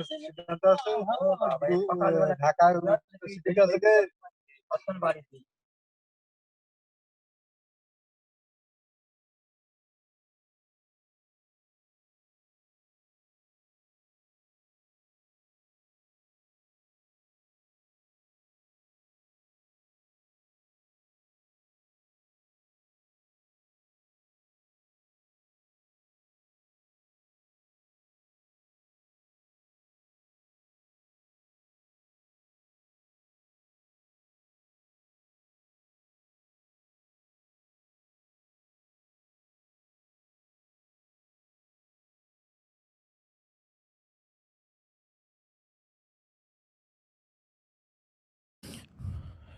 সিদ্ধান্ত আছে ঢাকায় সিটি থেকে বাড়িতে।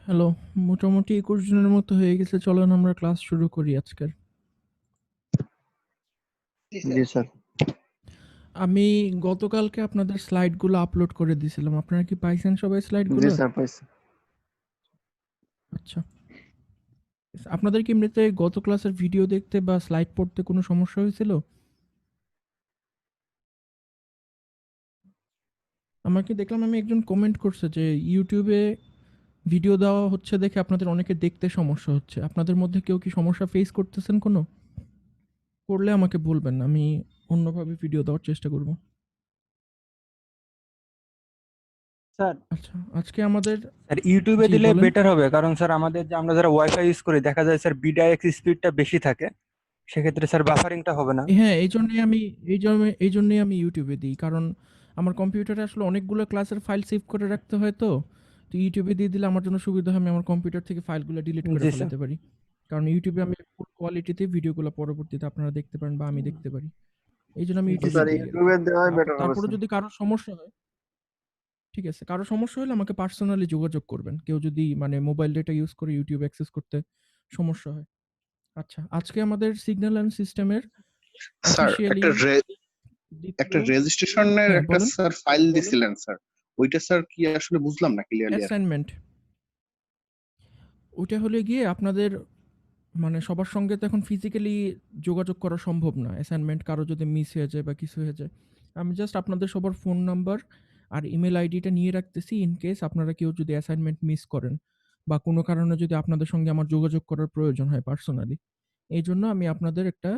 হ্যালো, মোটামুটি ২১ জনের মতো হয়ে গেছে। চলেন আমরা ক্লাস শুরু করি আজকের। জি স্যার। আমি গতকালকে আপনাদের স্লাইডগুলো আপলোড করে দিয়েছিলাম। আপনারা কি পাইছেন সবাই স্লাইডগুলো? জি স্যার, পাইছি। আচ্ছা। আপনাদের কি এমনিতে গত ক্লাসের ভিডিও দেখতে বা স্লাইড পড়তে কোনো সমস্যা হয়েছিল? আমাকে দেখলাম আমি একজন কমেন্ট করছে যে ইউটিউবে ভিডিও দেওয়া হচ্ছে দেখে আপনাদের অনেকের দেখতে সমস্যা হচ্ছে। আপনাদের মধ্যে কেউ কি সমস্যা ফেস করতেছেন কোনো? করলে আমাকে বলবেন। আমি অন্যভাবে ভিডিও দেওয়ার চেষ্টা করব। স্যার আচ্ছা, আজকে আমাদের স্যার ইউটিউবে জি দিলে বলেন। বেটার হবে, কারণ স্যার আমাদের যে আমরা যারা ওয়াইফাই ইউজ করি দেখা যায় স্যার বিডিআইএক্স স্পিডটা বেশি থাকে, সেক্ষেত্রে স্যার বাফারিংটা হবে না। হ্যাঁ, এইজন্যই আমি ইউটিউবে দিই। কারণ আমার কম্পিউটারে আসলে অনেকগুলো ক্লাসের ফাইল সেভ করে রাখতে হয় তো। তো ইউটিউবে দিয়ে দিলে আমার জন্য সুবিধা হয়, আমি আমার কম্পিউটার থেকে ফাইলগুলো ডিলিট করে জি স্যার। ফেলাতে পারি। কারণ ইউটিউবে আমি ফুল কোয়ালিটিতে ভিডিওগুলো পরবর্তীতে আপনারা দেখতে পারেন বা আমি দেখতে পারি। এইজন্য আমি ইউটিউবে স্যার দিই আরকি। ইউটিউবে দেওয়াই বেটার হবে তারপরে স্যার। যদি কারো সমস্যা হয়, ঠিক আছে। কারো সমস্যা হলে আমাকে পার্সোনালি যোগাযোগ করবেন। কেউ যদি মানে মোবাইল ডেটা ইউজ করে ইউটিউব অ্যাক্সেস করতে সমস্যা হয়। আচ্ছা, আজকে আমাদের সিগন্যাল অ্যান্ড সিস্টেমের স্যার অফিসিয়ালি একটা দ্বিতীয় রেজিস্ট্রেশনের হ্যাঁ, একটা বলেন। স্যার ফাইল দিছিলেন স্যার, ওইটা স্যার কি আসলে বুঝলাম না ক্লিয়ারলি আর কি। অ্যাসাইনমেন্ট। ওইটা হলে গিয়ে আপনাদের মানে সবার সঙ্গে তো এখন ফিজিক্যালি যোগাযোগ করা সম্ভব না। অ্যাসাইনমেন্ট কারো যদি মিস হয়ে যায় বা কিছু হয়ে যায়। আমি জাস্ট আপনাদের সবার ফোন নাম্বার আর ইমেইল আইডিটা নিয়ে রাখতেছি ইন কেস আপনারা কেউ যদি অ্যাসাইনমেন্ট মিস করেন বা কোনো কারণে যদি আপনাদের সঙ্গে আমার যোগাযোগ করার প্রয়োজন হয় পার্সোনালি। এইজন্য আমি আপনাদের একটা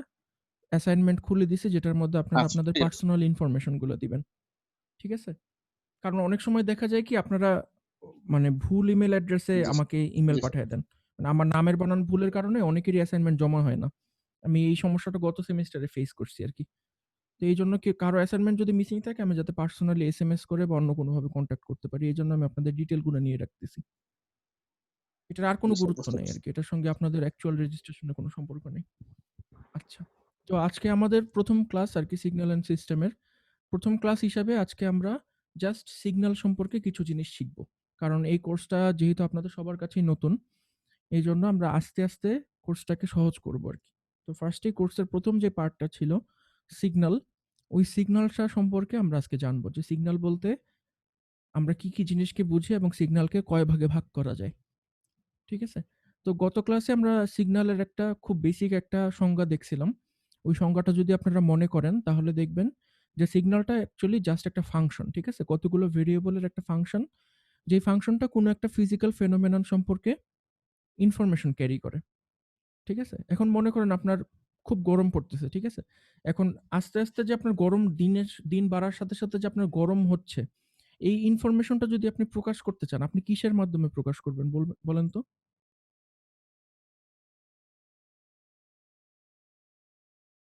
অ্যাসাইনমেন্ট খুলে দিছি যেটার মধ্যে আপনারা আচ্ছা আপনাদের ঠিক আছে। পার্সোনাল ইনফরমেশন গুলো দিবেন। ঠিক আছে? কারণ অনেক সময় দেখা যায় কি আপনারা মানে ভুল ইমেইল অ্যাড্রেসে জি স্যার। আমাকে ইমেইল জি স্যার। পাঠায় দেন। মানে আমার নামের বানান ভুলের কারণে অনেকেরই অ্যাসাইনমেন্ট জমা হয় না। আমি এই সমস্যাটা গত সেমিস্টারে ফেস করছি আরকি। তো এইজন্য কারো অ্যাসাইনমেন্ট যদি মিসিং থাকে আমি যাতে পার্সোনালি এসএমএস করে বা অন্য কোনোভাবে কনট্যাক্ট করতে পারি। এইজন্য আমি আপনাদের ডিটেইল গুলো নিয়ে রাখতেছি। এটার আর কোনো জি স্যার, গুরুত্ব বুঝতে নাই পারছি। আরকি। এটার সঙ্গে আপনাদের অ্যাকচুয়াল রেজিস্ট্রেশনের কোনো সম্পর্ক নেই। আচ্ছা। তো আজকে আমাদের ১ম ক্লাস আরকি সিগন্যাল অ্যান্ড সিস্টেমের। ১ম ক্লাস হিসাবে আজকে আমরা জাস্ট সিগন্যাল সম্পর্কে কিছু জিনিস শিখব। কারণ এই কোর্সটা যেহেতু আপনাদের সবার কাছেই নতুন, এইজন্য আমরা আস্তে, আস্তে কোর্সটাকে সহজ করব আরকি। তো ফার্স্টেই কোর্সের ১ম যে পার্টটা ছিল সিগন্যাল, ওই সিগন্যালটা সম্পর্কে আমরা আজকে জানব যে সিগন্যাল বলতে আমরা কি, কি জিনিসকে বুঝি এবং সিগন্যালকে কয় ভাগে ভাগ করা যায়। ঠিক আছে? তো গত ক্লাসে আমরা সিগন্যালের একটা খুব বেসিক একটা সংজ্ঞা দেখছিলাম। ওই সংজ্ঞাটা যদি আপনারা মনে করেন তাহলে দেখবেন যে সিগন্যালটা অ্যাকচুয়ালি জাস্ট একটা ফাংশন। ঠিক আছে? কতগুলো ভেরিয়েবলের একটা ফাংশন। যেই ফাংশনটা কোনো একটা ফিজিক্যাল ফেনোমেনন সম্পর্কে ইনফরমেশন ক্যারি করে। ঠিক আছে? এখন মনে করেন আপনার খুব গরম পড়তেছে। ঠিক আছে? এখন আস্তে, আস্তে যে আপনার গরম দিন বাড়ার সাথে, সাথে যে আপনার গরম হচ্ছে, এই ইনফরমেশনটা যদি আপনি প্রকাশ করতে চান, আপনি কিসের মাধ্যমে প্রকাশ করবেন বলেন তো?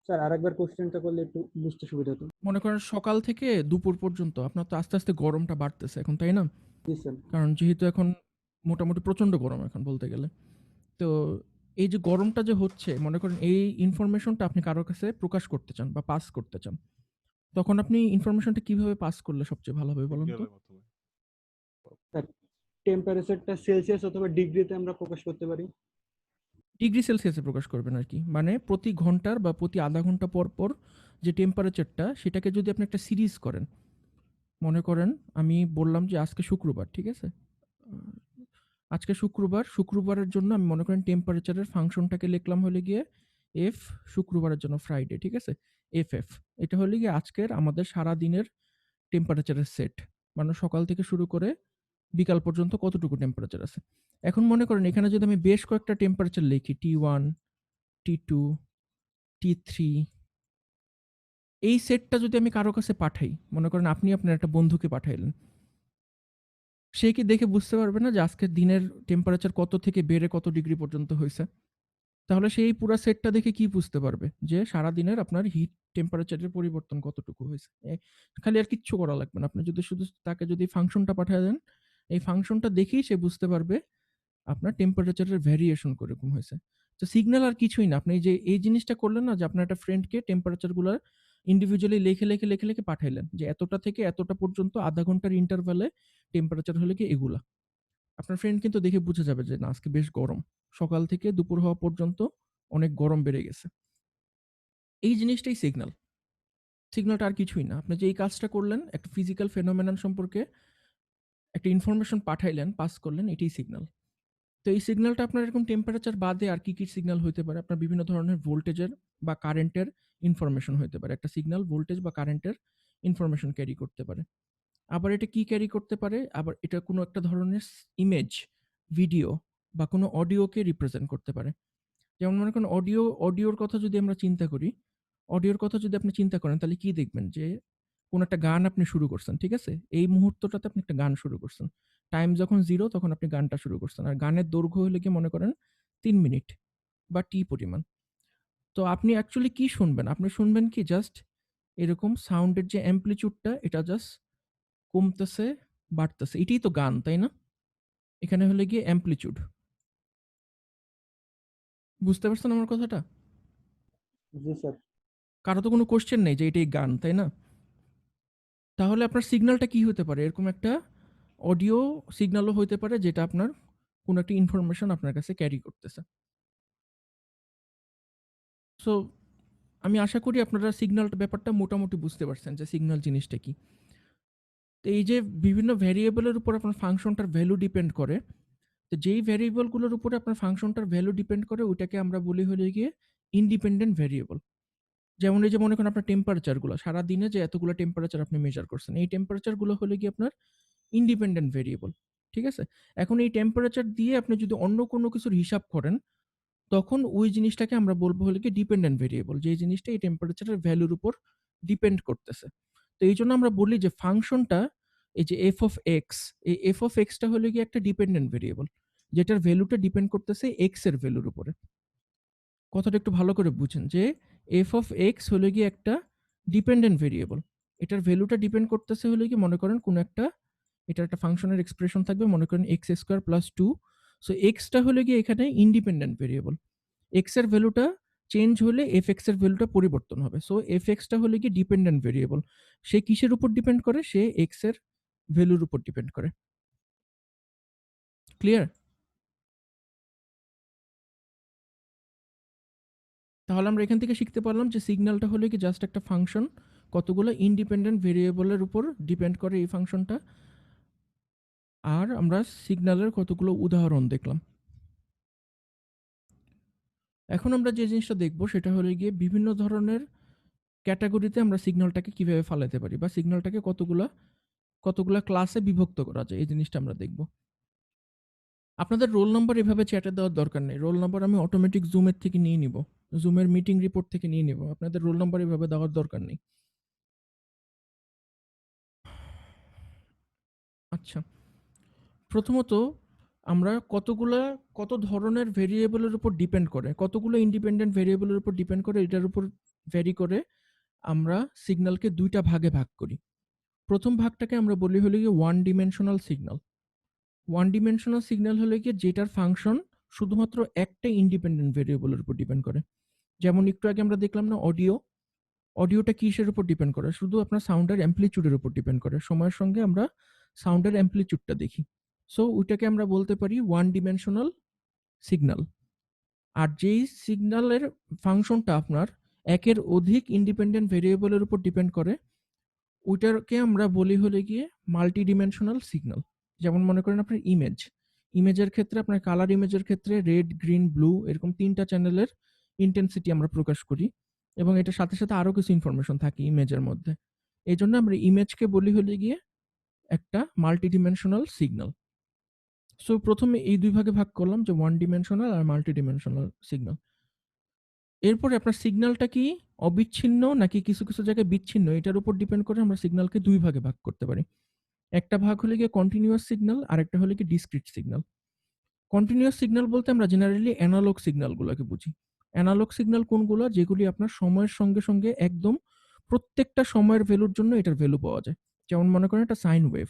স্যার আরেকবার কোশ্চেনটা করলে একটু বুঝতে সুবিধা হতো। মনে করেন সকাল থেকে দুপুর পর্যন্ত আপনার তো আস্তে, আস্তে গরমটা বাড়তেছে এখন, তাই না? জি স্যার। কারণ যেহেতু এখন মোটামুটি প্রচন্ড গরম এখন বলতে গেলে। তো এই যে গরমটা যে হচ্ছে মনে করেন এই ইনফরমেশনটা আপনি কারো কাছে প্রকাশ করতে চান বা পাস করতে চান। তখন আপনি ইনফরমেশনটা কিভাবে পাস করলে সবচেয়ে ভালো হবে বলুন তো? স্যার টেম্পারেচারটা সেলসিয়াস অথবা ডিগ্রিতে আমরা প্রকাশ করতে পারি। ডিগ্রি সেলসিয়াসে প্রকাশ করবেন আরকি। মানে প্রতি ঘন্টার বা প্রতি আধা ঘন্টা পর, পর যে টেম্পারেচারটা সেটাকে যদি আপনি একটা সিরিজ করেন। মনে করেন আমি বললাম যে আজকে শুক্রবার, ঠিক আছে? আ আজকে শুক্রবার, শুক্রবারের জন্য আমি মনে করেন টেম্পারেচারের ফাংশনটাকে লিখলাম হলো গিয়ে এফ শুক্রবারের জন্য ফ্রাইডে, ঠিক আছে? এফ এটা হলো গিয়ে আজকের আমাদের সারা দিনের টেম্পারেচারের সেট, মানে সকাল থেকে শুরু করে বিকাল পর্যন্ত কতটুকু টেম্পারেচার আছে। এখন মনে করেন এখানে যদি আমি বেশ কয়েকটা টেম্পারেচার লিখি, T1, T2, T3, এই সেটটা যদি আমি কারো কাছে পাঠাই, মনে করেন আপনি আপনার একটা বন্ধুকে পাঠাইলেন, সে কি দেখে বুঝতে পারবে না যে আজকের দিনের টেম্পারেচার কত থেকে বেড়ে কত ডিগ্রি পর্যন্ত হয়েছে? তাহলে সেই পুরা সেটটা দেখে কি বুঝতে পারবে যে সারা দিনের আপনার হিট টেম্পারেচারের পরিবর্তন কতটুকু হয়েছে? খালি আর কিচ্ছু করা লাগবে না। আপনি যদি শুধু তাকে যদি ফাংশনটা পাঠায় দেন, এই ফাংশনটা দেখেই সে বুঝতে পারবে আপনার টেম্পারেচারের ভেরিয়েশন কিরকম হয়েছে। তো সিগন্যাল আর কিছুই না। আপনি এই জিনিসটা করলেন না যে আপনার একটা ফ্রেন্ডকে টেম্পারেচার গুলা ইন্ডিভিজুয়ালি লিখে পাঠাইলেন যে এতটা থেকে এতটা পর্যন্ত আধা ঘন্টার ইন্টারভ্যালে টেম্পারেচার হলে কি এগুলা। আপনার ফ্রেন্ড কিন্তু দেখে বুঝে যাবে যে না আজকে বেশ গরম। সকাল থেকে দুপুর হওয়া পর্যন্ত অনেক গরম বেড়ে গেছে। এই জিনিসটাই সিগন্যাল। সিগন্যালটা আর কিছুই না। আপনি যে এই কাজটা করলেন, একটা ফিজিক্যাল ফেনোমেনন সম্পর্কে একটা ইনফরমেশন পাঠাইলেন, পাস করলেন, এটাই সিগন্যাল। তো এই সিগন্যালটা আপনার এরকম টেম্পারেচার বাদে আর কি সিগন্যাল হইতে পারে? আপনার বিভিন্ন ধরনের ভোল্টেজের বা কারেন্টের ইনফরমেশন হইতে পারে। একটা সিগন্যাল ভোল্টেজ বা কারেন্টের ইনফরমেশন ক্যারি করতে পারে। আবার এটা কি ক্যারি করতে পারে? আবার এটা কোনো একটা ধরনের ইমেজ, ভিডিও বা কোনো অডিওকে রিপ্রেজেন্ট করতে পারে। যেমন মনে করেন অডিওর কথা যদি আমরা চিন্তা করি, অডিওর কথা যদি আপনি চিন্তা করেন তাহলে কি দেখবেন? যে কোনো একটা গান আপনি শুরু করছেন, ঠিক আছে? এই মুহূর্তটাতে আপনি একটা গান শুরু করছেন। টাইম যখন 0 তখন আপনি গানটা শুরু করছেন। আর গানের দৈর্ঘ্য হলে গিয়ে মনে করেন ৩ মিনিট বা টি পরিমাণ। তো আপনি অ্যাকচুয়ালি কি শুনবেন? আপনি শুনবেন কি জাস্ট এরকম সাউন্ডের যে অ্যামপ্লিটিউডটা এটা জাস্ট কমতেছে, বাড়তেছে। এটাই তো গান, তাই না? এখানে হলে গিয়ে অ্যামপ্লিটিউড। বুঝতে পারছেন আমার কথাটা? জি স্যার। কারো তো কোনো কোয়েশ্চেন নেই যে এটাই গান, তাই না? তাহলে আপনার সিগন্যালটা কি হতে পারে? এরকম একটা অডিও সিগন্যালও হইতে পারে যেটা আপনার কোনো একটা ইনফরমেশন আপনার কাছে ক্যারি করতেছে। সো আমি আশা করি আপনারা সিগন্যালটা ব্যাপারটা মোটামুটি বুঝতে পারছেন যে সিগন্যাল জিনিসটা কি। তো এই যে বিভিন্ন ভ্যারিয়েবলের উপর আপনার ফাংশনটার ভ্যালু ডিপেন্ড করে, তো যেই ভ্যারিয়েবলগুলোর উপরে আপনার ফাংশনটার ভ্যালু ডিপেন্ড করে ওইটাকে আমরা বলি হলো গিয়ে ইন্ডিপেন্ডেন্ট ভ্যারিয়েবল। যেমন এই যে মনে করেন আপনার টেম্পারেচারগুলো, সারাদিনে যে এতগুলো টেম্পারেচার আপনি মেজার করছেন, এই টেম্পারেচারগুলো হলো গিয়ে আপনার ইন্ডিপেন্ডেন্ট ভেরিয়েবল। ঠিক আছে? এখন এই টেম্পারেচার দিয়ে আপনি যদি অন্য কোনো কিছুর হিসাব করেন, তখন ওই জিনিসটাকে আমরা বলবো হলো গিয়ে ডিপেন্ডেন্ট ভেরিয়েবল। যে জিনিসটা এই টেম্পারেচারের ভ্যালুর উপর ডিপেন্ড করতেছে। তো এইজন্য আমরা বলি যে ফাংশনটা এই যে f of x, এই f of x টা হলো গিয়ে একটা ডিপেন্ডেন্ট ভেরিয়েবল। যেটার ভ্যালুটা ডিপেন্ড করতেছে x এর ভ্যালুর উপরে। কথাটা একটু ভালো করে বুঝেন যে f of x হলো গিয়ে একটা ডিপেন্ডেন্ট ভেরিয়েবল। এটার ভ্যালুটা ডিপেন্ড করতেছে হলো গিয়ে মনে করেন কোনো একটা, এটার একটা ফাংশনের এক্সপ্রেশন থাকবে, মনে করেন x square plus 2। So x টা হলো গিয়ে এখানে ইন্ডিপেন্ডেন্ট ভেরিয়েবল। x এর ভ্যালুটা চেঞ্জ হলে fx এর ভ্যালুটা পরিবর্তন হবে। সো fx টা হলো গিয়ে ডিপেন্ডেন্ট ভেরিয়েবল। সে কিসের উপর ডিপেন্ড করে? সে x এর ভ্যালুর উপর ডিপেন্ড করে। ক্লিয়ার? তাহলে আমরা এখান থেকে শিখতে পারলাম যে সিগন্যালটা হলো কি জাস্ট একটা ফাংশন, কতগুলো ইন্ডিপেন্ডেন্ট ভেরিয়েবলের উপর ডিপেন্ড করে এই ফাংশনটা। আর আমরা সিগন্যালের কতগুলো উদাহরণ দেখলাম। এখন আমরা যে জিনিসটা দেখব সেটা হলো গিয়ে বিভিন্ন ধরনের ক্যাটাগরিতে আমরা সিগন্যালটাকে কিভাবে ফালাতে পারি বা সিগন্যালটাকে কতগুলা ক্লাসে বিভক্ত করা যায়, এই জিনিসটা আমরা দেখব। আপনাদের রোল নাম্বার এভাবে চ্যাটে দেওয়ার দরকার নেই। রোল নাম্বার আমি অটোমেটিক জুমের থেকে নিয়ে নিব, জুমের মিটিং রিপোর্ট থেকে নিয়ে নিব। আপনাদের রোল নাম্বার এভাবে দেওয়ার দরকার নেই। আচ্ছা, প্রথমত আমরা কত ধরনের ভেরিয়েবলের উপর ডিপেন্ড করে, কতগুলো ইন্ডিপেন্ডেন্ট ভেরিয়েবলের উপর ডিপেন্ড করে, এটার উপর ভ্যারি করে আমরা সিগন্যালকে দুইটা ভাগে ভাগ করি। প্রথম ভাগটাকে আমরা বলি হলো গিয়ে one dimensional signal. One dimensional signal হলো গিয়ে যেটার ফাংশন শুধুমাত্র একটা ইন্ডিপেন্ডেন্ট ভেরিয়েবলের উপর ডিপেন্ড করে। যেমন একটু আগে আমরা দেখলাম না অডিওটা কিসের উপর ডিপেন্ড করে? শুধু আপনার সাউন্ডের অ্যামপ্লিটিউডের উপর ডিপেন্ড করে। সময়ের সঙ্গে আমরা সাউন্ডের অ্যামপ্লিটিউডটা দেখি। সো ওইটাকে আমরা বলতে পারি ওয়ান ডিমেনশনাল সিগন্যাল। আর যেই সিগন্যালের ফাংশনটা আপনার একের অধিক ইন্ডিপেন্ডেন্ট ভেরিয়েবলের উপর ডিপেন্ড করে, ওইটাকে আমরা বলি হলে গিয়ে মাল্টি ডিমেনশনাল সিগন্যাল। যেমন মনে করেন আপনার ইমেজের ক্ষেত্রে, আপনার কালার ইমেজের ক্ষেত্রে রেড, গ্রিন, ব্লু এরকম 3টা চ্যানেলের ইন্টেন্সিটি আমরা প্রকাশ করি এবং এটার সাথে সাথে আরো কিছু ইনফরমেশন থাকে ইমেজের মধ্যে। এই জন্য আমরা ইমেজকে বলি হলে গিয়ে একটা মাল্টিডিমেনশনাল সিগন্যাল। সো প্রথমে এই দুই ভাগে ভাগ করলাম যে ওয়ান ডিমেনশনাল আর মাল্টিডিমেনশনাল সিগন্যাল। এরপরে আপনার সিগন্যালটা কি অবিচ্ছিন্ন নাকি কিছু কিছু জায়গায় বিচ্ছিন্ন, এটার উপর ডিপেন্ড করে আমরা সিগন্যালকে দুই ভাগে ভাগ করতে পারি। একটা ভাগ হলে গিয়ে কন্টিনিউয়াস সিগন্যাল আর একটা হলে কি ডিসক্রিট সিগন্যাল। কন্টিনিউয়াস সিগন্যাল বলতে আমরা জেনারেলি অ্যানালগ সিগন্যালগুলোকে বুঝি। অ্যানালগ সিগন্যাল কোনগুলো? যেগুলি আপনার সময়ের সঙ্গে সঙ্গে একদম প্রত্যেকটা সময়ের ভ্যালুর জন্য এটার ভ্যালু পাওয়া যায়। যেমন মনে করেন একটা সাইন ওয়েভ,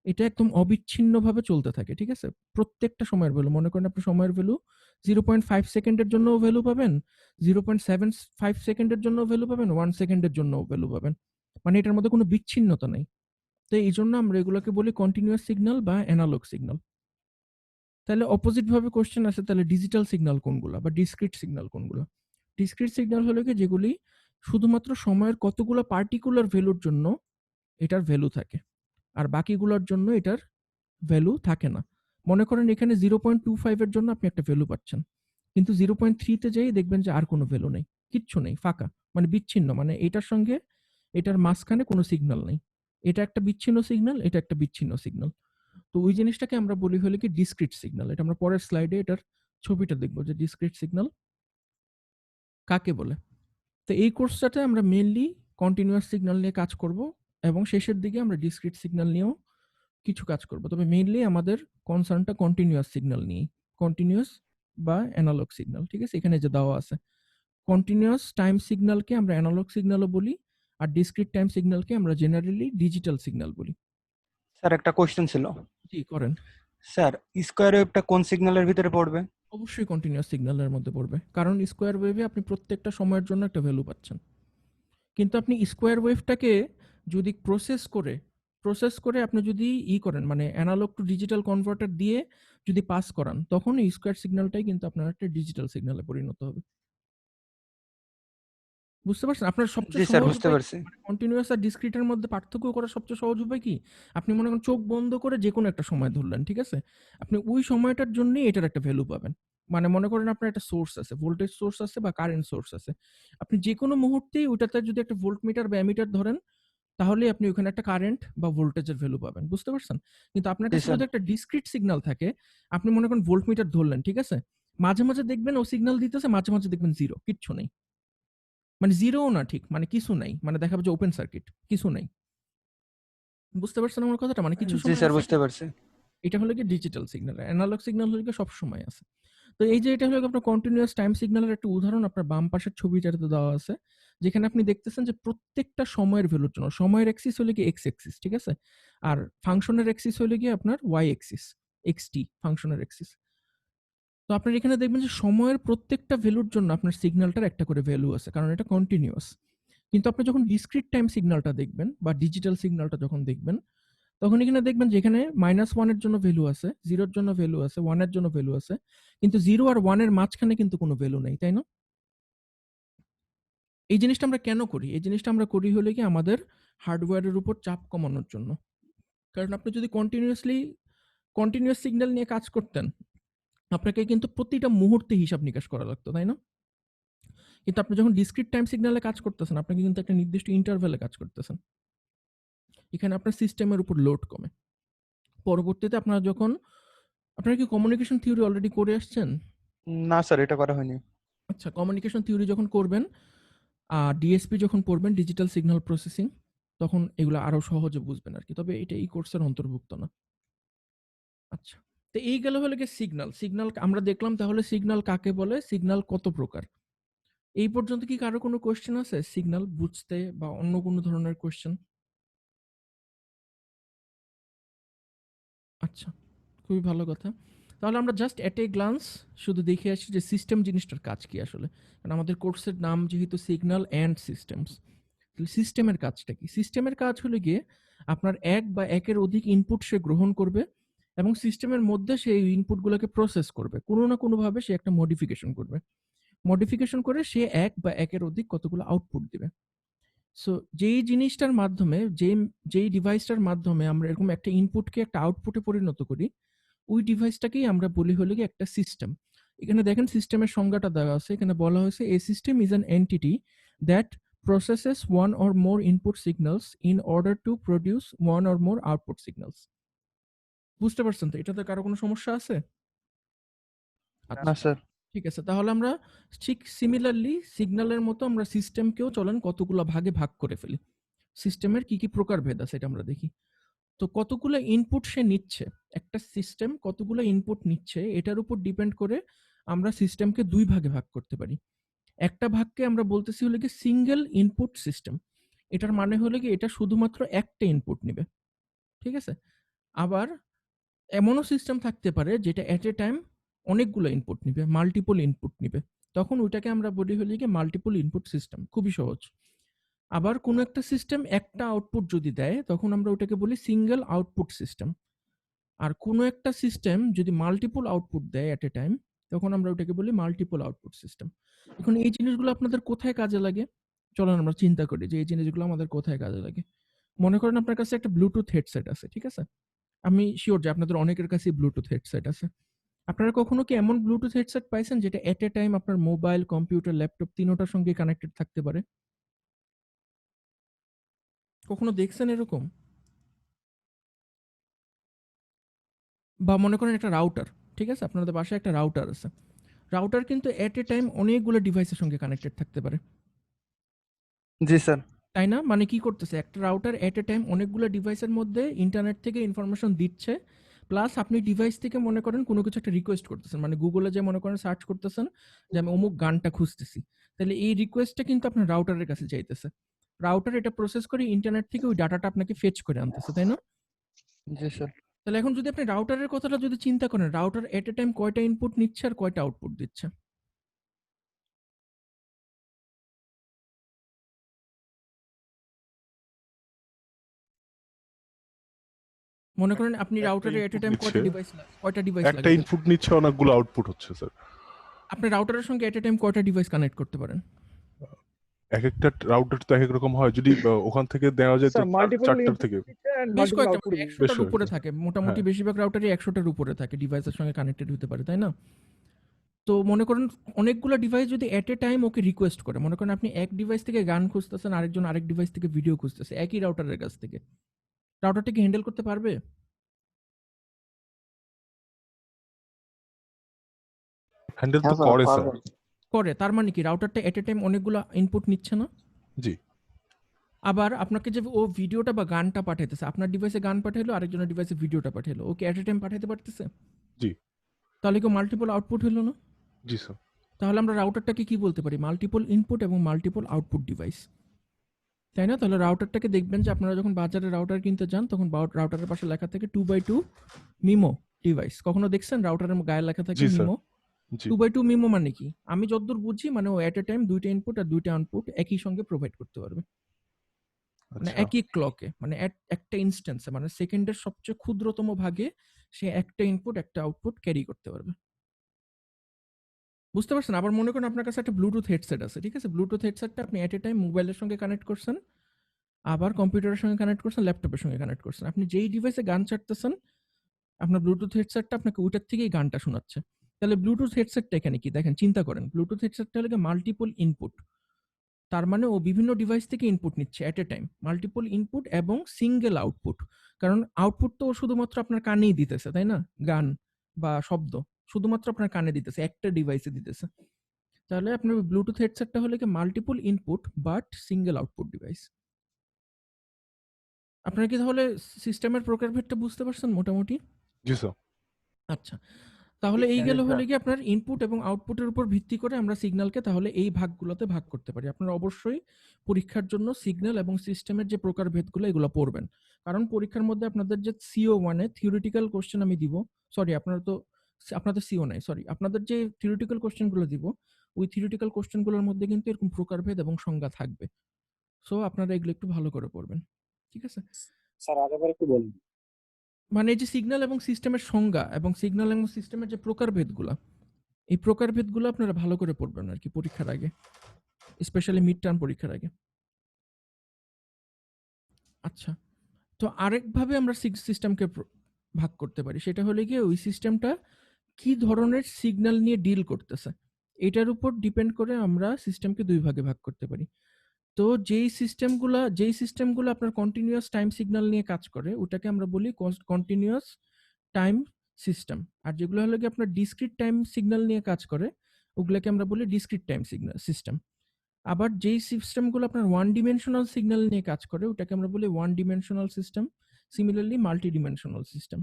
এটা একদম অবিচ্ছিন্নভাবে চলতে থাকে, ঠিক আছে? প্রত্যেকটা সময়ের ভ্যালু, মনে করেন আপনি সময়ের ভ্যালু 0.5 সেকেন্ডের জন্য ভ্যালু পাবেন, 0.75 সেকেন্ডের জন্য ভ্যালু পাবেন, 1 সেকেন্ডের জন্য ভ্যালু পাবেন। মানে এটার মধ্যে কোনো বিচ্ছিন্নতা নেই। তো এই জন্য আমরা এগুলোকে বলি কন্টিনিউয়াস সিগন্যাল বা অ্যানালগ সিগন্যাল। তাহলে অপোজিট ভাবে কোশ্চেন আসে, তাহলে ডিজিটাল সিগন্যাল কোনগুলো বা ডিসক্রিট সিগন্যাল কোনগুলো? ডিসক্রিট সিগন্যাল হলো কি যেগুলি শুধুমাত্র সময়ের কতগুলো পার্টিকুলার ভ্যালুর জন্য এটার ভ্যালু থাকে আর বাকিগুলোর জন্য এটার ভ্যালু থাকে না। মনে করেন এখানে 0.25 এর জন্য আপনি একটা ভ্যালু পাচ্ছেন, কিন্তু 0.3 তে যেই দেখবেন যে আর কোনো ভ্যালু নেই, কিচ্ছু নেই, ফাঁকা, মানে বিচ্ছিন্ন, মানে এটার সঙ্গে এটার মাঝখানে কোনো সিগন্যাল নেই। এটা একটা বিচ্ছিন্ন সিগন্যাল, এটা একটা বিচ্ছিন্ন সিগন্যাল। তো ওই জিনিসটাকে আমরা বলি হলে কি ডিসক্রিট সিগন্যাল। এটা আমরা পরের স্লাইডে এটার ছবিটা দেখবো যে ডিসক্রিট সিগন্যাল কাকে বলে। তো এই কোর্সটাতে আমরা মেইনলি কন্টিনিউয়াস সিগন্যাল নিয়ে কাজ করব এবং শেষের দিকে আমরা ডিসক্রিট সিগন্যাল নিয়েও কিছু কাজ করব। তবে মেইনলি আমাদের কনসার্নটা কন্টিনিউয়াস সিগন্যাল নিয়ে, কন্টিনিউয়াস বা অ্যানালগ সিগন্যাল, ঠিক আছে? এখানে যে দেওয়া আছে কন্টিনিউয়াস টাইম সিগন্যালকে আমরা অ্যানালগ সিগন্যালও বলি আর ডিসক্রিট টাইম সিগন্যালকে আমরা জেনারেলি ডিজিটাল সিগন্যাল বলি। স্যার একটা কোশ্চেন ছিল। জি করেন। স্যার স্কোয়ার ওয়েভটা কোন সিগন্যালের ভিতরে পড়বে? অবশ্যই কন্টিনিউয়াস সিগন্যালের মধ্যে পড়বে, কারণ স্কোয়ার ওয়েভে আপনি প্রত্যেকটা সময়ের জন্য একটা ভ্যালু পাচ্ছেন। কিন্তু আপনি স্কোয়ার ওয়েভটাকে যদি প্রসেস করে আপনি যদি করেন, মানে অ্যানালগ টু ডিজিটাল কনভার্টার দিয়ে যদি পাস করান, তখন এই স্কোয়ার সিগন্যালটাই কিন্তু আপনার একটা ডিজিটাল সিগন্যালে পরিণত হবে। বুঝতে পারছেন? আপনার জি সবচেয়ে স্যার সহজ বুঝতে উপায় পারছি। কন্টিনিউয়াস আর ডিসক্রিটের মধ্যে পার্থক্য করার সবচেয়ে সহজ উপায় কি? আপনি মনে করেন চোখ বন্ধ করে যেকোনো একটা সময় ধরলেন, ঠিক আছে? আপনি ওই সময়টার জন্যই এটার একটা ভ্যালু পাবেন। মানে মনে করেন আপনার একটা সোর্স আছে, ভোল্টেজ সোর্স আছে বা কারেন্ট সোর্স আছে। আপনি যেকোনো মুহূর্তেই ওইটাতে যদি একটা ভোল্টমিটার বা অ্যামিটার ধরেন, তাহলেই আপনি ওখানে একটা কারেন্ট বা ভোল্টেজের ভ্যালু পাবেন। বুঝতে পারছেন? কিন্তু আপনার জি কাছে স্যার। যদি একটা ডিসক্রিট সিগন্যাল থাকে, আপনি মনে করেন ভোল্টমিটার ধরলেন, ঠিক আছে? মাঝে, মাঝে দেখবেন ও সিগন্যাল দিতেছে, মাঝে, মাঝে দেখবেন 0, কিচ্ছু নেই। মানে 0 ও না ঠিক, মানে কিছু নাই। মানে দেখাবে যে ওপেন সার্কিট, কিছু নাই। বুঝতে পারছেন আমার কথাটা? মানে কিছু জি সময় স্যার আছে, বুঝতে পারছি। এটা হলো গিয়ে ডিজিটাল সিগন্যাল। অ্যানালগ সিগন্যাল হলো গিয়ে সবসময় আছে। তো এই যে এটা হলো গিয়ে আপনার কন্টিনিউয়াস টাইম সিগন্যালের একটা উদাহরণ আপনার বাম পাশের ছবিটাতে দেওয়া আছে। যেখানে আপনি দেখতেছেন যে প্রত্যেকটা সময়ের ভ্যালুর জন্য সময়ের এক্সিস হলো গিয়ে এক্স এক্সিস, ঠিক আছে? আর ফাংশনের এক্সিস হলো গিয়ে আপনার ওয়াই এক্সিস, এক্সটি ফাংশনের এক্সিস। তো আপনার এখানে দেখবেন যে সময়ের প্রত্যেকটা ভ্যালুর জন্য আপনার সিগন্যালটার একটা করে ভ্যালু আছে, কারণ এটা কন্টিনিউয়াস। কিন্তু আপনি যখন ডিসক্রিট টাইম সিগন্যালটা দেখবেন বা ডিজিটাল সিগন্যালটা যখন দেখবেন, তখন এখানে দেখবেন যে এখানে -1 এর জন্য ভ্যালু আছে, 0 এর জন্য ভ্যালু আছে, 1 এর জন্য ভ্যালু আছে। কিন্তু 0 আর 1 এর মাঝখানে কিন্তু কোনো ভ্যালু নেই, তাই না? এই জিনিসটা আমরা কেন করি? এই জিনিসটা আমরা করি হলে কি আমাদের হার্ডওয়্যারের উপর চাপ কমানোর জন্য। কারণ আপনি যদি কন্টিনিউয়াস সিগন্যাল নিয়ে কাজ করতেন, আপনাকে কিন্তু প্রতিটা মুহূর্তে হিসাব নিকাশ করা লাগতো, তাই না? কিন্তু আপনি যখন ডিসক্রিট টাইম সিগন্যালে কাজ করতেছেন, আপনাকে কিন্তু একটা নির্দিষ্ট ইন্টারভ্যালে কাজ করতেছেন। এখানে আপনার সিস্টেমের উপর লোড কমে। পরবর্তীতে আপনারা কি কমিউনিকেশন থিওরি অলরেডি করে আসছেন? না স্যার এটা করা হয়নি। আচ্ছা, কমিউনিকেশন থিওরি যখন করবেন, ডিএসপি যখন পড়বেন, ডিজিটাল সিগন্যাল প্রসেসিং, তখন এগুলো আরো সহজে বুঝবেন আরকি। তবে এটা এই কোর্সের অন্তর্ভুক্ত না। আচ্ছা। তো এই গেল হলো গিয়ে সিগন্যাল। সিগন্যাল আমরা দেখলাম, তাহলে সিগন্যাল কাকে বলে? সিগন্যাল কত প্রকার? এই পর্যন্ত কি কারো কোনো কোয়েশ্চেন আছে সিগন্যাল বুঝতে বা অন্য কোনো ধরনের কোয়েশ্চেন? আচ্ছা, খুবই ভালো কথা। তাহলে আমরা জাস্ট এট এ গ্লান্স শুধু দেখে আসি যে সিস্টেম জিনিসটার কাজ কি আসলে। কারণ আমাদের কোর্সের নাম যেহেতু সিগন্যাল অ্যান্ড সিস্টেমস। তাহলে সিস্টেমের কাজটা কি? সিস্টেমের কাজ হলো গিয়ে আপনার এক বা একের অধিক ইনপুট সে গ্রহণ করবে এবং সিস্টেমের মধ্যে সে এই ইনপুটগুলোকে প্রসেস করবে। কোনো না কোনোভাবে সে একটা মডিফিকেশন করবে। মডিফিকেশন করে সে এক বা একের অধিক কতগুলো আউটপুট দিবে। সো যেই জিনিসটার মাধ্যমে যেই ডিভাইসটার মাধ্যমে আমরা এরকম একটা ইনপুটকে একটা আউটপুটে পরিণত করি, ওই ডিভাইসটাকেই আমরা বলি হলো গিয়ে একটা সিস্টেম। এখানে দেখেন সিস্টেমের সংজ্ঞাটা দেওয়া আছে। এখানে বলা হয়েছে a system is an entity that processes one or more input signals in order to produce one or more output signals. বুঝতে পারছেন তো? এটাতে কারো কোনো সমস্যা আছে? না আচ্ছা, স্যার। ঠিক আছে। তাহলে আমরা ঠিক সিমিলারলি সিগন্যালের মতো আমরা সিস্টেমকেও চলেন কতগুলো ভাগে ভাগ করে ফেলি। সিস্টেমের কি কি প্রকারভেদ আছে এটা আমরা দেখি। তো কতগুলো ইনপুট সে নিচ্ছে, একটা সিস্টেম কতগুলো ইনপুট নিচ্ছে এটার উপর ডিপেন্ড করে আমরা সিস্টেমকে দুই ভাগে ভাগ করতে পারি। একটা ভাগকে আমরা বলতেছি হলো কি সিঙ্গেল ইনপুট সিস্টেম। এটার মানে হলো কি এটা শুধুমাত্র একটা ইনপুট নিবে। ঠিক আছে? আবার এমনও সিস্টেম থাকতে পারে যেটা এট এ টাইম অনেকগুলো ইনপুট নিবে, মাল্টিপল ইনপুট নিবে। তখন ওইটাকে আমরা বলি হলো কি মাল্টিপল ইনপুট সিস্টেম। খুবই সহজ। আবার কোনো একটা সিস্টেম একটা আউটপুট যদি দেয় তখন আমরা ওটাকে বলি সিঙ্গেল আউটপুট সিস্টেম। আর কোনো একটা সিস্টেম যদি মাল্টিপল আউটপুট দেয় এট এ টাইম তখন আমরা ওটাকে বলি মাল্টিপল আউটপুট সিস্টেম। এখন এই জিনিসগুলো আপনাদের কোথায় কাজে লাগে? চলেন আমরা চিন্তা করি যে এই জিনিসগুলো আমাদের কোথায় কাজে লাগে। মনে করেন আপনার কাছে একটা ব্লুটুথ হেডসেট আছে, ঠিক আছে? আমি শিওর যে আপনাদের অনেকের কাছেই ব্লুটুথ হেডসেট আছে। আপনারা কখনো কি এমন ব্লুটুথ হেডসেট পাইছেন যেটা এট এ টাইম আপনার মোবাইল, কম্পিউটার, ল্যাপটপ তিনোটার সঙ্গে কানেক্টেড থাকতে পারে? কখনো দেখছেন এরকম? বা মনে করেন একটা রাউটার, ঠিক আছে? আপনাদের বাসায় একটা রাউটার আছে। রাউটার কিন্তু এট এ টাইম অনেকগুলো ডিভাইসের সঙ্গে কানেক্টেড থাকতে পারে। জি স্যার। তাই না? মানে কি করতেছে? একটা রাউটার এট এ টাইম অনেকগুলো ডিভাইসের মধ্যে ইন্টারনেট থেকে ইনফরমেশন দিচ্ছে। প্লাস আপনি ডিভাইস থেকে মনে করেন কোনো কিছু একটা রিকোয়েস্ট করতেছেন। মানে গুগলে যেয়ে মনে করেন সার্চ করতেছেন যে আমি অমুক গানটা খুঁজতেছি। তাহলে এই রিকোয়েস্টটা কিন্তু আপনার রাউটারের কাছে যাইতেছে। রাউটার এটা প্রসেস করে ইন্টারনেট থেকে ওই ডাটাটা আপনাকে ফেচ করে আনতেছে, তাই না? জি স্যার। তাহলে এখন যদি আপনি রাউটারের কথাটা যদি চিন্তা করেন, রাউটার এট এ টাইম কয়টা ইনপুট নিচ্ছে আর কয়টা আউটপুট দিচ্ছে? মনে করেন আপনি একটা রাউটারে এট এ ইনপুট টাইম নিচ্ছে, কয়টা ডিভাইস একটা লাগে? ইনপুট নিচ্ছে, অনেকগুলো আউটপুট হচ্ছে স্যার। আপনি রাউটারের সঙ্গে এট এ টাইম কয়টা ডিভাইস কানেক্ট করতে পারেন? এক একটা রাউটার তো এক এক রকম হয়, যদি ওখান থেকে দেওয়া যায় তো স্যার মাল্টিপল চারটার ইনপুট থেকে এন্ড বেশ মাল্টিপল কয়েকটা, আউটপুট। মানে বেশ ১০০টার উপরে কয়েকটা। থাকে। মোটামুটি হ্যাঁ। বেশিরভাগ রাউটারই ১০০টার উপরে থাকে, ডিভাইসের সঙ্গে কানেক্টেড হতে পারে, তাই না? তো মনে করেন অনেকগুলো ডিভাইস যদি এট এ টাইম ওকে রিকোয়েস্ট করে, মনে করেন আপনি এক ডিভাইস থেকে গান খুঁজতেছেন, আরেকজন আরেক ডিভাইস থেকে ভিডিও খুঁজতেছে একই রাউটারের কাছ থেকে। রাউটারটা কি হ্যান্ডেল করতে পারবে? হ্যান্ডেল তো হ্যাঁ স্যার করে স্যার। পারবেন। করে। তার মানে কি রাউটারটা এট এ টাইম অনেকগুলো ইনপুট নিচ্ছে না? জি। আবার আপনাকে যে ও ভিডিওটা বা গানটা পাঠাইতেছে, আপনার ডিভাইসে গান পাঠাইলো, আরেকজনের ডিভাইসে ভিডিওটা পাঠাইলো, ওকে এট এ টাইম পাঠাইতে পারতেছে? জি। তাহলে কি মাল্টিপল আউটপুট হলো না? জি স্যার। তাহলে আমরা রাউটারটাকে কি বলতে পারি? মাল্টিপল ইনপুট এবং মাল্টিপল আউটপুট ডিভাইস, তাই না? তাহলে রাউটারটাকে দেখবেন যে আপনারা যখন বাজারে রাউটার কিনতে যান তখন রাউটারের পাশে লেখা থাকে 2x2 মিমো ডিভাইস। কখনো দেখছেন রাউটারের গায়ে লেখা থাকে জি স্যার। মিমো? জি। 2x2 মিমো মানে কি? আমি যতদূর বুঝি মানে ও এট এ টাইম দুইটা ইনপুট আর দুইটা আউটপুট একই সঙ্গে প্রোভাইড করতে পারবে। মানে আচ্ছা। একই ক্লকে, মানে একটা ইনস্ট্যান্সে, মানে সেকেন্ডের সবচেয়ে ক্ষুদ্রতম ভাগে সে একটা ইনপুট একটা আউটপুট ক্যারি করতে পারবে। বুঝতে পারছেন? আবার মনে করেন আপনার কাছে একটা ব্লুটুথ হেডসেট আছে, ঠিক আছে? ব্লুটুথ হেডসেটটা আপনি এট এ টাইম মোবাইলের সঙ্গে কানেক্ট করছেন, আবার কম্পিউটারের সঙ্গে কানেক্ট করছেন, ল্যাপটপের সঙ্গে কানেক্ট করছেন। আপনি যেই ডিভাইসে গান ছাড়তেছেন, আপনার ব্লুটুথ হেডসেটটা আপনাকে ওইটার থেকেই গানটা শোনাচ্ছে। তাহলে ব্লুটুথ হেডসেটটা এখানে কি? দেখেন, চিন্তা করেন। ব্লুটুথ হেডসেটটা হলো মাল্টিপল ইনপুট। তার মানে ও বিভিন্ন ডিভাইস থেকে ইনপুট নিচ্ছে এট এ টাইম। মাল্টিপল ইনপুট এবং সিঙ্গেল আউটপুট। কারণ আউটপুট তো ও শুধুমাত্র আপনার কানেই দিতেছে, তাই না? গান বা শব্দ শুধুমাত্র আপনার কানে দিতেছে, একটা ডিভাইসে দিতেছে। তাহলে আপনার ব্লুটুথ হেডসেটটা হলো কি multiple input but single output device. আপনারা কি তাহলে সিস্টেমের প্রকারভেদটা বুঝতে পারছেন মোটামুটি? জি স্যার। আচ্ছা। তাহলে এই হ্যাঁ, গেল স্যার। হলো গিয়ে আপনার ইনপুট এবং আউটপুটের উপর ভিত্তি করে আমরা সিগন্যালকে তাহলে এই ভাগগুলোতে ভাগ করতে পারি। আপনারা অবশ্যই পরীক্ষার জন্য সিগন্যাল এবং সিস্টেমের যে প্রকারভেদগুলো এগুলো পড়বেন। কারণ পরীক্ষার মধ্যে আপনাদের যে CO1 এ থিওরিটিক্যাল কোশ্চেন আমি দিব। সরি, আপনাদের CO নাই, সরি। আপনাদের যে থিওরিটিক্যাল কোশ্চেন গুলো দিব, ওই থিওরিটিক্যাল কোশ্চেন গুলোর মধ্যে কিন্তু এরকম প্রকারভেদ এবং সংজ্ঞা থাকবে। সো আপনারা এগুলো একটু ভালো করে পড়বেন। ঠিক আছে? স্যার আরেকবার একটু বলুন। মানে এই যে সিগন্যাল এবং সিস্টেমের সংজ্ঞা এবং সিগন্যাল এবং সিস্টেমের যে প্রকারভেদগুলা, এই প্রকারভেদগুলো আপনারা ভালো করে পড়বেন আরকি পরীক্ষার আগে। স্পেশালি মিড টার্ম পরীক্ষার আগে। আচ্ছা। তো আরেকভাবে আমরা সিস্টেমকে ভাগ করতে পারি। সেটা হলো গিয়ে ওই সিস্টেমটা কি ধরনের সিগন্যাল নিয়ে ডিল করতেছে এটার উপর ডিপেন্ড করে আমরা সিস্টেমকে দুই ভাগে ভাগ করতে পারি। তো যেই সিস্টেমগুলো আপনার কন্টিনিউয়াস টাইম সিগন্যাল নিয়ে কাজ করে ওটাকে আমরা বলি কন্টিনিউয়াস টাইম সিস্টেম, আর যেগুলো হলো কি আপনার ডিসক্রিট টাইম সিগন্যাল নিয়ে কাজ করে ওগুলোকে আমরা বলি ডিসক্রিট টাইম সিগন্যাল সিস্টেম। আবার যেই সিস্টেমগুলো আপনার ওয়ান ডিমেনশনাল সিগন্যাল নিয়ে কাজ করে ওটাকে আমরা বলি one dimensional system, similarly multi dimensional system.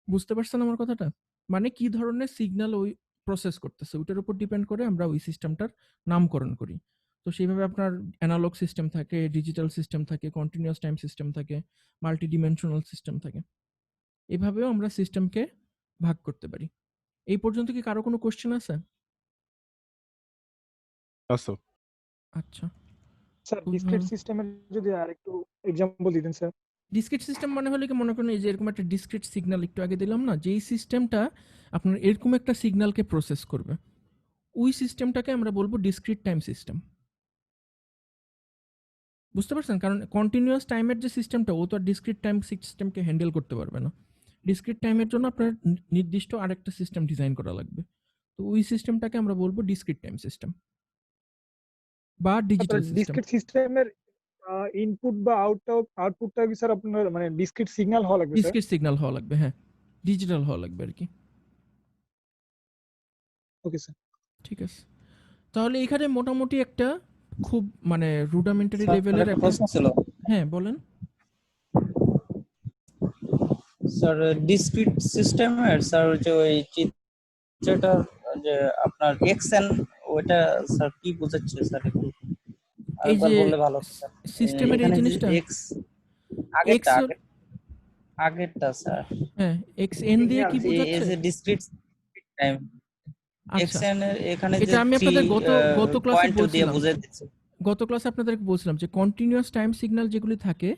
বুঝতে পারছেন আমার কথাটা? মানে কি ধরনের সিগন্যাল ওই প্রসেস করতেছে ওটার উপর ডিপেন্ড করে আমরা ওই সিস্টেমটার নামকরণ করি। তো সেইভাবে আপনার অ্যানালগ সিস্টেম থাকে, ডিজিটাল সিস্টেম থাকে, কন্টিনিউয়াস টাইম সিস্টেম থাকে, মাল্টি ডিমেনশনাল সিস্টেম থাকে। এভাবেও আমরা সিস্টেমকে ভাগ করতে পারি। এই পর্যন্ত কি কারো কোনো কোশ্চেন আছে? আচ্ছা, আচ্ছা, স্যার খুব ডিসক্রিট ভালো। সিস্টেমের যদি আরেকটু এক্সাম্পল দিতেন স্যার। ডিসক্রিট সিস্টেম মানে হলে কি মনে করেন এই যে এরকম একটা ডিসক্রিট সিগন্যাল একটু আগে দিলাম না, যেই সিস্টেমটা আপনার এরকম একটা সিগন্যালকে প্রসেস করবে ওই সিস্টেমটাকে আমরা বলবো ডিসক্রিট টাইম সিস্টেম। বুঝতে পারছেন? কারণ কন্টিনিউয়াস টাইমের যে সিস্টেমটা ও তো আর ডিসক্রিট টাইম সিস্টেমকে হ্যান্ডেল করতে পারবে না। ডিসক্রিট টাইমের জন্য আপনার নির্দিষ্ট আরেকটা সিস্টেম ডিজাইন করা লাগবে। তো ওই সিস্টেমটাকে আমরা বলবো ডিসক্রিট টাইম সিস্টেম বা ডিজিটাল সিস্টেম। ডিসক্রিট সিস্টেমের ইনপুট বা আউটপুটটা কি স্যার আপনার মানে ডিসক্রিট সিগন্যাল হওয়া লাগবে স্যার? ডিসক্রিট সিগন্যাল হওয়া লাগবে, হ্যাঁ, ডিজিটাল হওয়া লাগবে আর কি। Okay sir. ঠিক আছে, তাহলে এখানে মোটামুটি একটা খুব মানে রুডামেন্টারি স্যার, লেভেলের একটা একটা, প্রশ্ন ছিল। হ্যাঁ বলেন। স্যার ডিসক্রিট সিস্টেমের স্যার যে ওই চিত্রটা যে আপনার এক্সএন ওটা স্যার কি বোঝাচ্ছে স্যার একটু এই আরেকবার যে বললে ভালো হতো স্যার। সিস্টেমের এই এখানে যে জিনিসটা এক্স আগেরটা X আগেরটা স্যার হ্যাঁ এক্সএন দিয়ে কি এজ বোঝাচ্ছে? এ ডিসক্রিট টাইম আচ্ছা, এক্সএন এর এখানে যে এটা আমি আপনাদের গত ক্লাসে পয়েন্ট দিয়ে বলছিলাম, বুঝিয়ে দিচ্ছে। গত ক্লাসে আপনাদেরকে বলছিলাম যে কন্টিনিউয়াস টাইম সিগন্যাল যেগুলি থাকে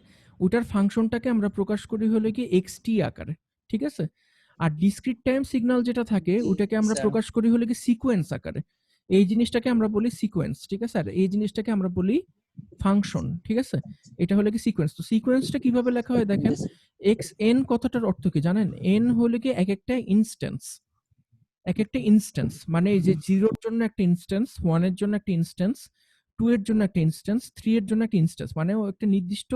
ওটার ফাংশনটাকে আমরা প্রকাশ করি হলো কি এক্সটি আকারে, ঠিক আছে? আর ডিসক্রিট টাইম সিগন্যাল যেটা থাকে ওটাকে আমরা স্যার। প্রকাশ করি হলো কি সিকোয়েন্স আকারে। এই জিনিসটাকে আমরা বলি সিকোয়েন্স, ঠিক আছে? আর এই জিনিসটাকে আমরা বলি ফাংশন, ঠিক আছে? এটা হলো কি সিকোয়েন্স। তো সিকোয়েন্সটা কিভাবে লেখা হয় দেখেন, এক্স এন কথাটার অর্থ কি জানেন? এন হলো কি এক একটা ইনস্ট্যান্স, এক একটা ইনস্ট্যান্স মানে এই যে 0 এর জন্য একটা ইনস্ট্যান্স, 1 এর জন্য একটা ইনস্ট্যান্স, 2 এর জন্য একটা ইনস্ট্যান্স, 3 এর জন্য একটা ইনস্ট্যান্স, মানে ও একটা নির্দিষ্ট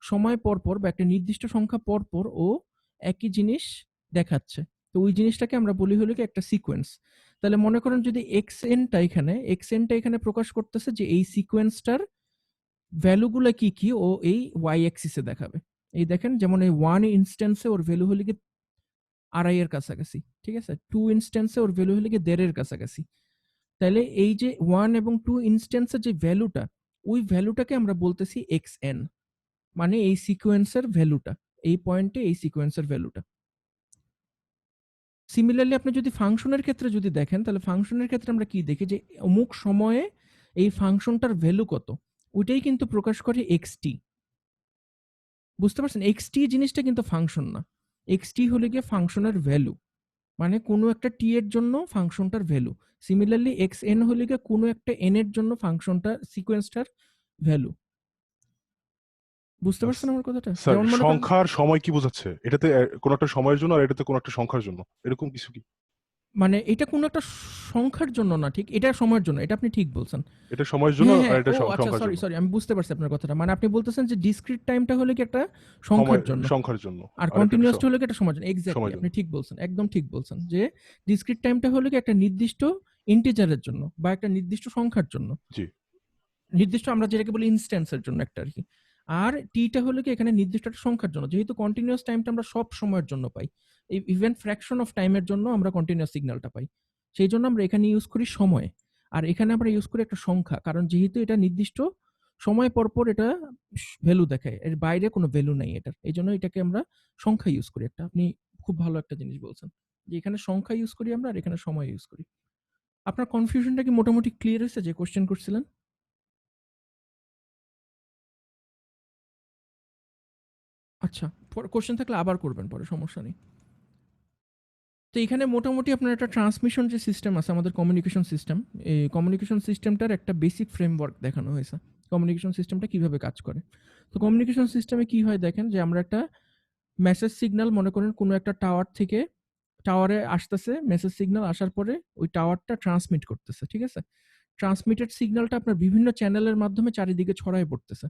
সময় পর পর বা একটা নির্দিষ্ট সংখ্যা পর পর ও একই জিনিস দেখাচ্ছে। তো ওই জিনিসটাকে আমরা বলি হলো কি একটা সিকোয়েন্স। তাহলে মনে করেন যদি এক্সএনটা এখানে প্রকাশ করতেছে যে এই সিকোয়েন্সটার ভ্যালুগুলো কি কি ও এই ওয়াই অ্যাক্সিসে দেখাবে। এই দেখেন যেমন এই 1 ইনস্ট্যান্সে ওর ভ্যালু হলো কি 2.5 এর কাছাকাছি, ঠিক আছে? 2 ইনস্ট্যান্সে ওর ভ্যালু হলো কি 1.5 এর কাছাকাছি। তাহলে এই যে 1 এবং 2 ইনস্ট্যান্সের যে ভ্যালুটা ওই ভ্যালুটাকে আমরা বলতেছি এক্সএন, মানে এই সিকোয়েন্সের ভ্যালুটা, এই পয়েন্টে এই সিকোয়েন্সের ভ্যালুটা। সিমিলারলি আপনি যদি ফাংশনের ক্ষেত্রে যদি দেখেন তাহলে ফাংশনের ক্ষেত্রে আমরা কি দেখি যে অমুক সময়ে এই ফাংশনটার ভ্যালু কত ওইটাই কিন্তু প্রকাশ করে এক্সটি। বুঝতে পারছেন? এক্সটি জিনিসটা কিন্তু ফাংশন না, এক্সটি হলে গিয়ে ফাংশনের ভ্যালু, মানে কোনো একটা টি এর জন্য ফাংশনটার ভ্যালু। সিমিলারলি এক্স এন হলে গিয়ে কোনো একটা এন এর জন্য ফাংশনটা সিকোয়েন্সটার ভ্যালু। বুঝতে পারছেন আমার কথাটা? স্যার যেমন মনে করেন সংখ্যার সময় কি বোঝাচ্ছে? এটাতে কোনো একটা সময়ের জন্য আর এটাতে কোনো একটা সংখ্যার জন্য, এরকম কিছু কি? মানে এটা কোনো একটা সংখ্যার জন্য না, ঠিক এটা সময়ের জন্য, এটা আপনি ঠিক বলছেন। এটা সময়ের জন্য হ্যাঁ আর হ্যাঁ এটা ও আচ্ছা সংখ্যার সরি জন্য, সরি আমি বুঝতে পারছি আপনার কথাটা। মানে আপনি বলতেছেন যে ডিসক্রিট টাইমটা হলো কি একটা সংখ্যার জন্য সংখ্যার জন্য, আর এটা কন্টিনিউয়াসটা হলো কি একটা সময়ের জন্য। এক্স্যাক্টলি সময়ের আপনি জন্য। ঠিক বলছেন, একদম ঠিক বলছেন যে ডিসক্রিট টাইমটা হলো কি একটা নির্দিষ্ট ইন্টিজারের জন্য বা একটা নির্দিষ্ট সংখ্যার জন্য, জি, নির্দিষ্ট আমরা যেটাকে বলি ইনস্ট্যান্সের জন্য একটা আর কি। আর টিটা হলো কি এখানে নির্দিষ্ট একটা সংখ্যার জন্য। যেহেতু কন্টিনিউয়াস টাইমটা আমরা সব সময়ের জন্য পাই, এই ইভেন ফ্র্যাকশন অফ টাইমের জন্য আমরা কন্টিনিউয়াস সিগন্যালটা পাই, সেই জন্য আমরা এখানে ইউজ করি সময়। আর এখানে আমরা ইউজ করি একটা সংখ্যা, কারণ যেহেতু এটা নির্দিষ্ট সময় পর পর এটা ভ্যালু দেখায়, এর বাইরে কোনো ভ্যালু নাই এটার, এই জন্য এটাকে আমরা সংখ্যা ইউজ করি একটা। আপনি খুব ভালো একটা জিনিস বলছেন যে এখানে সংখ্যা ইউজ করি আমরা আর এখানে সময় ইউজ করি। আপনার কনফিউশনটা কি মোটামুটি ক্লিয়ার হয়েছে যে কোশ্চেন করছিলেন? আচ্ছা, কোশ্চেন থাকলে আবার করবেন পরে, সমস্যা নেই। তো এখানে মোটামুটি আপনার একটা ট্রান্সমিশন যে সিস্টেম আছে আমাদের কমিউনিকেশন সিস্টেম, এই কমিউনিকেশন সিস্টেমটার একটা বেসিক ফ্রেমওয়ার্ক দেখানো হয়েছে কমিউনিকেশন সিস্টেমটা কিভাবে কাজ করে। তো কমিউনিকেশন সিস্টেমে কি হয় দেখেন যে আমরা একটা মেসেজ সিগন্যাল মনে করেন কোনো একটা টাওয়ারে আসতেছে, মেসেজ সিগন্যাল আসার পরে ওই টাওয়ারটা ট্রান্সমিট করতেছে, ঠিক আছে? ট্রান্সমিটেড সিগন্যালটা আপনার বিভিন্ন চ্যানেলের মাধ্যমে চারিদিকে ছড়ায় পড়তেছে।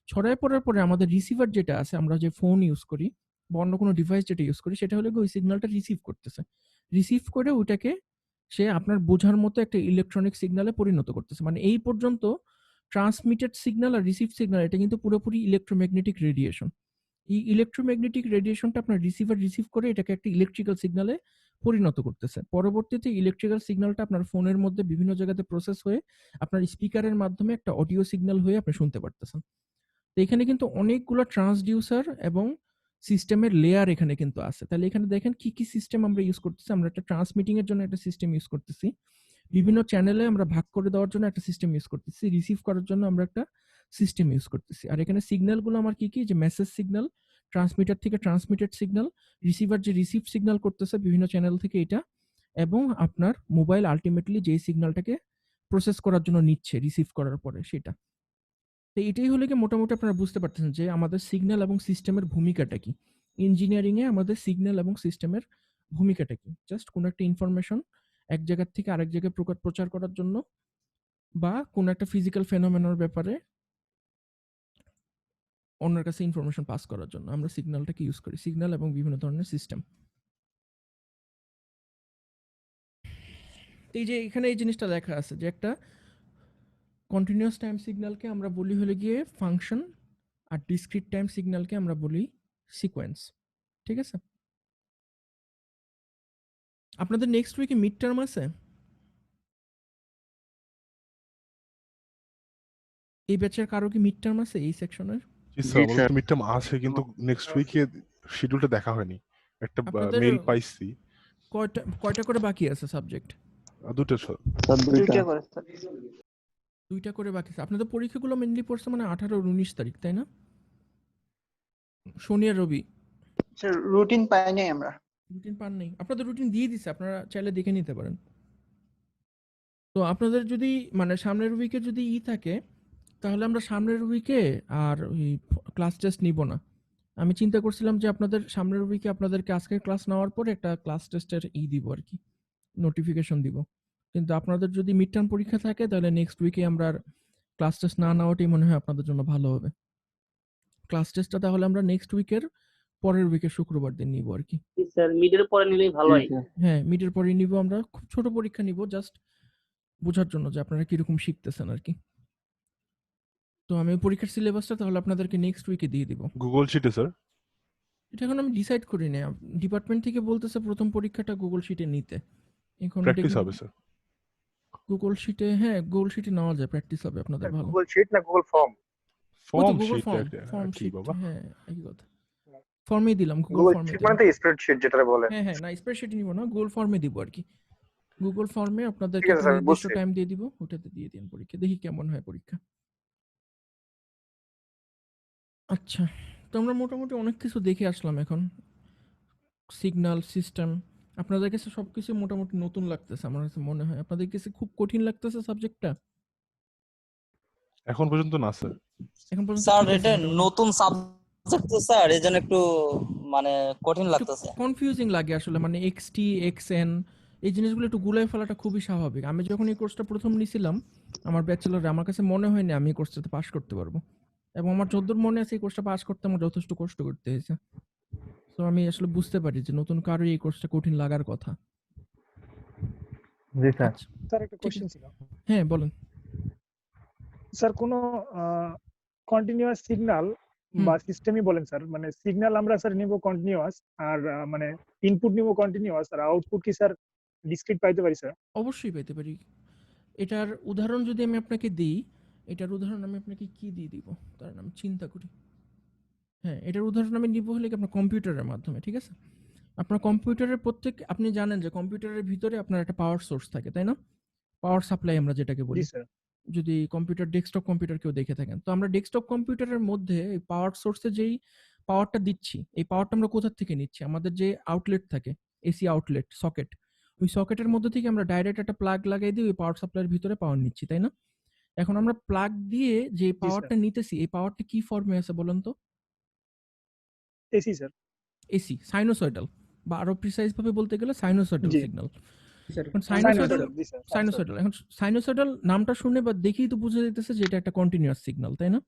ছড়ায় পড়ার পরে আমাদের রিসিভার যেটা আছে, আমরা যে ফোন ইউজ করি বা অন্য কোনো ডিভাইস যেটা ইউজ করি, সেটা হলো গিয়ে ওই সিগন্যালটা রিসিভ করতেছে। রিসিভ করে ওইটাকে সে আপনার বোঝার মতো একটা ইলেকট্রনিক সিগন্যালে পরিণত করতেছে। মানে এই পর্যন্ত ট্রান্সমিটেড সিগন্যাল আর রিসিভ সিগন্যাল এটা কিন্তু পুরোপুরি ইলেকট্রোম্যাগনেটিক রেডিয়েশন। এই ইলেকট্রোম্যাগনেটিক রেডিয়েশনটা আপনার রিসিভার রিসিভ করে এটাকে একটা ইলেকট্রিক্যাল সিগন্যালে পরিণত করতেছে। পরবর্তীতে ইলেকট্রিক্যাল সিগন্যালটা আপনার ফোনের মধ্যে বিভিন্ন জায়গাতে প্রসেস হয়ে আপনার স্পিকারের মাধ্যমে একটা অডিও সিগন্যাল হয়ে আপনি শুনতে পারতেছেন। তো এখানে কিন্তু অনেকগুলো ট্রান্সডিউসার এবং সিস্টেমের লেয়ার এখানে কিন্তু আছে। তাহলে এখানে দেখেন কি কি সিস্টেম আমরা ইউজ করতেছি। আমরা একটা ট্রান্সমিটিং এর জন্য একটা সিস্টেম ইউজ করতেছি, বিভিন্ন চ্যানেলে আমরা ভাগ করে দেওয়ার জন্য একটা সিস্টেম ইউজ করতেছি, রিসিভ করার জন্য আমরা একটা সিস্টেম ইউজ করতেছি। আর এখানে সিগন্যালগুলো আমার কি কি, যে মেসেজ সিগন্যাল, ট্রান্সমিটার থেকে ট্রান্সমিটেড সিগন্যাল, রিসিভার যে রিসিভ সিগন্যাল করতেছে বিভিন্ন চ্যানেল থেকে এটা, এবং আপনার মোবাইল আলটিমেটলি যে সিগন্যালটাকে প্রসেস করার জন্য নিচ্ছে রিসিভ করার পরে সেটা। তো এটাই হলে কি মোটামুটি আপনারা বুঝতে পারতেছেন যে আমাদের সিগন্যাল এবং সিস্টেমের ভূমিকাটা কি। ইঞ্জিনিয়ারিং এ আমাদের সিগন্যাল এবং সিস্টেমের ভূমিকাটা কি। জাস্ট কোনো একটা ইনফরমেশন এক জায়গা থেকে আরেক জায়গায় প্রচার করার জন্য বা কোনো একটা ফিজিক্যাল ফেনোমেনর ব্যাপারে অন্যের কাছে ইনফরমেশন পাস করার জন্য আমরা সিগন্যালটাকে ইউজ করি, সিগন্যাল এবং বিভিন্ন ধরনের সিস্টেম। এই যে এখানে এই জিনিসটা লেখা আছে যে একটা কন্টিনিউয়াস টাইম সিগন্যালকে আমরা বলি হলে গিয়ে ফাংশন, আর ডিসক্রিট টাইম সিগন্যালকে আমরা বলি সিকোয়েন্স, ঠিক আছে? আপনাদের নেক্সট উইকে মিড টার্ম আছে? এই ব্যাচের কারো কি মিড টার্ম আছে এই সেকশনের? জি স্যার, আমাদের তো মিড টার্ম আছে, কিন্তু নেক্সট উইকে শিডিউলটা দেখা হয়নি। একটা আপনাদের মেইল পাইছি। কয়টা করে বাকি আছে সাবজেক্ট? দুটো স্যার। দুইটা করে বাকি আছে। আপনাদের পরীক্ষাগুলো মেনলি পড়ছে মানে 18 আর 19 তারিখ, তাই না? শনি আর রবি। স্যার রুটিন পাই নাই আমরা। রুটিন পান নাই? আপনাদের রুটিন দিয়ে দিছে, আপনারা চাইলে দেখে নিতে পারেন। তো আপনাদের যদি মানে সামনের উইকে যদি থাকে, তাহলে আমরা সামনের উইকে আর ওই ক্লাস টেস্ট নিব না। আমি চিন্তা করছিলাম যে আপনাদের সামনের উইকে আপনাদেরকে আজকের ক্লাস নেওয়ার পরে একটা ক্লাস টেস্টের দিব আর কি, নোটিফিকেশন দিব। কিন্তু আপনাদের যদি মিড টার্ম পরীক্ষা থাকে তাহলে নেক্সট উইকে আমরা আর ক্লাস টেস্ট না নেওয়াটাই মনে হয় আপনাদের জন্য ভালো হবে। ক্লাস টেস্টটা তাহলে আমরা নেক্সট উইকের পরের উইকে শুক্রবার দিন নিব আর কি। স্যার মিডের পরে নিলেই ভালো হয়। হ্যাঁ, মিডের পরে নিব আমরা, খুব ছোট পরীক্ষা নিব জাস্ট বোঝার জন্য যে আপনারা কিরকম শিখতেছেন আর কি। তো আমি পরীক্ষার সিলেবাসটা তাহলে আপনাদেরকে নেক্সট উইকে দিয়ে দিব। গুগল শিটে স্যার? এটা এখন আমি ডিসাইড করি না, ডিপার্টমেন্ট থেকে বলতেছে প্রথম পরীক্ষাটা গুগল শিটে নিতে। এখন প্র্যাকটিস হবে স্যার? গুগল শিটে, হ্যাঁ গুগল শিটে নেওয়া যায়, প্র্যাকটিস হবে আপনাদের ভালো। গুগল শিট না Google form? Form Google sheet form কি শিট, বাবা? হ্যাঁ একই কথা। ফর্মেই দিলাম, গুগল গুগল ফর্মে শিট দিলাম। মানে তো স্প্রেডশিট যেটা বলে। হ্যাঁ হ্যাঁ, না স্প্রেডশিট নিব না, গুগল ফর্মে দিব আর কি। গুগল ফর্মে আপনাদেরকে ঠিক আছে একটা স্যার, নির্দিষ্ট বুঝছি। টাইম দিয়ে দিব, ওটাতে দিয়ে দিন পরীক্ষা, দেখি কেমন হয় পরীক্ষা। আচ্ছা, তো আমরা মোটামুটি অনেক কিছু দেখে আসলাম এখন। সিগন্যাল সিস্টেম আপনাদের কাছে সবকিছু মোটামুটি নতুন লাগতেছে আমার কাছে মনে হয়। আপনাদের কাছে খুব কঠিন লাগতেছে সাবজেক্টটা এখন পর্যন্ত না স্যার। এখন পর্যন্ত? স্যার ঠিক আছে, এটা মোটামুটি নতুন সাবজেক্ট তো স্যার, এজন্য একটু মানে কঠিন লাগতেছে। কনফিউজিং লাগে আসলে, মানে এক্সটি এক্সএন এই জিনিসগুলো একটু গুলাই ফেলাটা খুবই স্বাভাবিক। আমি যখন এই কোর্সটা প্রথম নিয়েছিলাম আমার ব্যাচেলরে, আমার কাছে মনে হয়নি আমি এই কোর্সটাতে পাশ করতে পারবো, এবং আমার যতদূর মনে আছে এই কোর্সটা পাশ করতে আমার যথেষ্ট কষ্ট করতে হয়েছে। তো আমি আসলে বুঝতে পারি যে নতুন কারো এই কোর্সটা কঠিন লাগার কথা। জি স্যার। আচ্ছা, স্যার একটা ঠিক কোশ্চেন আছে। ছিল। হ্যাঁ বলেন। স্যার কোনো কন্টিনিউয়াস সিগন্যাল হুম, বা সিস্টেমই বলেন স্যার, মানে সিগন্যাল আমরা স্যার নিব কন্টিনিউয়াস, আর মানে ইনপুট নিব কন্টিনিউয়াস, আর আউটপুট কি স্যার ডিসক্রিট পাইতে পারি স্যার? অবশ্যই পেতে পারি। এটার উদাহরণ যদি আমি আপনাকে দিই, এটার উদাহরণ আমি আপনাকে কি দিয়ে দিব তার আমি চিন্তা করি। হ্যাঁ, এটার উদাহরণ আমি নিব হলে কি আপনার কম্পিউটারের মাধ্যমে, ঠিক আছে? আপনার কম্পিউটারের আপনি জানেন যে কম্পিউটারের ভিতরে আপনার একটা পাওয়ার সোর্স থাকে, তাই না? পাওয়ার সাপ্লাই আমরা যেটাকে জি বলি। স্যার। যদি কম্পিউটার ডেস্কটপ কম্পিউটার কেউ দেখে থাকেন, তো আমরা ডেস্কটপ কম্পিউটারের মধ্যে এই পাওয়ার সোর্সে যেই পাওয়ারটা দিচ্ছি, এই পাওয়ারটা আমরা কোথা থেকে নিচ্ছি? আমাদের যে আউটলেট থাকে, এসি আউটলেট সকেট, ওই সকেটের মধ্যে থেকে আমরা ডাইরেক্ট একটা প্লাগ লাগাই দিয়ে ওই পাওয়ার সাপ্লাইয়ের ভিতরে পাওয়ার নিচ্ছি, তাই না? এখন আমরা প্লাগ দিয়ে যে জি স্যার। পাওয়ারটা নিতেছি, এই পাওয়ারটা কি ফর্মে আছে বলেন তো? AC sir. এসি, সাইনোসয়েডাল বা আরো প্রিসাইজ ভাবে বলতে গেলে সাইনোসয়েডাল জি। সিগন্যাল। স্যার এখন সাইনোসয়েডাল, সাইনোসয়েডাল জি স্যার, সাইনোসয়েডাল এখন সাইনোসয়েডাল নামটা শুনে বা দেখেই তো বোঝা যাইতেছে যে এটা একটা কন্টিনিউয়াস সিগন্যাল, তাই না?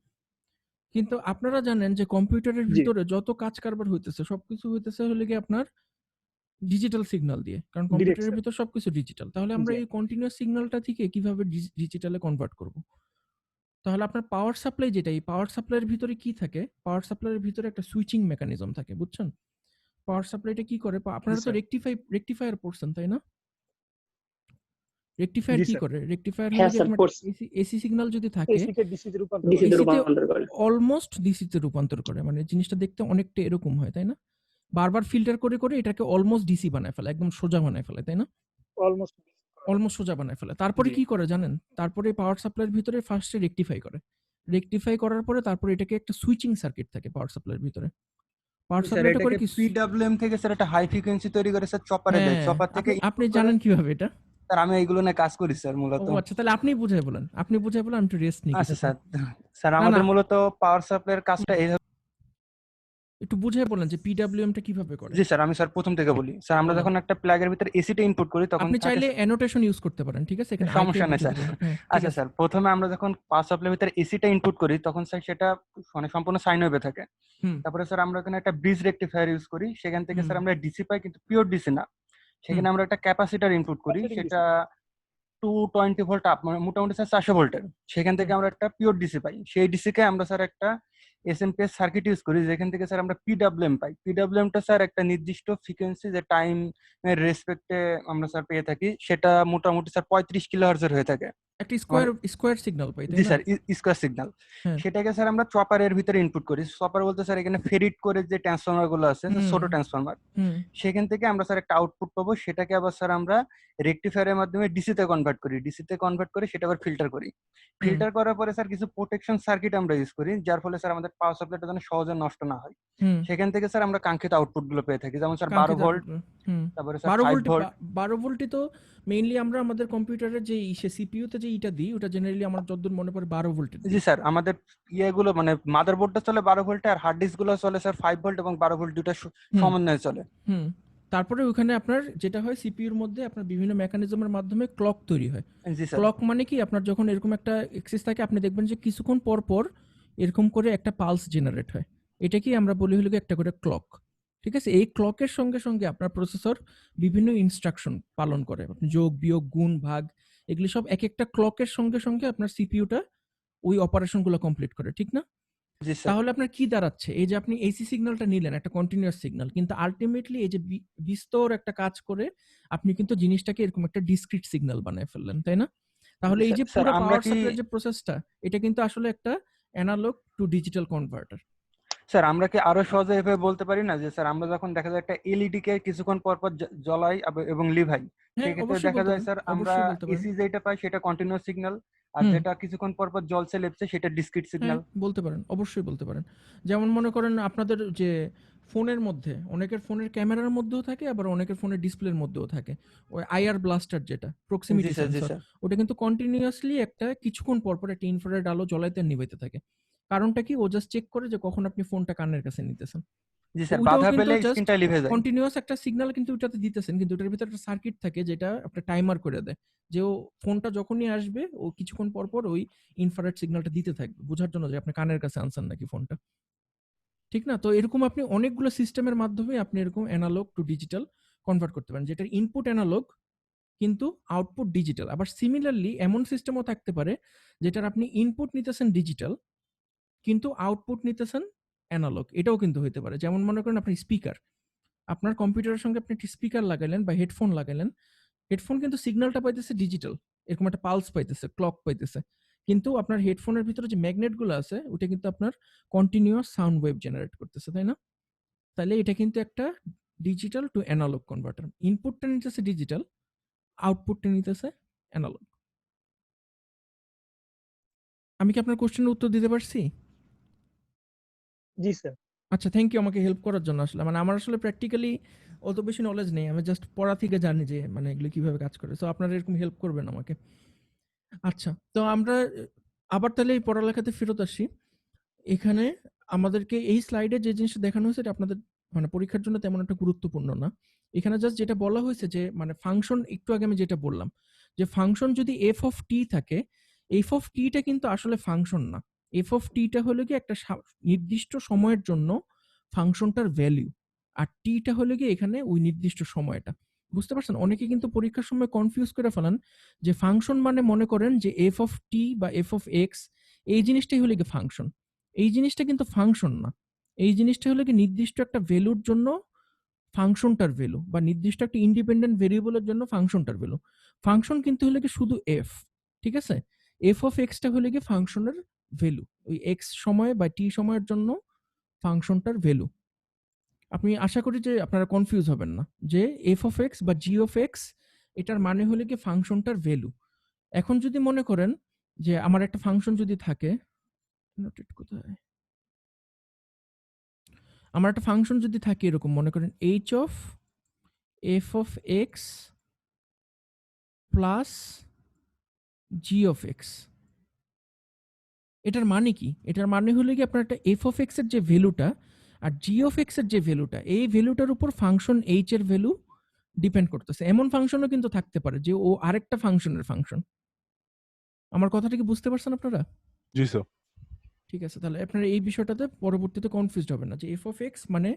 কিন্তু আপনারা জানেন যে কম্পিউটারের জি। ভিতরে যত কাজ কারবার হইতেছে সবকিছু হইতেছে হলে কি আপনার ডিজিটাল সিগন্যাল দিয়ে, কারণ ডিরেক্ট কম্পিউটারের স্যার। ভিতর সবকিছু ডিজিটাল। তাহলে আমরা জি। এই কন্টিনিউয়াস সিগন্যালটা থেকে কিভাবে ডিজিটালে কনভার্ট করব? তাহলে আপনার পাওয়ার সাপ্লাই যেটা, এই পাওয়ার সাপ্লাইয়ের ভিতরে কি থাকে? পাওয়ার সাপ্লাইয়ের ভিতরে একটা সুইচিং মেকানিজম থাকে, বুঝছেন? পাওয়ার সাপ্লাইটা কি করে? জি আপনারা তো স্যার। রেকটিফায়ার পড়ছেন, তাই না? রেকটিফায়ার জি কি স্যার। করে? রেকটিফায়ার হলো হ্যাঁ কি স্যার, এরকম একটা পড়ছি। এসি সিগন্যাল যদি থাকে, এসি কে ডিসি তে রূপান্তর করে। ডিসিতে এসিতে রূপান্তর করে। অলমোস্ট ডিসিতে রূপান্তর করে। মানে জিনিসটা দেখতে অনেকটা এরকম হয়, তাই না? বারবার ফিল্টার করে, করে এটাকে অলমোস্ট ডিসি বানায় ফেলে, একদম সোজা বানায় ফেলে, তাই না? অলমোস্ট অলমোস্ট সোজা বানায় ফেলে। তারপরে জি। কি করে জানেন? তারপরে পাওয়ার সাপ্লাইয়ের ভিতরে ফার্স্টে রেকটিফাই করে। রেকটিফাই করার পরে তারপরে এটাকে একটা সুইচিং সার্কিট থাকে পাওয়ার সাপ্লাইয়ের ভিতরে। পাওয়ার স্যার সাপ্লাইটা করে এটাকে কি? পিডব্লিউএম থেকে স্যার একটা হাই ফ্রিকোয়েন্সি তৈরি করে স্যার চপারে দেয়, হ্যাঁ, চপার থেকে আপনি input করে। জানেন কিভাবে এটা? স্যার আমি এইগুলো নিয়ে কাজ করি স্যার ও মূলত। আচ্ছা, তাহলে আপনিই বুঝাই বলেন। আপনি বুঝাই বলেন, আমি একটু রেস্ট নিই আচ্ছা কিছুক্ষণ। স্যার, স্যার না, আমাদের না, মূলত পাওয়ার সাপ্লাইয়ের কাজটা হুম, এইভাবে। একটু বুঝাই বলেন যে পিডব্লিউএম টা কিভাবে করে? জি স্যার, আমি স্যার প্রথম থেকে বলি। স্যার আমরা বলেন। যখন একটা প্লাগের ভিতরে এসিটা ইনপুট করি তখন আপনি থাকে চাইলে অ্যানোটেশন ইউজ করতে পারেন, ঠিক আছে? এখানে আইকে সমস্যা নেই বুঝাই স্যার। দিব না। হ্যাঁ, ঠিক আচ্ছা আছে। স্যার, প্রথমে আমরা যখন পাওয়ার সাপ্লাইয়ের ভিতরে এসিটা ইনপুট করি তখন স্যার সেটা মানে সম্পূর্ণ সাইন ওয়েভে থাকে। হুম, তারপরে স্যার আমরা এখানে একটা ব্রিজ রেকটিফায়ার ইউজ করি, সেখান থেকে হুম, স্যার আমরা ডিসি পাই, কিন্তু পিওর ডিসি না। হুম, সেখানে আমরা একটা ক্যাপাসিটার ইনপুট করি, ক্যাপাসিটিং সেটা ডিসি। 220 ভোল্ট আপ, মানে মোটামুটি স্যার 400 ভোল্টের। সেখান থেকে হুম, আমরা একটা পিওর ডিসি পাই। সেই ডিসি কে আমরা স্যার একটা এসএমপিএস সার্কিট ইউজ করি, যেখান থেকে স্যার আমরা পিডব্লিউএম পাই। পিডব্লিউএমটা স্যার একটা নির্দিষ্ট ফ্রিকোয়েন্সি যে টাইম এর রেসপেক্টে আমরা স্যার পেয়ে থাকি, সেটা মোটামুটি স্যার 35 কিলোহার্টজ এর হয়ে থাকে। একটা আমার স্কোয়ার সিগন্যাল পাই, তাই জি না? Sir, square signal. হ্যাঁ, সেটাকে স্যার আমরা চপারের ভিতরে ইনপুট করি। চপার বলতে স্যার এখানে ফেরিট করে যে ট্রান্সফরমার গুলো আছে, হুম, ছোট ট্রান্সফরমার, হুম, সেখান থেকে আমরা স্যার একটা আউটপুট পাবো। সেটাকে আবার স্যার আমরা রেকটিফায়ারের মাধ্যমে ডিসিতে কনভার্ট করি। ডিসিতে কনভার্ট করে সেটা আবার ফিল্টার করি। হুম, ফিল্টার করার পরে স্যার কিছু প্রোটেকশন সার্কিট আমরা ইউজ করি, যার ফলে স্যার আমাদের পাওয়ার সাপ্লাইটা যেন সহজে নষ্ট না হয়। হুম। সেখান থেকে স্যার আমরা কাঙ্ক্ষিত আউটপুট গুলো পেয়ে থাকি, যেমন স্যার 12 কাঙ্ক্ষিত ভোল্ট, আউটপুট। হুম। তারপরে স্যার 12 5 ভোল্টে ভোল্ট। 12 ভোল্টে তো মেইনলি আমরা আমাদের কম্পিউটারের যে সিপিইউ তে যে ইটা দিই, ওটা জেনারেলি আমার যতদূর মনে পড়ে 12 ভোল্টের জি দিই। স্যার, আমাদের ইয়েগুলো মানে মাদারবোর্ডটা চলে 12 ভোল্টে, আর হার্ড ডিস্ক গুলো চলে স্যার 5 ভোল্ট এবং 12 ভোল্ট দুটো হুম, সমন্বয়ে চলে। হুম। তারপরে ওখানে আপনার যেটা হয় সিপিইউর মধ্যে আপনার বিভিন্ন মেকানিজমের মাধ্যমে ক্লক তৈরি হয়। জি স্যার। ক্লক মানে কি, আপনার যখন এরকম একটা এক্সিস থাকে আপনি দেখবেন যে কিছুক্ষণ পর পর এরকম করে একটা পালস জেনারেট হয়। এটাকে আমরা বলি হলো গিয়ে একটা করে ক্লক। ঠিক আছে? এই ক্লকের সঙ্গে সঙ্গে আপনার প্রসেসর বিভিন্ন ইনস্ট্রাকশন পালন করে। আপনি যোগ, বিয়োগ, গুণ, ভাগ এগুলি সব একেকটা ক্লকের সঙ্গে সঙ্গে আপনার সিপিইউটা ওই অপারেশনগুলো কমপ্লিট করে, ঠিক না? জি স্যার। তাহলে আপনার কি দাঁড়াচ্ছে? এই যে আপনি এসি সিগন্যালটা নিলেন, একটা কন্টিনিউয়াস সিগন্যাল, কিন্তু আল্টিমেটলি এই যে বিস্তর একটা কাজ করে আপনি কিন্তু জিনিসটাকে এরকম একটা ডিসক্রিট সিগন্যাল বানায় ফেললেন, তাই না? তাহলে এই যে স্যার পুরো আমরা পাওয়ার কি সাপ্লাইয়ের যে প্রসেসটা, এটা কিন্তু আসলে একটা analog to digital converter. Sir আমরা কি আরো সহজে এভাবে বলতে পারি না যে স্যার আমরা যখন দেখা যায় একটা এলইডি কে কিছুক্ষণ পর পর জ্বলাই এবং লিভাই, হ্যাঁ, সেক্ষেত্রে অবশ্যই দেখা বলতে যায় পারেন, স্যার আমরা অবশ্যই বলতে পারেন। এসি যেটা পাই সেটা কন্টিনিউয়াস সিগন্যাল, আর হুম, যেটা কিছুক্ষণ পর পর জ্বলছে লেপছে সেটা ডিসক্রিট হ্যাঁ, সিগন্যাল। বলতে পারেন, অবশ্যই বলতে পারেন। যেমন মনে করেন আপনাদের যে ফোনের মধ্যে, অনেকের ফোনের ক্যামেরার মধ্যেও থাকে, আবার অনেকের ফোনের ডিসপ্লের মধ্যেও থাকে। ওই আইআর ব্লাস্টার যেটা, জি প্রক্সিমিটি স্যার, জি সেন্সর, স্যার। ওটা কিন্তু কন্টিনিউয়াসলি একটা কিছুক্ষণ পর পর একটা ইনফ্রারেড আলো জ্বলাইতে আর নিভাইতে থাকে। কারণটা কি? ও জাস্ট চেক করে যে কখন আপনি ফোনটা কানের কাছে নিতেছেন। জি তো স্যার, ওইটাও বাধা কিন্তু পেলে জাস্ট স্ক্রিনটা লিভে যায়। কন্টিনিউয়াস একটা সিগন্যাল কিন্তু ওটাতে দিতেছেন, কিন্তু ওটার ভিতরে একটা সার্কিট থাকে যেটা আপনার টাইমার করে দেয় যে ও ফোনটা যখনই আসবে ও কিছুক্ষণ পর পর ওই ইনফ্রারেড সিগন্যালটা দিতে থাকবে, বোঝার জন্য যে আপনি কানের কাছে আনছেন নাকি ফোনটা। ঠিক না? তো এরকম আপনি অনেকগুলো সিস্টেমের মাধ্যমে আপনি এরকম অ্যানালগ টু ডিজিটাল কনভার্ট করতে পারেন, যেটার ইনপুট অ্যানালগ কিন্তু আউটপুট ডিজিটাল। আবার সিমিলারলি এমন সিস্টেমও থাকতে পারে যেটার আপনি ইনপুট নিতেছেন ডিজিটাল কিন্তু আউটপুট নিতেছেন অ্যানালগ। এটাও কিন্তু হইতে পারে। যেমন মনে করেন আপনি স্পিকার, আপনার কম্পিউটারের সঙ্গে আপনি একটি স্পিকার লাগাইলেন বা হেডফোন লাগাইলেন। হেডফোন কিন্তু সিগন্যালটা পাইতেছে ডিজিটাল। এরকম একটা পালস পাইতেছে, ক্লক পাইতেছে। কিন্তু আপনার হেডফোনের ভিতরে যে ম্যাগনেট গুলো আছে, ওটা কিন্তু আপনার কন্টিনিউয়াস সাউন্ড ওয়েভ জেনারেট করতেছে, তাই না? তাইলে এটা কিন্তু একটা ডিজিটাল টু অ্যানালগ কনভার্টার। ইনপুটটা নিতেছে ডিজিটাল, আউটপুটটা নিতেছে অ্যানালগ। আমি কি আপনার কোশ্চেনের উত্তর দিতে পারছি? জি স্যার। আচ্ছা, থ্যাংক ইউ আমাকে হেল্প করার জন্য। আসলে মানে আমার আসলে প্র্যাকটিক্যালি অত বেশি নলেজ নেই। আমি জাস্ট পড়া থেকে জানি যে মানে এগুলো কিভাবে কাজ করে। সো আপনারা এরকম হেল্প করবেন আমাকে। আচ্ছা, তো আমরা আবার তাহলে এই পড়ালেখাতে ফেরত আসি। এখানে আমাদেরকে এই স্লাইডে যে জিনিসটা দেখানো হয়েছে এটা আপনাদের মানে পরীক্ষার জন্য তেমন একটা গুরুত্বপূর্ণ না। এখানে জাস্ট যেটা বলা হয়েছে যে মানে ফাংশন একটু আগে আমি যেটা বললাম যে ফাংশন যদি এফ অফ টি থাকে, এফ অফ টিটা কিন্তু আসলে ফাংশন না। এফ অফ টিটা হলো গিয়ে একটা নির্দিষ্ট সময়ের জন্য ফাংশনটার ভ্যালু, আর টিটা হলো গিয়ে এখানে ওই নির্দিষ্ট সময়টা। বুঝতে পারছেন? অনেকে কিন্তু পরীক্ষার সময় কনফিউজ করে ফেলান যে ফাংশন মানে মনে করেন যে এফ অফ টি বা এফ অফ এক্স, এই জিনিসটাই হলো গিয়ে ফাংশন। এই জিনিসটা কিন্তু ফাংশন না। এই জিনিসটা হলো কি নির্দিষ্ট একটা ভ্যালুর জন্য ফাংশনটার ভ্যালু, বা নির্দিষ্ট একটা ইন্ডিপেন্ডেন্ট ভেরিয়েবলের জন্য ফাংশনটার ভ্যালু। ফাংশন কিন্তু হলো কি শুধু এফ, ঠিক আছে? এফ অফ এক্সটা হলো কি ফাংশনের ভ্যালু, ওই এক্স সময় বা টি সময়ের জন্য ফাংশনটার ভ্যালু। আপনি আশা করি যে আপনারা কনফিউজ হবেন না যে এফ অফ এক্স বা জি অফ এক্স এটার মানে হলো কি ফাংশনটার ভ্যালু। এখন যদি মনে করেন যে আমার একটা ফাংশন যদি থাকে, নোটেড কোথায়, আমার একটা ফাংশন যদি থাকে এরকম মনে করেন H of F of x plus G of x, এটার মানে কি? এটার মানে হলো কি আপনার একটা এফ অফ এক্স এর যে ভ্যালুটা আর জি অফ এক্স এর যে ভ্যালুটা, এই ভ্যালুটার উপর ফাংশন এইচ এর ভ্যালু ডিপেন্ড করতেছে। এমন ফাংশনও কিন্তু থাকতে পারে যে ও আরেকটা ফাংশনের ফাংশন। আমার কথাটা কি বুঝতে পারছেন আপনারা? জি স্যার। ঠিক আছে, তাহলে আপনারা এই বিষয়টাতে পরবর্তীতে কনফিউজড হবেন না যে এফ অফ এক্স মানে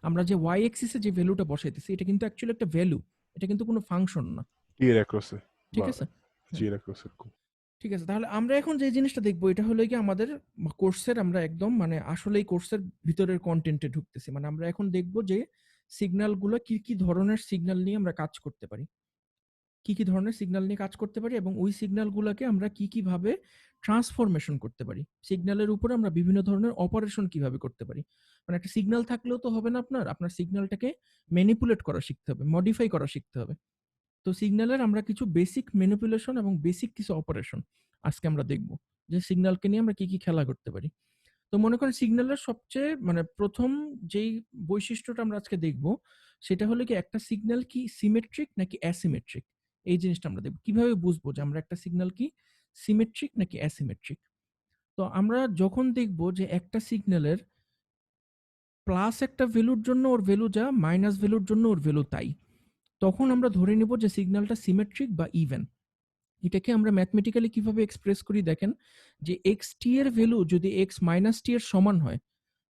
আমরা যে ওয়াই এক্সিসে যে ভ্যালুটা বসাইতেছি এটা কিন্তু অ্যাকচুয়ালি একটা ভ্যালু, এটা কিন্তু কোনো ফাংশন না। টি এর অ্যাক্রসে ঠিক বা আছে? জি এর অ্যাক্রসে। ঠিক আছে, তাহলে আমরা এখন যে জিনিসটা দেখবো এটা হলো কি আমাদের কোর্সের, আমরা একদম মানে আসলে এই কোর্সের ভিতরের কন্টেন্টে ঢুকতেছি। মানে আমরা এখন দেখবো যে সিগন্যালগুলো কি কি ধরনের সিগন্যাল নিয়ে আমরা কাজ করতে পারি, কি কি ধরনের সিগন্যাল নিয়ে কাজ করতে পারি, এবং ওই সিগন্যালগুলোকে আমরা কি কিভাবে ট্রান্সফরমেশন করতে পারি। সিগন্যালের উপরে আমরা বিভিন্ন ধরনের অপারেশন কিভাবে করতে পারি। মানে একটা সিগন্যাল থাকলেও তো হবে না, আপনার সিগন্যালটাকে ম্যানিপুলেট করা শিখতে হবে, মডিফাই করা শিখতে হবে। তো সিগন্যালের আমরা কিছু বেসিক ম্যানিপুলেশন এবং বেসিক কিছু অপারেশন আজকে আমরা দেখব, যে সিগন্যালকে নিয়ে আমরা কি কি খেলা করতে পারি। তো মনে করেন সিগন্যালের সবচেয়ে মানে প্রথম যেই বৈশিষ্ট্যটা আমরা আজকে দেখব সেটা হলো কি একটা সিগন্যাল কি সিমেট্রিক নাকি অ্যাসিমেট্রিক, এই জিনিসটা আমরা দেখব। কিভাবে বুঝবো যে আমরা একটা সিগন্যাল কি সিমেট্রিক নাকি অ্যাসিমেট্রিক? তো আমরা যখন দেখব যে একটা সিগন্যালের প্লাস একটা ভ্যালুর জন্য ওর ভ্যালু যা, মাইনাস ভ্যালুর জন্য ওর ভ্যালু তাই, তখন আমরা ধরে নিব যে সিগন্যালটা সিমেট্রিক বা ইভেন। এটাকে আমরা ম্যাথমেটিক্যালি কিভাবে এক্সপ্রেস করি দেখেন, যে এক্স টি এর ভ্যালু যদি এক্স মাইনাস টি এর সমান হয়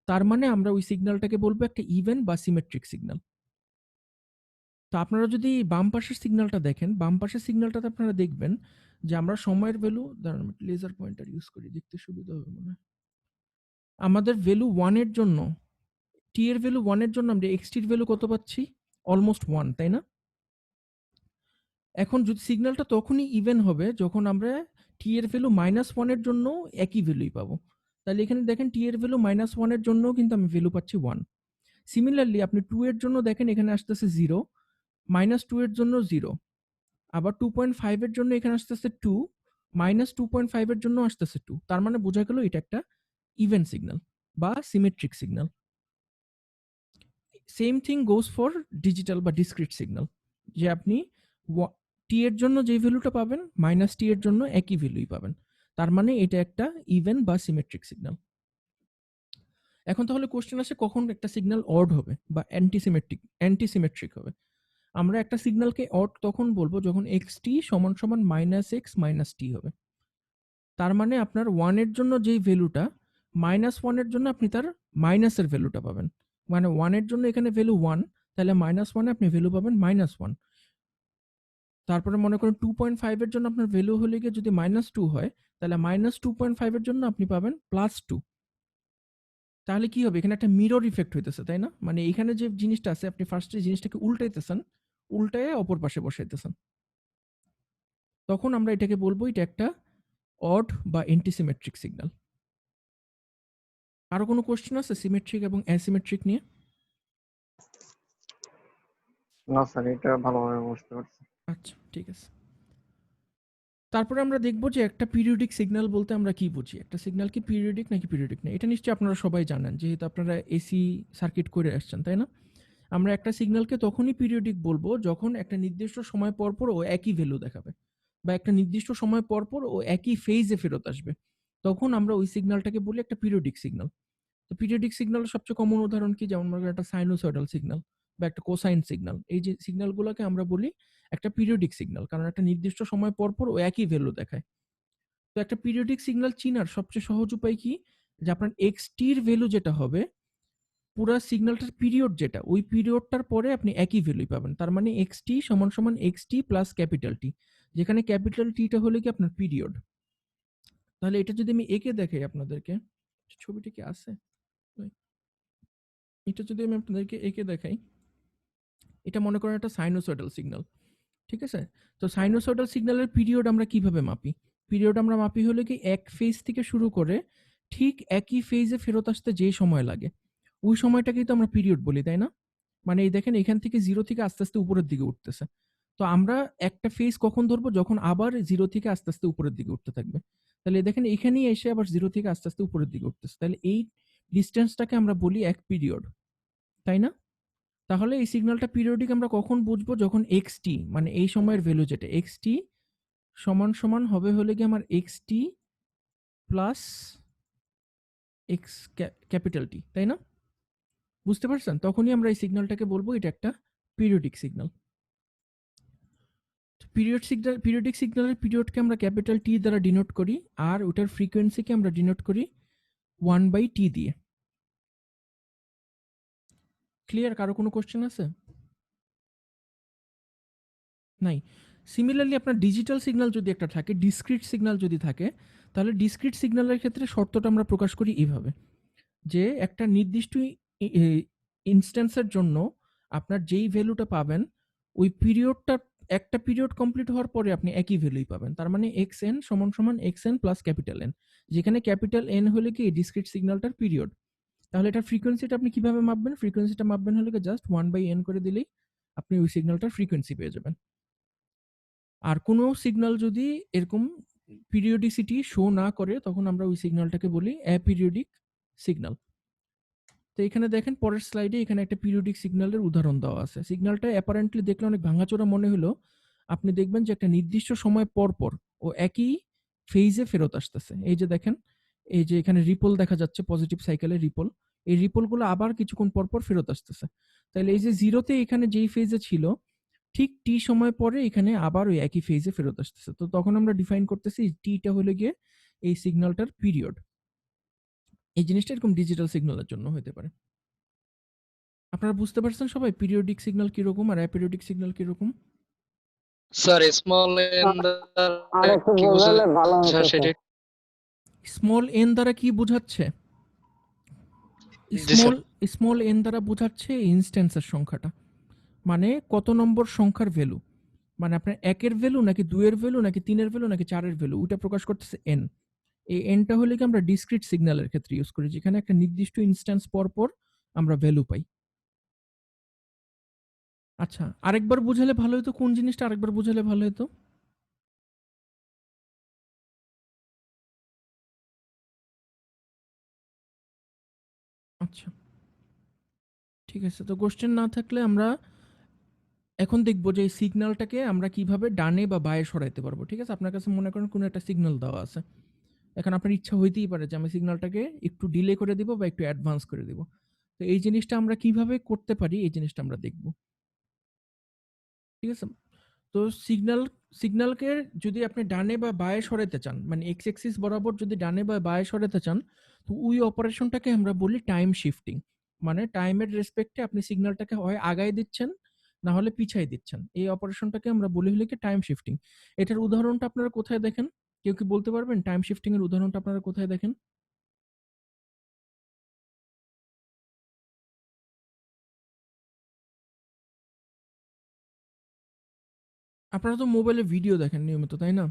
তার মানে আমরা ওই সিগন্যালটাকে বলবো একটা ইভেন বা সিমেট্রিক সিগন্যাল। তো আপনারা যদি বাম পাশের সিগন্যালটা দেখেন, বাম পাশের সিগন্যালটাতে আপনারা দেখবেন যে আমরা সময়ের ভ্যালু, দাঁড়ান লেজার পয়েন্টার ইউজ করি দেখতে সুবিধা হবে মনে হয়। আমাদের ভ্যালু 1 এর জন্য, টি এর ভ্যালু 1 এর জন্য আমরা এক্স টির ভ্যালু কত পাচ্ছি? অলমোস্ট 1, তাই না? এখন যদি সিগন্যালটা তখনই ইভেন হবে যখন আমরা টি এর ভ্যালু -1 এর জন্য একই ভ্যালুই পাবো। তাহলে এখানে দেখেন টি এর ভ্যালু -1 এর জন্য কিন্তু আমি ভ্যালু পাচ্ছি 1। সিমিলারলি আপনি 2 এর জন্য দেখেন এখানে আসতেছে 0, -2 এর জন্য 0, আবার 2.5 এর জন্য এখানে আসতেছে 2, -2.5 এর জন্য আসতেছে 2। তার মানে বোঝা গেল এটা একটা ইভেন সিগন্যাল বা symmetric signal. Same thing goes for digital বা ডিসক্রিট সিগন্যাল, যে আপনি টি এর জন্য যে ভ্যালুটা পাবেন মাইনাস টি এর জন্য একই ভ্যালুই পাবেন। তার মানে এটা একটা ইভেন বা সিমেট্রিক সিগন্যাল। এখন তাহলে কোশ্চেন আসে কখন একটা সিগন্যাল অড হবে বা অ্যান্টিসিমেট্রিক হবে। আমরা একটা সিগন্যালকে অড তখন বলবো যখন এক্স টি সমান সমান -x - t হবে। তার মানে আপনার 1 এর জন্য যেই ভ্যালুটা, -1 এর জন্য আপনি তার মাইনাসের ভ্যালুটা পাবেন। মানে 1 এর জন্য এখানে ভ্যালু 1, তাহলে -1 এ আপনি ভ্যালু পাবেন -1। তারপরে মনে করেন 2.5 এর জন্য আপনার ভ্যালু হলে গিয়ে যদি -2 হয়, তাহলে -2.5 এর জন্য আপনি পাবেন +2। তাহলে কি হবে? এখানে একটা মিরর ইফেক্ট হইতেছে, তাই না? মানে এখানে যে জিনিসটা আছে আপনি ফার্স্টে জিনিসটাকে উল্টাইতেছেন, উল্টায়ে অপর পাশে বসাইতেছেন। তখন আমরা এটাকে বলবো এটা একটা অড বা অ্যান্টিসিমেট্রিক সিগন্যাল। আরো কোনো কোশ্চেন আছে সিমেট্রিক এবং অ্যাসিমেট্রিক নিয়ে? না স্যার, এটা ভালোভাবে বুঝতে পারছি। আচ্ছা, ঠিক আছে। তারপরে আমরা দেখব যে একটা পিরিয়ডিক সিগন্যাল বলতে আমরা কি বুঝি, একটা সিগন্যাল কি পিরিয়ডিক নাকি পিরিয়ডিক না। এটা নিশ্চয়ই আপনারা সবাই জানেন, যেহেতু আপনারা এসি সার্কিট করে আসছেন, তাই না? আমরা একটা সিগন্যালকে তখনই পিরিয়ডিক বলবো যখন একটা নির্দিষ্ট সময় পর পর ও একই ভ্যালু দেখাবে, বা একটা নির্দিষ্ট সময় পর পর ও একই ফেজে ফেরত আসবে। তখন আমরা ওই সিগন্যালটাকে বলি একটা পিরিয়ডিক সিগন্যাল। তো পিরিয়ডিক সিগন্যালের সবচেয়ে কমন উদাহরণ কি? যেমন মনে করেন একটা সাইনোসয়েডাল সিগন্যাল বা একটা কোসাইন সিগন্যাল। এই যে সিগন্যালগুলোকে আমরা বলি একটা পিরিয়ডিক সিগন্যাল, কারণ একটা নির্দিষ্ট সময় পর পর ও একই ভ্যালু দেখায়। তো একটা পিরিয়ডিক সিগন্যাল চিনার সবচেয়ে সহজ উপায় কি? যে আপনার এক্সটি এর ভ্যালু যেটা হবে, পুরা সিগন্যালটার পিরিয়ড যেটা, ওই পিরিয়ডটার পরে আপনি একই ভ্যালুই পাবেন। তার মানে এক্সটি সমান সমান এক্সটি প্লাস ক্যাপিটাল টি, যেখানে ক্যাপিটাল টিটা হলো কি আপনার পিরিয়ড। তাহলে এটা যদি আমি এঁকে দেখাই আপনাদেরকে, ছবিটা কি আছে? ওই, এটা যদি আমি আপনাদেরকে এঁকে দেখাই, এটা মনে করেন একটা সাইনোসয়েডাল সিগন্যাল, ঠিক আছে? তো সাইনোসয়েডাল সিগন্যালের পিরিয়ড আমরা কিভাবে মাপি? পিরিয়ড আমরা মাপি হলো কি এক ফেজ থেকে শুরু করে ঠিক একই ফেজে ফেরত আসতে যে সময় লাগে, ওই সময়টাকেই তো আমরা পিরিয়ড বলি, তাই না? মানে এই দেখেন এখান থেকে 0 থেকে আস্তে, আস্তে উপরের দিকে উঠতেছে। তো আমরা একটা ফেজ কখন ধরবো? যখন আবার 0 থেকে আস্তে, আস্তে উপরের দিকে উঠতে থাকবে। তাহলে দেখেন এখানেই এসে আবার 0 থেকে আস্তে, আস্তে উপরের দিকে উঠতেছে। তাহলে এই ডিসট্যান্সটাকে আমরা বলি এক পিরিয়ড, তাই না? তাহলে এই সিগন্যালটা পিরিয়ডিক আমরা কখন বুঝবো? যখন xt মানে এই সময়ের ভ্যালু যেটা xt সমান সমান হবে হলে গিয়ে আমার xt plus x capital T, তাই না? বুঝতে পারছেন? তখনই আমরা এই সিগন্যালটাকে বলবো এটা একটা পিরিয়ডিক সিগন্যাল। পিরিয়ডিক সিগন্যালের পিরিয়ডকে আমরা ক্যাপিটাল টি দ্বারা ডিনোট করি, আর ওটার ফ্রিকোয়েন্সিকে আমরা ডিনোট করি 1/t দিয়ে। ক্লিয়ার? কারো কোনো কোশ্চেন আছে? নাই। সিমিলারলি আপনার ডিজিটাল সিগন্যাল যদি একটা থাকে, ডিসক্রিট সিগন্যাল যদি থাকে, তাহলে ডিসক্রিট সিগন্যালের ক্ষেত্রে শর্তটা আমরা প্রকাশ করি এইভাবে, যে একটা নির্দিষ্ট ইনস্ট্যান্সের জন্য আপনার যেই ভ্যালুটা পাবেন, ওই পিরিয়ডটা একটা পিরিয়ড কমপ্লিট হওয়ার পরে আপনি একই ভ্যালুই পাবেন। তার মানে xn সমান সমান xn প্লাস ক্যাপিটাল এন, যেখানে ক্যাপিটাল এন হলে কি ডিসক্রিট সিগন্যালটার পিরিয়ড। তাহলে এটার ফ্রিকোয়েন্সিটা আপনি কিভাবে মাপবেন? ফ্রিকোয়েন্সিটা মাপবেন হলে জাস্ট 1/n করে দিলেই আপনি ওই সিগন্যালটার ফ্রিকোয়েন্সি পেয়ে যাবেন। আর কোনো সিগন্যাল যদি এরকম পিরিয়ডিসিটি শো না করে, তখন আমরা ওই সিগন্যালটাকে বলি অ্যাপিরিয়ডিক সিগন্যাল। তো এখানে দেখেন পরের স্লাইডে এখানে একটা পিরিয়ডিক সিগন্যালের উদাহরণ দেওয়া আছে। সিগন্যালটা অ্যাপারেন্টলি দেখলে অনেক ভাঙাচোরা মনে হলো, আপনি দেখবেন যে একটা নির্দিষ্ট সময় পর পর ও একই ফেজে ফেরত আসতেছে। এই যে দেখেন, এই যে এখানে রিপল দেখা যাচ্ছে, পজিটিভ সাইকেলের রিপল। এই রিপলগুলো আবার কিছুক্ষণ পর পর ফেরত আসতেছে। তাহলে এই যে জিরোতে এখানে যেই ফেজে ছিল, ঠিক টি সময় পরে এখানে আবার ওই একই ফেজে ফেরত আসতেছে। তো তখন আমরা ডিফাইন করতেছি টিটা হলে গিয়ে এই সিগন্যালটার পিরিয়ড। এই জিনিসটা এরকম ডিজিটাল সিগন্যালের জন্য হতে পারে। আপনারা বুঝতে পারছেন সবাই পিরিয়ডিক সিগন্যাল কিরকম আর অ্যাপিরিয়ডিক সিগন্যাল কিরকম? স্যার স্মল এন আর একটু কি বোঝালে ভালো বোঝাচ্ছে হতো সেটা? স্মল এন দ্বারা কি বোঝাচ্ছে? জি স্যার। স্মল এন দ্বারা বোঝাচ্ছে ইনস্ট্যান্সের সংখ্যাটা, মানে কত নম্বর সংখ্যার ভ্যালু, মানে আপনার একের ভ্যালু নাকি দুইয়ের ভ্যালু নাকি তিনের ভ্যালু নাকি চারের ভ্যালু, ওইটা প্রকাশ করতেছে এন। এই এনটা হলে কি আমরা ডিসক্রিট সিগন্যালের ক্ষেত্রে ইউজ করি, যেখানে একটা নির্দিষ্ট ইনস্ট্যান্স পর পর আমরা ভ্যালু পাই। আচ্ছা, আরেকবার বুঝালে ভালো হতো, কোন জিনিসটা আরেকবার বুঝালে ভালো হতো? আচ্ছা, ঠিক আছে। তো কোশ্চেন না থাকলে আমরা এখন দেখব যে এই সিগন্যালটাকে আমরা কিভাবে ডানে বা বাঁয়ে সরাইতে পারবো। ঠিক আছে? আপনার কাছে মনে করেন কোনো একটা সিগন্যাল দেওয়া আছে। এখন আপনার ইচ্ছা হইতেই পারে যে আমি সিগন্যালটাকে একটু ডিলে করে দিব বা একটু অ্যাডভান্স করে দিব। তো এই জিনিসটা আমরা কিভাবে করতে পারি, এই জিনিসটা আমরা দেখব। ঠিক আছে? তো সিগন্যালকে যদি আপনি ডানে বা বাঁয়ে সরাইতে চান, মানে এক্স অ্যাক্সিস বরাবর যদি ডানে বা বাঁয়ে সরাতে চান, তো ওই অপারেশনটাকে আমরা বলি টাইম শিফটিং। মানে টাইমের রেসপেক্টে আপনি সিগন্যালটাকে হয় আগায় দিচ্ছেন, না হলে পিছায় দিচ্ছেন। এই অপারেশনটাকে আমরা বলি হলে কি টাইম শিফটিং। এটার উদাহরণটা আপনারা কোথায় দেখেন? কেউ কি বলতে পারবেন টাইম শিফটিং এর উদাহরণটা আপনারা কোথায় দেখেন? আপনারা তো মোবাইলে ভিডিও দেখেন নিয়মিত, তাই না?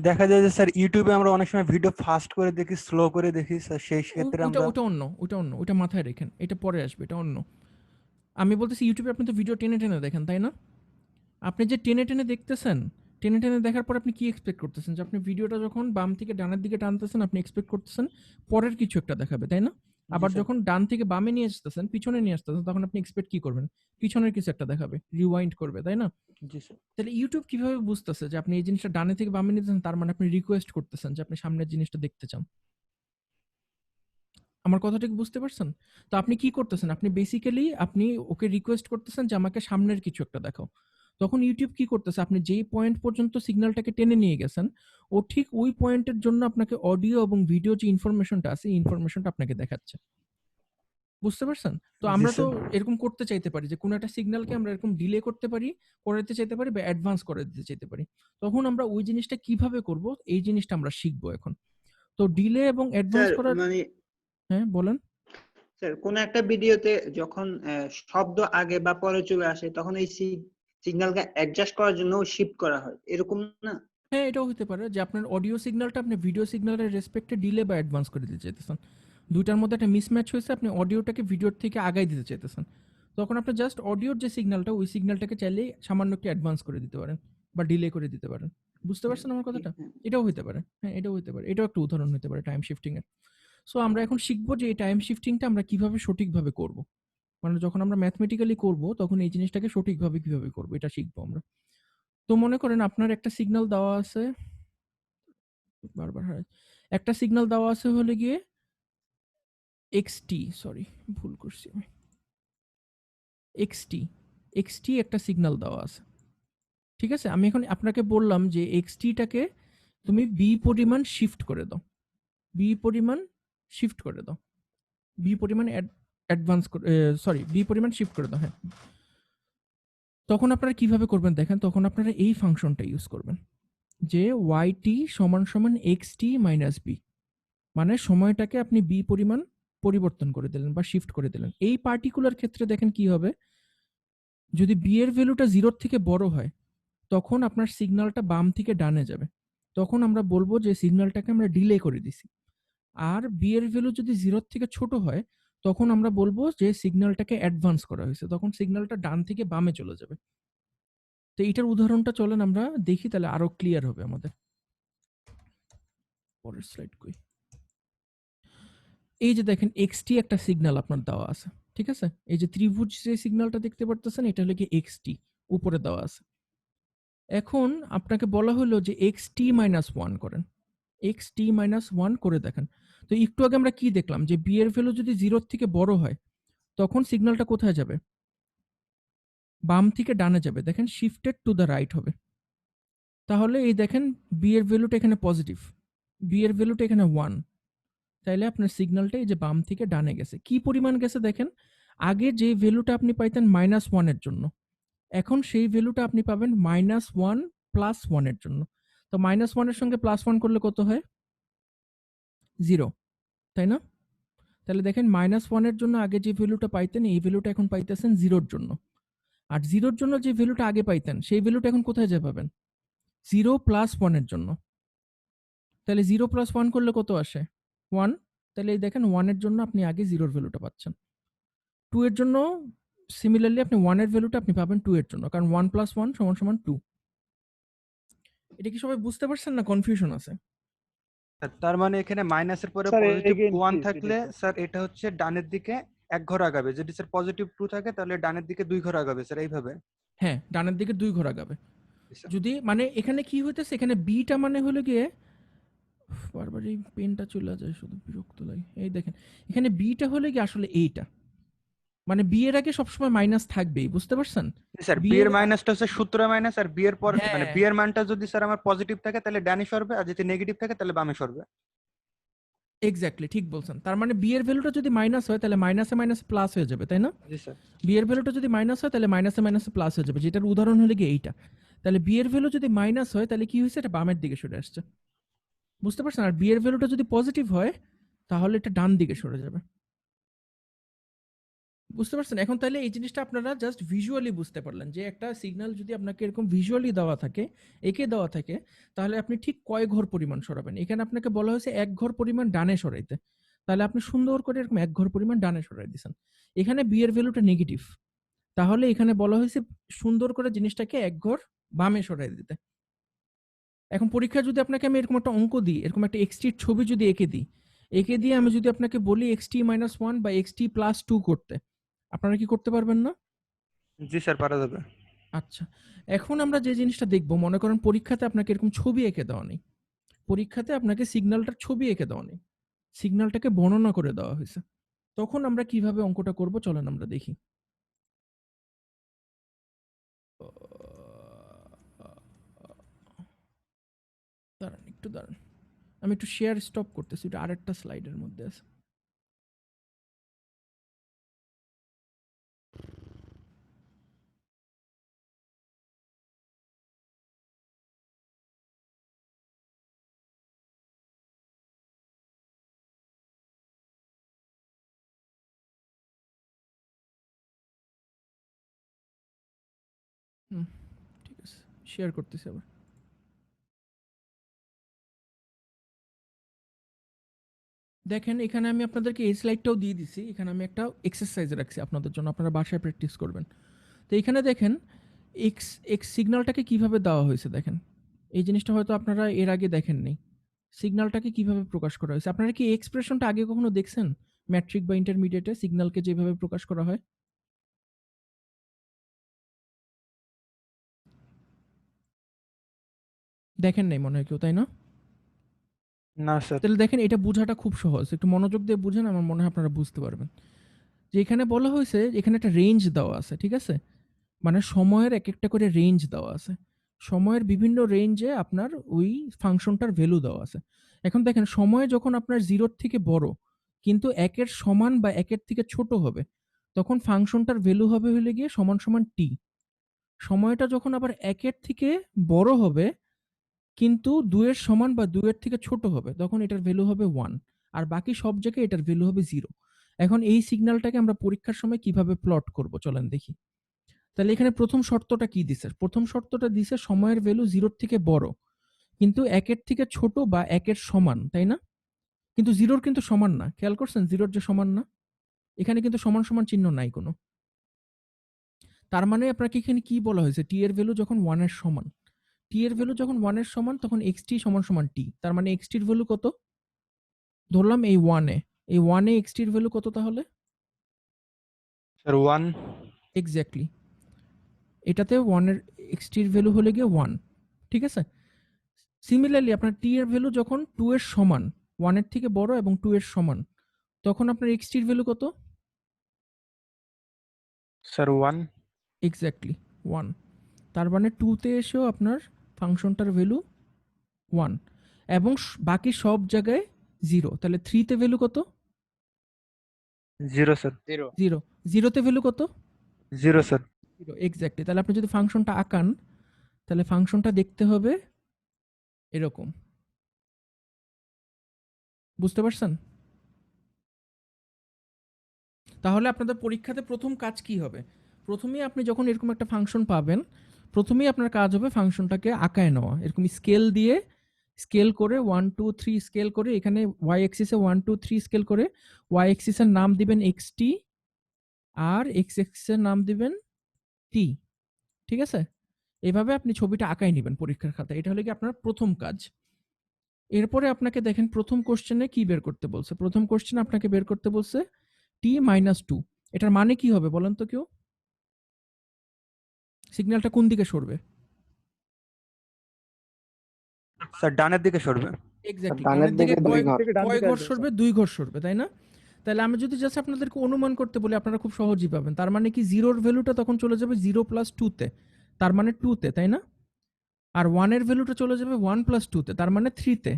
দেখা যায় যে স্যার ইউটিউবে আমরা অনেক সময় ভিডিও ফাস্ট করে দেখি, স্লো করে দেখি স্যার, সেই ক্ষেত্রে ওটা আমরা ওটা অন্য, ওটা মাথায় রেখেন, এটা পরে আসবে, এটা অন্য। আমি বলতেছি ইউটিউবে আপনি তো ভিডিও টেনে টেনে দেখেন, তাই না? আপনি যে টেনে টেনে দেখতেছেন, টেনে টেনে দেখার পর আপনি কি এক্সপেক্ট করতেছেন? যে আপনি ভিডিওটা যখন বাম থেকে ডানের দিকে টানতেছেন, আপনি এক্সপেক্ট করতেছেন পরের কিছু একটা দেখাবে, তাই না? আবার স্যার। যখন ডান থেকে বামে নিয়ে আসতেছেন, পিছনে নিয়ে আসতেছেন, তখন আপনি এক্সপেক্ট কি করবেন? পিছনের কিছু একটা দেখাবে, রিওয়াইন্ড করবে, তাই না? জি স্যার। তাহলে ইউটিউব কিভাবে বুঝতেছে যে আপনি এই জিনিসটা ডানে থেকে বামে নিতেছেন, তার মানে আপনি রিকোয়েস্ট করতেছেন যে আপনি সামনের জিনিসটা দেখতে চান। আমার কথাটা কি বুঝতে পারছেন? তো আপনি কি করতেছেন? আপনি বেসিক্যালি আপনি ওকে রিকোয়েস্ট করতেছেন যে আমাকে সামনের কিছু একটা দেখাও। তখন ইউটিউব কি করতেছে? আপনি যেই পয়েন্ট পর্যন্ত সিগন্যালটাকে টেনে নিয়ে গেছেন, ও ঠিক ওই পয়েন্টের জন্য আপনাকে অডিও এবং ভিডিও যে ইনফরমেশনটা আছে, এই ইনফরমেশনটা আপনাকে দেখাচ্ছে। বুঝতে পারছেন? তো জি আমরা তো স্যার। এরকম করতে চাইতে পারি যে কোনো একটা সিগন্যালকে আমরা এরকম ডিলে করতে পারি, করাতে চাইতে পারি বা অ্যাডভান্স করে দিতে চাইতে পারি। তখন আমরা ওই জিনিসটা কিভাবে করব, এই জিনিসটা আমরা শিখবো এখন। তো ডিলে এবং অ্যাডভান্স স্যার করার মানে হ্যাঁ, বলেন। স্যার কোন একটা ভিডিওতে যখন শব্দ আগে বা পরে চলে আসে তখন এই সিগন্যালকে অ্যাডজাস্ট করার জন্য শিফট করা হয়, এরকম না? হ্যাঁ, এটাও হতে পারে যে আপনার অডিও সিগন্যালটা আপনি ভিডিও সিগন্যালের রেসপেক্টে ডিলে বা অ্যাডভান্স করে দিতে চাইতেছেন। দুইটার মধ্যে একটা মিসম্যাচ হয়েছে, আপনি অডিওটাকে ভিডিওর থেকে আগায় দিতে চাইতেছেন। তখন আপনি জাস্ট অডিওর যে সিগন্যালটা, ওই সিগন্যালটাকে চাইলে সামান্য একটু অ্যাডভান্স করে দিতে পারেন বা ডিলে করে দিতে পারেন। বুঝতে পারছেন আমার কথাটা? এটাও হতে পারে। হ্যাঁ, এটাও হতে পারে। এটাও একটা উদাহরণ হতে পারে টাইম শিফটিং এর। সো আমরা এখন শিখবো যে এই টাইম শিফটিংটা আমরা কিভাবে সঠিকভাবে করব। মানে যখন আমরা ম্যাথমেটিক্যালি করব তখন এই জিনিসটাকে সঠিকভাবে কিভাবে করব এটা শিখবো আমরা। তো মনে করেন আপনার একটা সিগন্যাল দেওয়া আছে, বারবার হয়। একটা সিগন্যাল দেওয়া আছে হলে গিয়ে সরি ভুল করছি আমি। এক্সটি একটা সিগন্যাল দেওয়া আছে। ঠিক আছে? আমি এখন আপনাকে বললাম যে টাকে তুমি বি পরিমাণ শিফট করে দাও। বি পরিমাণ শিফট করে দাও। বি পরিমাণ অ্যাডভান্স করে বি পরিমাণ শিফট করে দাও। হ্যাঁ। তখন আপনারা কিভাবে করবেন দেখেন, তখন আপনারা এই ফাংশনটা ইউজ করবেন যে yt = xt - b, মানে সময়টাকে আপনি বি পরিমাণ পরিবর্তন করে দিলেন বা শিফট করে দিলেন। এই পার্টিকুলার ক্ষেত্রে দেখেন কি হবে, যদি বি এর ভ্যালুটা 0 এর থেকে বড় হয় তখন আপনার সিগন্যালটা বাম থেকে ডানে যাবে। তখন আমরা বলবো যে সিগন্যালটাকে আমরা ডিলে করে দিছি। আর বি এর ভ্যালু যদি 0 এর থেকে ছোট হয় তখন আমরা বলবো যে সিগন্যালটাকে অ্যাডভান্স করা হয়েছে। তখন সিগন্যালটা ডান থেকে বামে চলে যাবে। তো এটার উদাহরণটা চলেন আমরা দেখি, তাহলে আরো ক্লিয়ার হবে আমাদের। পরের স্লাইড কই? এই যে দেখেন xt একটা সিগন্যাল আপনার দেওয়া আছে। ঠিক আছে? এই যে ত্রিভুজ যে সিগন্যালটা দেখতে পারতেছেন এটা হলো কি xt উপরে দেওয়া আছে। এখন আপনাকে বলা হলো যে xt - 1 করেন। xt - 1 করে দেখেন। তো একটু আগে আমরা কি দেখলাম যে b এর ভ্যালু যদি 0 এর থেকে বড় হয় তখন সিগন্যালটা কোথায় যাবে? বাম থেকে ডানে যাবে। দেখেন শিফটেড টু দ্য রাইট হবে। তাহলে এই দেখেন b এর ভ্যালুটা এখানে পজিটিভ। b এর ভ্যালুটা এখানে 1। তাইলে আপনার সিগন্যালটা এই যে বাম থেকে ডানে গেছে। কি পরিমাণ গেছে দেখেন, আগে যে ভ্যালুটা আপনি পাইতেন -1 এর জন্য, এখন সেই ভ্যালুটা আপনি পাবেন -1 + 1 এর জন্য। তো -1 এর সঙ্গে +1 করলে কত হয়? 0, তাই না? তাহলে দেখেন -1 এর জন্য আগে যে ভ্যালুটা পাইতেন এই ভ্যালুটা এখন পাইতেছেন 0 এর জন্য। আর 0 এর জন্য যে ভ্যালুটা আগে পাইতেন সেই ভ্যালুটা এখন কোথায় যেয়ে পাবেন? 0 + 1 এর জন্য। তাহলে 0 + 1 করলে কত আসে? 1। তাহলে এই দেখেন 1 এর জন্য আপনি আগে 0 এর ভ্যালুটা পাচ্ছেন। 2 এর জন্য সিমিলারলি আপনি 1 এর ভ্যালুটা আপনি পাবেন 2 এর জন্য। কারণ 1 + 1 = 2। এটা কি সবাই বুঝতে পারছেন না কনফিউশন আছে? তার মানে এখানে মাইনাসের পরে স্যার পজিটিভ এগেইন 1 প্লিজ থাকলে স্যার এটা হচ্ছে ডানের দিকে 1 ঘর আগাবে। যদি স্যার পজিটিভ 2 থাকে তাহলে ডানের দিকে 2 ঘর আগাবে স্যার, এইভাবে? হ্যাঁ, ডানের দিকে 2 ঘর আগাবে। স্যার। যদি মানে এখানে কি হইতেছে, এখানে বিটা মানে হলো গিয়ে বারবার এই পেনটা চলে যায়, শুধু বিরক্ত লাগে। এই দেখেন এখানে বিটা হলে কি আসলে এইটা, মানে বি এর আগে সবসময় মাইনাস থাকবেই। বুঝতে পারছেন? স্যার বি বি এর এর মাইনাসটা হচ্ছে সূত্র মাইনাস, আর বি এর পর মানে হ্যাঁ বি এর মানটা যদি স্যার আমার পজিটিভ থাকে তাহলে ডানে সরবে, আর যদি নেগেটিভ থাকে তাহলে বামে সরবে। এক্স্যাক্টলি ঠিক বলছেন। তার মানে বি এর ভ্যালুটা যদি মাইনাস হয় তাহলে মাইনাসে মাইনাসে প্লাস হয়ে যাবে, তাই না? জি স্যার। বি এর ভ্যালুটা যদি মাইনাস হয় তাহলে মাইনাসে মাইনাসে প্লাস হয়ে যাবে, যেটার উদাহরণ হলো গিয়ে এইটা। তাহলে বি এর ভ্যালু যদি মাইনাস হয় তাহলে কি হয়েছে, এটা বামের দিকে সরে আসছে। বুঝতে পারছেন? আর বি এর ভ্যালুটা যদি পজিটিভ হয় তাহলে এটা ডান দিকে সরে যাবে। বুঝতে পারছেন? এখন তাহলে এই জিনিসটা আপনারা জাস্ট ভিজুয়ালি বুঝতে পারলেন যে একটা সিগন্যাল যদি আপনাকে এরকম ভিজুয়ালি দেওয়া থাকে, এঁকে দেওয়া থাকে, তাহলে আপনি ঠিক কয় ঘর পরিমাণ সরাবেন। এখানে আপনাকে বলা হয়েছে 1 ঘর পরিমাণ ডানে সরাইতে। তাহলে আপনি সুন্দর করে এরকম 1 ঘর পরিমাণ ডানে সরাই দিছেন। এখানে বি এর ভ্যালুটা নেগেটিভ। তাহলে এখানে বলা হয়েছে সুন্দর করে জিনিসটাকে 1 ঘর বামে সরাই দিতে। এখন পরীক্ষায় যদি আপনাকে আমি এরকম একটা অঙ্ক দিই, এরকম একটা xt-র ছবি যদি এঁকে দিই, এঁকে দিয়ে আমি যদি আপনাকে বলি xt - 1 বা xt + 2 করতে, আপনারা কি করতে পারবেন না? জি স্যার, পারা যাবে। আচ্ছা, এখন আমরা যে জিনিসটা দেখব, মনে করেন পরীক্ষাতে আপনাকে এরকম ছবি এঁকে দেওয়া নেই। পরীক্ষাতে আপনাকে সিগন্যালটার ছবি এঁকে দেওয়া নেই। সিগন্যালটাকে বর্ণনা করে দেওয়া হয়েছে। তখন আমরা কিভাবে অঙ্কটা করব চলেন আমরা দেখি। দাঁড়ান একটু দাঁড়ান, আমি একটু শেয়ার স্টপ করতেছি, এটা আরেকটা স্লাইডের মধ্যে আছে। ঠিক আছে, শেয়ার করতেছি আবার। দেখেন এখানে আমি আপনাদেরকে এই স্লাইডটাও দিয়ে দিছি, এখানে আমি একটা এক্সারসাইজ রাখছি আপনাদের জন্য, আপনারা বাসায় প্র্যাকটিস করবেন। তো এখানে দেখেন এক্স এক্স সিগন্যালটাকে কিভাবে দেওয়া হয়েছে দেখেন, এই জিনিসটা হয়তো আপনারা এর আগে দেখেননি। সিগন্যালটাকে কিভাবে প্রকাশ করা হয়েছে, আপনারা কি এক্সপ্রেশনটা আগে কখনো দেখছেন? ম্যাট্রিক বা ইন্টারমিডিয়েটে সিগন্যালকে যেভাবে প্রকাশ করা হয়? দেখেন নাই মনে হয় কেউ, তাই না? না স্যার। তাহলে দেখেন এটা বোঝাটা খুব সহজ, একটু মনোযোগ দিয়ে বুঝেন, আমার মনে হয় আপনারা বুঝতে পারবেন। যে এখানে বলা হয়েছে এখানে একটা রেঞ্জ দেওয়া আছে, ঠিক আছে? মানে সময়ের এক একটা করে রেঞ্জ দেওয়া আছে, সময়ের বিভিন্ন রেঞ্জে আপনার ওই ফাংশনটার ভ্যালু দেওয়া আছে। এখন দেখেন সময় যখন আপনার 0 থেকে বড় কিন্তু 1 এর সমান বা 1 এর থেকে ছোট হবে, তখন ফাংশনটার ভ্যালু হবে হলে গিয়ে সমান সমান t। সময়টা যখন আবার 1 এর থেকে বড় হবে কিন্তু 2 এর সমান বা 2 এর থেকে ছোট হবে, তখন এটার ভ্যালু হবে 1, আর বাকি সব জায়গায় এটার ভ্যালু হবে 0। এখন এই সিগন্যালটাকে আমরা পরীক্ষার সময় কিভাবে প্লট করব চলেন দেখি। তাহলে এখানে প্রথম শর্তটা কি দিছে? প্রথম শর্তটা দিছে সময়ের ভ্যালু 0 এর থেকে বড় কিন্তু 1 এর থেকে ছোট বা 1 এর সমান, তাই না? কিন্তু 0 কিন্তু সমান না, খেয়াল করছেন 0 যে সমান না, এখানে কিন্তু সমান সমান চিহ্ন নাই কোনো। তার মানে আপনাকে এখানে কি বলা হয়েছে, টি এর ভ্যালু যখন 1 এর সমান, টি এর ভ্যালু যখন 1 এর সমান তখন xt সমান সমান t। তার মানে xt এর ভ্যালু কত? ধরলাম এই 1 এ, এই 1 এ xt এর ভ্যালু কত তাহলে? স্যার 1। এক্স্যাক্টলি, এটাতে 1 এর xt এর ভ্যালু হলে গিয়ে 1, ঠিক আছে? সিমিলারলি আপনার t এর ভ্যালু যখন 2 এর সমান, 1 এর থেকে বড় এবং 2 এর সমান, তখন আপনার xt এর ভ্যালু কত? স্যার 1। এক্স্যাক্টলি 1। তার মানে 2 তে এসেও আপনার ফাংশনটার ভ্যালু 1 এবং বাকি সব জায়গায় 0। তাহলে 3 তে ভ্যালু কত? 0 স্যার। 0। 0 তে ভ্যালু কত? 0 স্যার। 0 এক্স্যাক্টলি। তাহলে আপনি যদি ফাংশনটা আঁকান তাহলে ফাংশনটা দেখতে হবে এরকম। বুঝতে পারছেন? তাহলে আপনাদের পরীক্ষাতে প্রথম কাজ কি হবে? প্রথমেই আপনি যখন এরকম একটা ফাংশন পাবেন, প্রথমেই আপনার কাজ হবে ফাংশনটাকে আঁকায় নেওয়া, এরকম স্কেল দিয়ে স্কেল করে 1 2 3 স্কেল করে, এখানে y অ্যাক্সিসে 1 2 3 স্কেল করে y অ্যাক্সিসের নাম দিবেন xt আর x অ্যাক্সিসের নাম দিবেন t, ঠিক আছে? এভাবে আপনি ছবিটা আঁকায় নেবেন পরীক্ষার খাতায়, এটা হলো কি আপনার প্রথম কাজ। এরপরে আপনাকে দেখেন প্রথম কোশ্চেনে কি বের করতে বলছে। প্রথম কোশ্চেনে আপনাকে বের করতে বলছে t - 2। এটার মানে কি হবে বলেন তো কেউ? সিগন্যালটা কোন দিকে সরবে? স্যার ডানের দিকে সরবে। এক্স্যাক্টলি, ডানের ডানের দিকে দিকে 2 ঘর। কয় ঘর সরবে? 2 ঘর সরবে, তাই না? তাহলে আমি যদি জাস্ট আপনাদেরকে অনুমান করতে বলি আপনারা খুব সহজেই পাবেন। তার মানে কি 0 এর ভ্যালুটা তখন চলে যাবে 0 + 2 তে, তার মানে 2 তে, তাই না? আর 1 এর ভ্যালুটা চলে যাবে 1 + 2 তে, তার মানে 3 তে।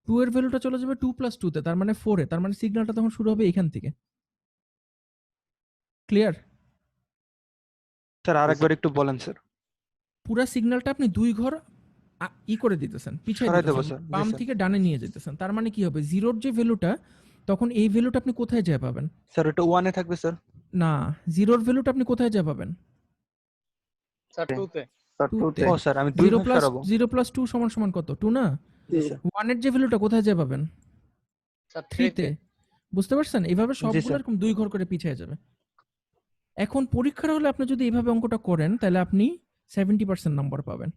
2 এর ভ্যালুটা চলে যাবে 2 + 2 তে, তার মানে 4 এ। তার মানে সিগন্যালটা তখন শুরু হবে এখান থেকে। ক্লিয়ার? স্যার আরেকবার একটু বলেন স্যার। পুরা সিগন্যালটা আপনি 2 ঘর করে দিতেছেন, পিছিয়ে সরাই দেবো দিতেছেন, স্যার। জি বাম স্যার। থেকে ডানে নিয়ে যেতেছেন। তার মানে কি হবে, 0 এর যে ভ্যালুটা তখন এই ভ্যালুটা আপনি কোথায় যেয়ে পাবেন? স্যার এটা 1 এ থাকবে স্যার। না, 0 এর ভ্যালুটা আপনি কোথায় যেয়ে পাবেন? স্যার 2 তে। স্যার 2 2 তে। তে। ও স্যার আমি 2 0 ভাগ সরাবো। + 2 = কত? 2 না? জি স্যার। 1 এর যে ভ্যালুটা কোথায় যেয়ে পাবেন? স্যার 3 3 তে। তে। বুঝতে পারছেন? এভাবে জি সবগুলো স্যার। এরকম 2 ঘর করে পিছিয়ে যাবে। এখন পরীক্ষার হলে আপনি যদি এভাবে অঙ্কটা করেন তাহলে আপনি 70% নাম্বার পাবেন।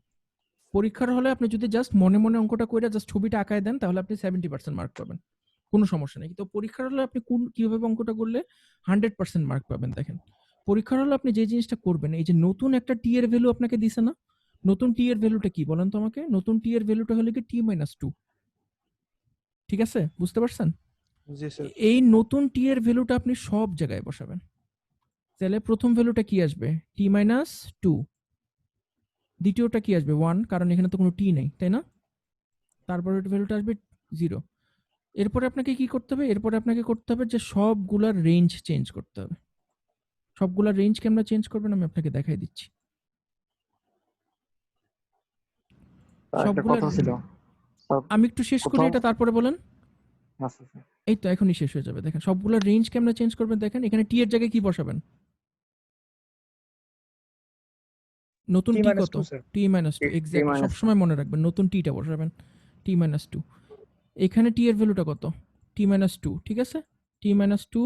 পরীক্ষার হলে আপনি যদি জাস্ট মনে মনে অঙ্কটা কইরা জাস্ট ছবিটা আঁকায় দেন তাহলে আপনি 70% মার্ক পাবেন। কোনো সমস্যা নেই। তো পরীক্ষার হলে আপনি কিভাবে অঙ্কটা করলে 100% মার্ক পাবেন দেখেন। পরীক্ষার হলে আপনি যে জিনিসটা করবেন, এই যে নতুন একটা টি এর ভ্যালু আপনাকে দিছে না? নতুন টি এর ভ্যালুটা কি বলেন তো আমাকে? নতুন টি এর ভ্যালুটা হলো কি t - 2। ঠিক আছে? বুঝতে পারছেন? জি স্যার। এই নতুন টি এর ভ্যালুটা আপনি সব জায়গায় বসাবেন। তাহলে প্রথম ভ্যালুটা কি আসবে? টি মাইনাস 2। দ্বিতীয়টা কি আসবে? 1, কারণ এখানে তো কোনো টি নেই, তাই না? তারপরে ভ্যালুটা আসবে 0। এরপরে আপনাকে কি করতে হবে? এরপরে আপনাকে করতে হবে যে সবগুলার রেঞ্জ চেঞ্জ করতে হবে। সবগুলার রেঞ্জ কেমনে চেঞ্জ করবেন আমি আপনাকে দেখাই দিচ্ছি। স্যার একটা সবগুলার কথা ছিল স্যার। আমি একটু শেষ করি কোথাও এটা, তারপরে বলেন। আচ্ছা স্যার। এই তো এখনই শেষ হয়ে যাবে। দেখেন সবগুলোর রেঞ্জ কেমনে চেঞ্জ করবেন দেখেন। এখানে টি এর জায়গায় কি বসাবেন? নতুন টি টি মাইনাস কত? 2 স্যার। টি মাইনাস 2, টি এক্স্যাক্টলি। মাইনাস সবসময় মনে রাখবেন নতুন টিটা বসাবেন, টি মাইনাস 2। এখানে টি এর ভ্যালুটা কত? টি মাইনাস 2, ঠিক আছে? টি মাইনাস 2,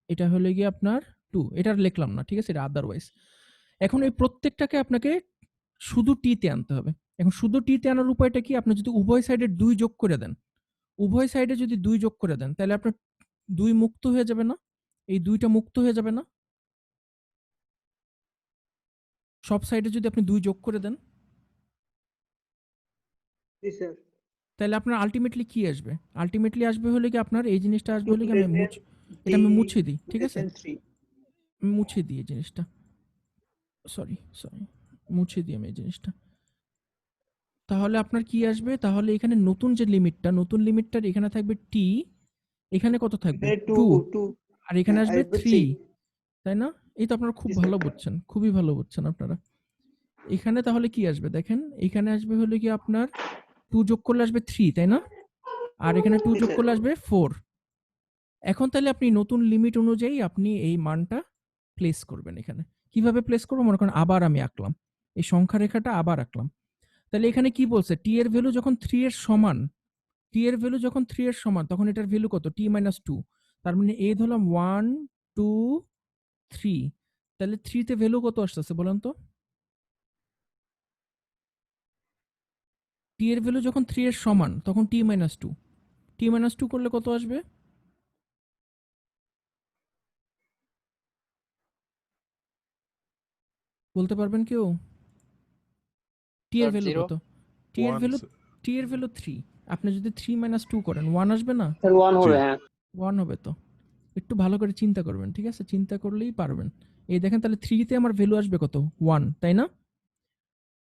এটা হলো গিয়ে আপনার 2। এটা আর লিখলাম না, ঠিক আছে? এটা আদারওয়াইজ। এখন এই প্রত্যেকটাকে আপনাকে শুধু টি তে আনতে হবে। এখন শুধু টি তে আনার উপায়টা কি? আপনি যদি উভয় সাইডে 2 যোগ করে দেন, উভয় সাইডে যদি 2 যোগ করে দেন, তাহলে আপনার 2 মুক্ত হয়ে যাবে না? এই 2টা মুক্ত হয়ে যাবে না? সব সাইডে যদি আপনি 2 যোগ করে দেন, জি স্যার। তাহলে আপনার আলটিমেটলি কি আসবে? আলটিমেটলি আসবে হলে কি আপনার এই জিনিসটা আসবে 2 হলে কি less আমি than এটা আমি 3 মুছে দিই, ঠিক less আছে? than 3 আমি মুছে দিই এই জিনিসটা। সরি, মুছে দিই আমি এই জিনিসটা। তাহলে আপনার কি আসবে? তাহলে এখানে নতুন যে লিমিটটা, নতুন লিমিটটার এখানে থাকবে টি, এখানে কত থাকবে? এখানে 2, 2 আর এখানে আর আসবে 3, 3 তাই না? এই তো আপনারা খুব জি ভালো স্যার। বুঝছেন, খুবই ভালো বুঝছেন আপনারা। এখানে তাহলে কি আসবে দেখেন, এখানে আসবে হলো কি আপনার 2 যোগ করলে আসবে 3, তাই না? আর এখানে 2 জি যোগ স্যার। করলে আসবে 4। এখন তাহলে আপনি নতুন লিমিট অনুযায়ী আপনি এই মানটা প্লেস করবেন এখানে। কিভাবে প্লেস করব? মনে করেন আবার আমি আঁকলাম। এই সংখ্যা রেখাটা আবার আঁকলাম। তাহলে এখানে কি বলছে? টি এর ভ্যালু যখন 3 এর সমান, টি এর ভ্যালু যখন 3 এর সমান, তখন এটার ভ্যালু কত? টি মাইনাস 2। তার মানে এই ধরলাম 1, 2, 3। তাহলে 3 তে ভ্যালু কত আসতেছে বলেন তো? টি এর ভ্যালু যখন 3 এর সমান, তখন টি মাইনাস 2। টি মাইনাস 2 করলে কত আসবে? বলতে পারবেন কেউ? টি এর স্যার ভ্যালু 0 কত? টি এর ভ্যালু 3। আপনি যদি 3 মাইনাস 2 করেন 1 আসবে না? স্যার 1 হবে, হ্যাঁ। 1 হবে তো। একটু ভালো করে চিন্তা করবেন, ঠিক আছে? চিন্তা করলেই পারবেন। এই দেখেন তাহলে 3 তে আমার ভ্যালু আসবে কত? 1, তাই না?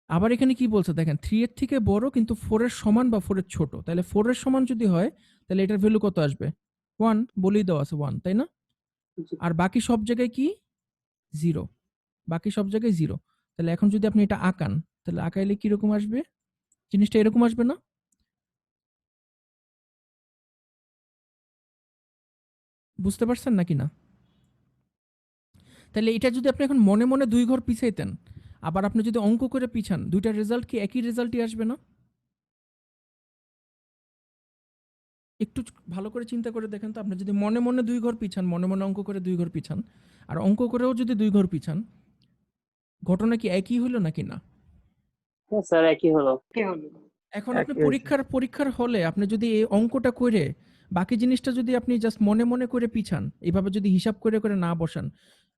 আবার এখানে কি বলছে দেখেন, 3 এর থেকে বড় কিন্তু 4 এর সমান বা 4 এর ছোট। তাহলে 4 এর সমান যদি হয়, তাহলে এটার ভ্যালু কত আসবে? 1, বলেই দেওয়া আছে 1, তাই না? জি। আর বাকি সব জায়গায় কি? 0। বাকি সব জায়গায় 0। তাহলে এখন যদি আপনি এটা আঁকান, তাহলে আঁকাইলে কিরকম আসবে? জিনিসটা এরকম আসবে না? বুঝতে পারছেন নাকি না? তাহলে এটা যদি আপনি এখন মনে মনে 2 ঘর পিছাইতেন, আবার আপনি যদি অঙ্ক করে পিছান, দুইটার রেজাল্ট কি একই রেজাল্টই আসবে না? একটু ভালো করে চিন্তা করে দেখেন তো, আপনি যদি মনে মনে 2 ঘর পিছান, মনে মনে অঙ্ক করে 2 ঘর পিছান, আর অঙ্ক করেও যদি 2 ঘর পিছান, ঘটনা কি একই হলো নাকি না? হ্যাঁ স্যার, একই হলো। কি হলো? এখন আপনি একই হয়েছে। পরীক্ষার হলে আপনি যদি এই অঙ্কটা করে বাকি জিনিসটা যদি আপনি জাস্ট মনে মনে করে পিছান, এইভাবে যদি হিসাব করে করে না বসান,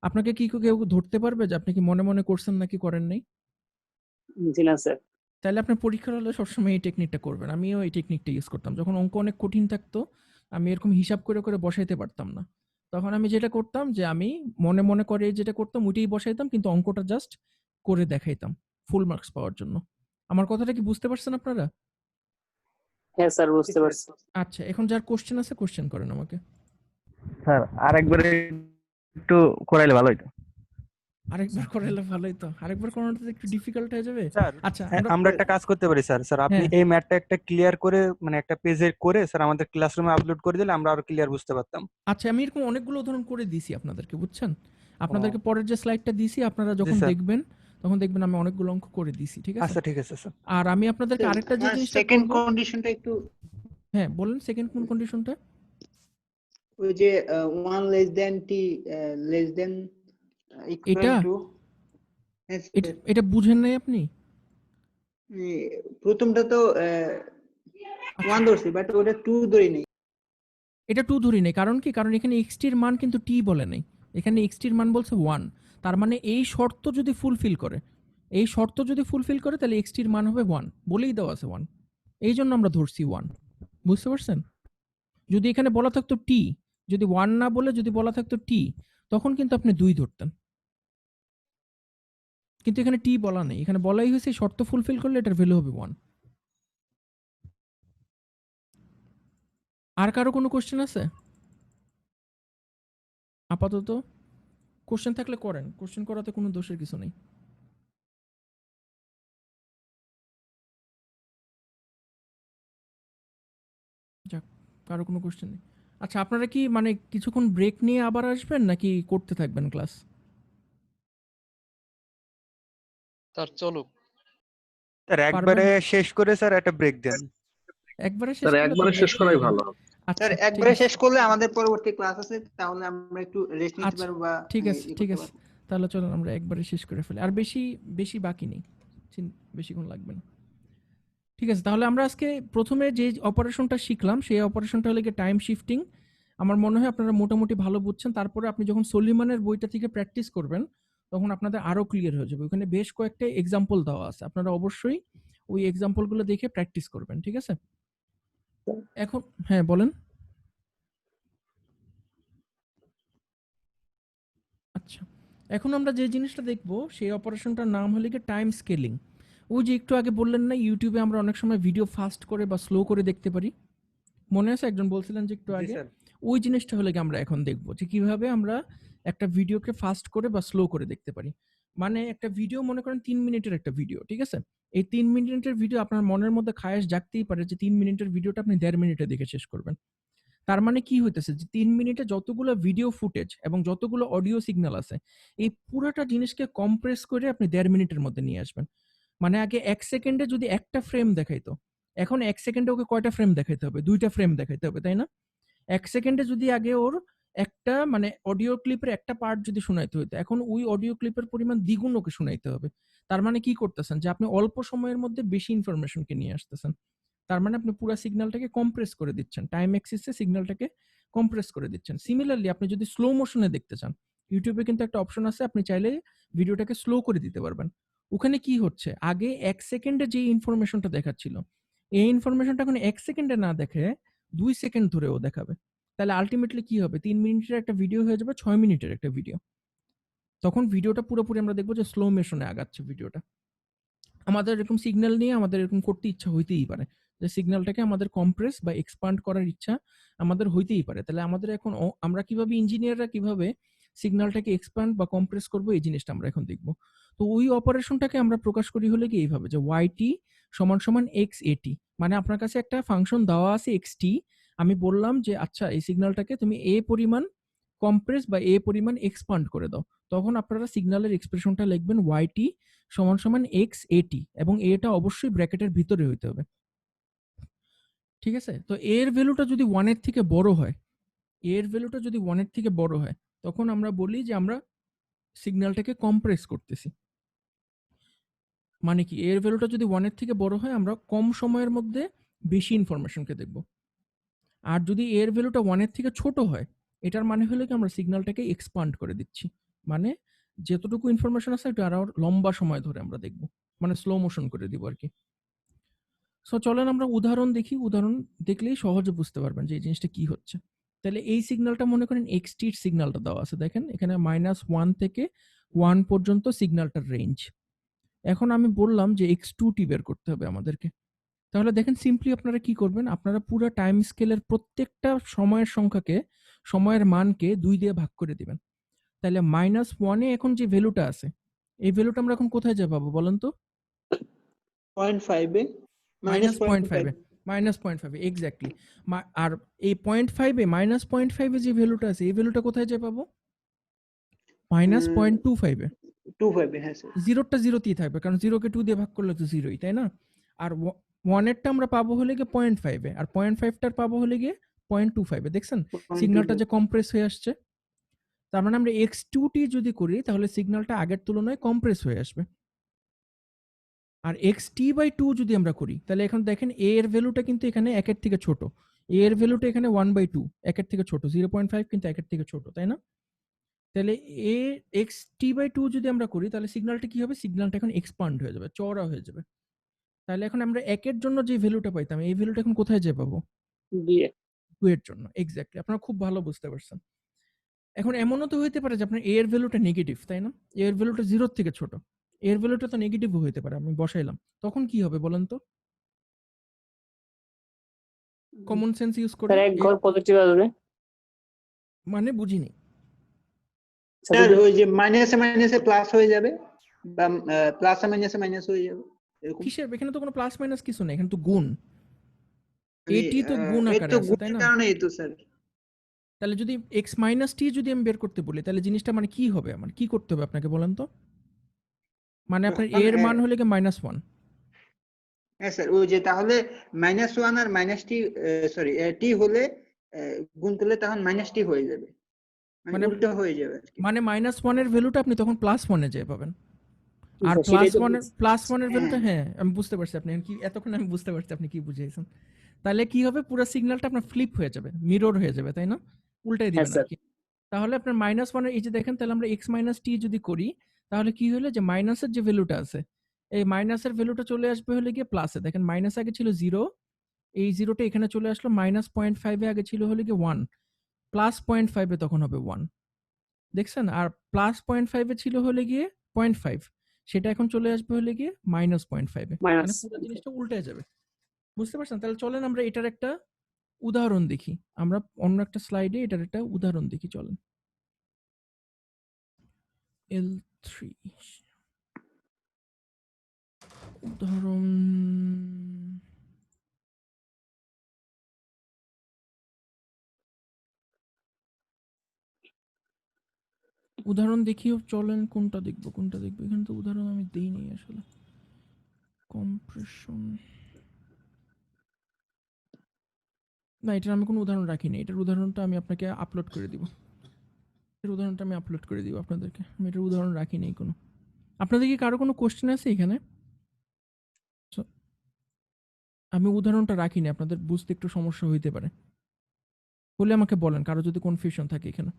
আপনাকে কি কেউ ধরতে পারবে যে আপনি কি মনে মনে করছেন নাকি করেন নাই? জি না স্যার। তাহলে আপনার পরীক্ষার হলে সবসময় এই টেকনিকটা করবেন। আমিও এই টেকনিকটা ইউজ করতাম। যখন অঙ্ক অনেক কঠিন থাকতো, আমি এরকম হিসাব করে করে বসাইতে পারতাম না। তখন আমি যেটা করতাম যে আমি মনে মনে করে যেটা করতাম ওইটাই বসাইতাম, কিন্তু অঙ্কটা জাস্ট করে দেখাইতাম ফুল মার্কস পাওয়ার জন্য। আমার কথাটা কি বুঝতে পারছেন আপনারা? হ্যাঁ স্যার, জি বুঝতে স্যার। পারছি। আচ্ছা, এখন যার কোশ্চেন আছে কোশ্চেন করেন আমাকে। স্যার আরেকবারে একটু করাইলে ভালো হতো। আরেকবার করাইলে ভালোই তো। আরেকবার করানোটা তো একটু ডিফিকাল্ট হয়ে যাবে। স্যার আচ্ছা, আমরা একটা কাজ করতে পারি স্যার। স্যার আপনি হ্যাঁ। এই ম্যাথটা একটা ক্লিয়ার করে মানে একটা পেজে করে স্যার আমাদের ক্লাসরুমে আপলোড করে দিলে আমরা আরো ক্লিয়ার বুঝতে পারতাম। আচ্ছা, আমি এরকম অনেকগুলো উদাহরণ করে দিছি আপনাদেরকে, বুঝছেন? আপনাদেরকে পরের যে স্লাইডটা দিছি আপনারা যখন স্যার। দেখবেন তখন দেখবেন আমি অনেকগুলো অঙ্ক করে দিছি, ঠিক আছে? আচ্ছা ঠিক আছে স্যার। আর আমি আপনাদেরকে আরেকটা যে জিনিসটা সেকেন্ড করব। কন্ডিশনটা একটু হ্যাঁ, বলেন সেকেন্ড কোন কন্ডিশনটা? ওই যে 1 less than t less than equal এটা to এটা বুঝেন নাই আপনি? প্রথমটা তো 1 ধরছি, বাট ওটা 2 ধরি নাই। এটা 2 ধরি নাই, কারণ কি? কারণ এখানে xt এর মান কিন্তু t বলে নাই। এখানে xt এর মান বলছে 1। তার মানে এই শর্ত যদি ফুলফিল করে, তাহলে xt এর মান হবে 1, বলেই দেওয়া আছে 1। এই জন্য আমরা ধরছি 1। বুঝতে পারছেন? যদি এখানে বলা থাকতো টি, যদি 1 না বলে যদি বলা থাকতো টি, তখন কিন্তু আপনি 2 ধরতেন। কিন্তু এখানে টি বলা নেই, এখানে বলাই হয়েছে শর্ত ফুলফিল করলে এটার ভ্যালু হবে 1। আর কারো কোনো কোশ্চেন আছে? আপাতত কোশ্চেন থাকলে করেন, কোশ্চেন করাতে কোনো দোষের কিছু নেই। যাক, কারো কোনো কোশ্চেন নেই। আচ্ছা, আপনারা কি মানে কিছুক্ষণ ব্রেক নিয়ে আবার আসবেন নাকি করতে থাকবেন ক্লাস? স্যার চলুক। স্যার একবারে শেষ করে স্যার একটা ব্রেক দেন। একবারে শেষ স্যার করলে একবারে তো শেষ break করাই নেই। ভালো। আচ্ছা, স্যার ঠিক একবারে আছে। শেষ করলে আমাদের পরবর্তী ক্লাস আছে, তাহলে আমরা একটু রেস্ট নিতে আচ্ছা, পারবো বা ঠিক আছে, ইয়ে ঠিক করতে আছে। পারবো। তাহলে চলুন আমরা একবারে শেষ করে ফেলি। আর বেশি বেশি বাকি নেই, বেশিক্ষণ লাগবে না। ঠিক আছে, তাহলে আমরা আজকে প্রথমে যে অপারেশনটা শিখলাম সেই অপারেশনটা হলো গিয়ে টাইম শিফটিং। আমার মনে হয় আপনারা মোটামুটি ভালো বুঝছেন। তারপরে আপনি যখন সলিমানের বইটা থেকে প্র্যাকটিস করবেন তখন আপনাদের আরো ক্লিয়ার হয়ে যাবে। ওখানে বেশ কয়েকটা এক্সাম্পল দেওয়া আছে, আপনারা অবশ্যই ওই এক্সাম্পলগুলো দেখে প্র্যাকটিস করবেন। ঠিক আছে? এখন হ্যাঁ বলেন। আচ্ছা, এখন আমরা যে জিনিসটা দেখব সেই অপারেশনটার নাম হলো গিয়ে টাইম স্কেলিং। ওই যে একটু আগে বললেন না, ইউটিউবে আমরা অনেক সময় ভিডিও ফাস্ট করে বা স্লো করে দেখতে পারি, মনে আছে একজন বলছিলেন যে একটু জি আগে? স্যার। ওই জিনিসটা হলে কি আমরা এখন দেখব যে কিভাবে আমরা একটা ভিডিওকে ফাস্ট করে বা স্লো করে দেখতে পারি। মানে একটা ভিডিও মনে করেন 3 মিনিটের একটা ভিডিও, ঠিক আছে? এই 3 মিনিটের ভিডিও আপনার মনের মধ্যে খায়েশ জাগতেই পারে যে 3 মিনিটের ভিডিওটা আপনি 1.5 মিনিটে দেখে শেষ করবেন। তার মানে কি হইতেছে যে 3 মিনিটে যতগুলো ভিডিও ফুটেজ এবং যতগুলো অডিও সিগন্যাল আছে এই পুরাটা জিনিসকে কম্প্রেস করে আপনি 1.5 মিনিটের মধ্যে নিয়ে আসবেন। মানে আগে 1 সেকেন্ডে যদি একটা ফ্রেম দেখাইতো, এখন 1 সেকেন্ডে ওকে কয়টা ফ্রেম দেখাইতে হবে? 2টা ফ্রেম দেখাইতে হবে, তাই না? 1 সেকেন্ডে যদি আগে ওর একটা মানে অডিও ক্লিপের একটা পার্ট যদি শোনাইতে হইতো, এখন ওই অডিও ক্লিপের পরিমাণ দ্বিগুণ ওকে শোনাইতে হবে। তার মানে কি করতেছেন যে আপনি অল্প সময়ের মধ্যে বেশি ইনফরমেশনকে নিয়ে আসতেছেন। তার মানে আপনি পুরো সিগন্যালটাকে কম্প্রেস করে দিচ্ছেন, টাইম এক্সিসে সিগন্যালটাকে কম্প্রেস করে দিচ্ছেন। সিমিলারলি আপনি যদি স্লো মোশনে দেখতে চান, ইউটিউবে কিন্তু একটা অপশন আছে, আপনি চাইলে ভিডিওটাকে স্লো করে দিতে পারবেন। ওখানে কি হচ্ছে, আগে 1 সেকেন্ডে যে ইনফরমেশনটা দেখাচ্ছিল এই ইনফরমেশনটা এখন 1 সেকেন্ডে না দেখে 2 সেকেন্ড ধরেও দেখাবে। তাহলে আলটিমেটলি কি হবে, 3 মিনিটের একটা ভিডিও হয়ে যাবে 6 মিনিটের একটা ভিডিও। তখন ভিডিওটা পুরোপুরি আমরা দেখবো যে স্লো মোশনে আগাচ্ছে ভিডিওটা। আমাদের এরকম সিগন্যাল নিয়ে আমাদের এরকম করতে ইচ্ছা হইতেই পারে যে সিগন্যালটাকে আমাদের কম্প্রেস বা এক্সপান্ড করার ইচ্ছা আমাদের হইতেই পারে। তাহলে আমাদের এখন আমরা কিভাবে ইঞ্জিনিয়াররা কিভাবে সিগন্যালটাকে এক্সপান্ড বা কম্প্রেস করবো এই জিনিসটা আমরা এখন দেখবো। তো ওই অপারেশনটাকে আমরা প্রকাশ করি হলে কি এইভাবে যে ওয়াইটি সমান সমান এক্স এটি, মানে আপনার কাছে একটা ফাংশন দেওয়া আছে এক্সটি, আমি বললাম যে আচ্ছা এই সিগন্যালটাকে তুমি এ পরিমাণ কম্প্রেস বা এ পরিমাণ এক্সপান্ড করে দাও, তখন আপনারা সিগন্যালের এক্সপ্রেশনটা লিখবেন ওয়াইটি সমান সমান এক্স এটি, এবং এটা অবশ্যই ব্র্যাকেটের ভিতরে হইতে হবে। ঠিক আছে? তো এর ভ্যালুটা যদি 1 এর থেকে বড় হয়, এর ভ্যালুটা যদি 1 এর থেকে বড় হয় তখন আমরা বলি যে আমরা সিগন্যালটাকে কম্প্রেস করতেছি। মানে কি, এর ভ্যালুটা যদি 1 এর থেকে বড় হয় আমরা কম সময়ের মধ্যে বেশি ইনফরমেশনকে দেখব। আর যদি এর ভ্যালুটা 1 এর থেকে ছোট হয় এটার মানে হলো কি আমরা সিগন্যালটাকে এক্সপান্ড করে দিচ্ছি। মানে যতটুকু ইনফরমেশন আছে এটা আরো লম্বা সময় ধরে আমরা দেখব, মানে স্লো মোশন করে দিব আর কি। সো চলেন আমরা উদাহরণ দেখি, উদাহরণ দেখলেই সহজে বুঝতে পারবেন যে এই জিনিসটা কি হচ্ছে। তাহলে এই সিগন্যালটা মনে করেন এক্সটির সিগন্যালটা দেওয়া আছে, দেখেন এখানে -1 থেকে 1 পর্যন্ত সিগন্যালটার রেঞ্জ। এখন আমি বললাম যে x2t বের করতে হবে আমাদেরকে। তাহলে দেখেন সিম্পলি আপনারা কি করবেন, আপনারা পুরো টাইম স্কেলের প্রত্যেকটা সময়ের সংখ্যাকে, সময়ের মানকে 2 দিয়ে ভাগ করে দিবেন। তাহলে -1 এ এখন যে ভ্যালুটা আছে এই ভ্যালুটা আমরা এখন কোথায় যা পাবো বলেন তো? 0.5 এ -0.5 এ, -0.5 এ এক্স্যাক্টলি। আর এই 0.5 এ -0.5 এ যে ভ্যালুটা আছে এই ভ্যালুটা কোথায় যা পাবো? -0.25 এ। 25 হ্যাঁ স্যার। 0টা 0 তেই থাকবে কারণ 0 কে 2 দিয়ে ভাগ করলে তো 0ই, তাই না? আর 1 এরটা আমরা পাবো হলে গিয়ে 0.5 এ, আর 0.5 টার পাবো হলে গিয়ে 0.25 এ। দেখছেন সিগন্যালটা যে কম্প্রেস হয়ে আসছে? তার মানে আমরা x2t যদি করি তাহলে সিগন্যালটা আগের তুলনায় কম্প্রেস হয়ে আসবে। আর xt/2 যদি আমরা করি তাহলে এখন দেখেন a এর ভ্যালুটা কিন্তু এখানে 1 এর থেকে ছোট, a এর ভ্যালুটা এখানে 1/2, 1 এর থেকে ছোট, 0.5 কিন্তু 1 এর থেকে ছোট, তাই না? তাহলে a xt/2 যদি আমরা করি তাহলে সিগন্যালটা কি হবে, সিগন্যালটা এখন এক্সপান্ড হয়ে যাবে, চওড়া হয়ে যাবে। তাহলে এখন আমরা 1 এর জন্য যে ভ্যালুটা পাইতাম এই ভ্যালুটা এখন কোথায় যেয়ে পাবো? 2 এর জন্য। এক্সাক্টলি। আপনারা খুব ভালো বুঝতে পারছেন। এখন এমনও তো হইতে পারে যে আপনার a এর ভ্যালুটা নেগেটিভ, তাই না? a এর ভ্যালুটা 0 এর থেকে ছোট। a এর ভ্যালুটা তো নেগেটিভও হইতে পারে। আমি বসাইলাম। তখন কি হবে বলেন তো? কমন সেন্স ইউজ করে স্যার এক ঘর পজিটিভ আসবে। মানে বুঝিনি। স্যার স্যার যদি ওই যে মাইনাসে মাইনাসে প্লাস হয়ে যাবে বা প্লাসে মাইনাসে মাইনাস হয়ে যাবে এরকম। কিসের? এখানে তো কোনো প্লাস মাইনাস কিছু নেই। এখানে তো গুণ। মানে, এটি তো গুণ এই আকারে তো আছে, তাই গুণের না? কারণেই তো স্যার। তাহলে যদি x মাইনাস t যদি আমি বের করতে বলি, তাহলে জিনিসটা মানে কি হবে আমার? কি করতে হবে আপনাকে বলেন তো? মানে আপনার a এর মান হলে গিয়ে -1। হ্যাঁ স্যার, ওই যে তাহলে -1 আর -t, সরি টি হলে গুণ করলে তখন -t হয়ে যাবে, মানে মানে উল্টো হয়ে যাবে আর কি। মানে -1 এর ভ্যালুটা আপনি তখন +1 এ যেয়ে পাবেন। আর স্যার সেটাই তো +1 এর ভ্যালুটা, হ্যাঁ। হ্যাঁ, আমি বুঝতে পারছি আপনি কি এতক্ষণ আমি বুঝতে পারছি আপনি কি বুঝিয়েছেন। তাহলে কি হবে? পুরো সিগন্যালটা আপনার ফ্লিপ হয়ে যাবে, মিরর হয়ে যাবে, তাই না? উল্টাই হ্যাঁ দিবেন স্যার। আরকি। তাহলে আপনার -1 এর এই যে দেখেন, তাহলে আমরা x - t যদি করি, তাহলে কি হলো যে মাইনাসের যে ভ্যালুটা আছে, এই মাইনাসের ভ্যালুটা চলে আসবে হলে গিয়ে প্লাসে। দেখেন মাইনাস আগে ছিল 0, এই 0 টা এখানে চলে আসলো। -0.5 এ আগে ছিল হলে গিয়ে 1, +0.5 এ তখন হবে 1। দেখছেন? আর +0.5 এ ছিল হলে গিয়ে 0.5, সেটা এখন চলে আসবে হলে গিয়ে -0.5 এ। মানে মাইনাস। পুরো জিনিসটা উল্টে যাবে। বুঝতে পারছেন? তাহলে চলেন আমরা এটার একটা উদাহরণ দেখি। আমরা অন্য একটা স্লাইডে এটার একটা উদাহরণ দেখি, চলেন। L3 উদাহরণ। উদাহরণ দেখিও, চলেন। কোনটা দেখবো? এখানে তো উদাহরণ আমি দেইনি আসলে। কম্প্রেশন, না, এটার আমি কোনো উদাহরণ রাখিনি। এটার উদাহরণটা আমি আপনাকে আপলোড করে দিব। আপনাদেরকে। আমি এটার উদাহরণ রাখি নাই কোনো। আপনাদের কি কারো কোনো কোশ্চেন আছে এখানে? আমি উদাহরণটা রাখিনি, আপনাদের বুঝতে একটু সমস্যা হইতে পারে। বলে আমাকে বলেন কারো যদি কনফিউশন থাকে এখানে।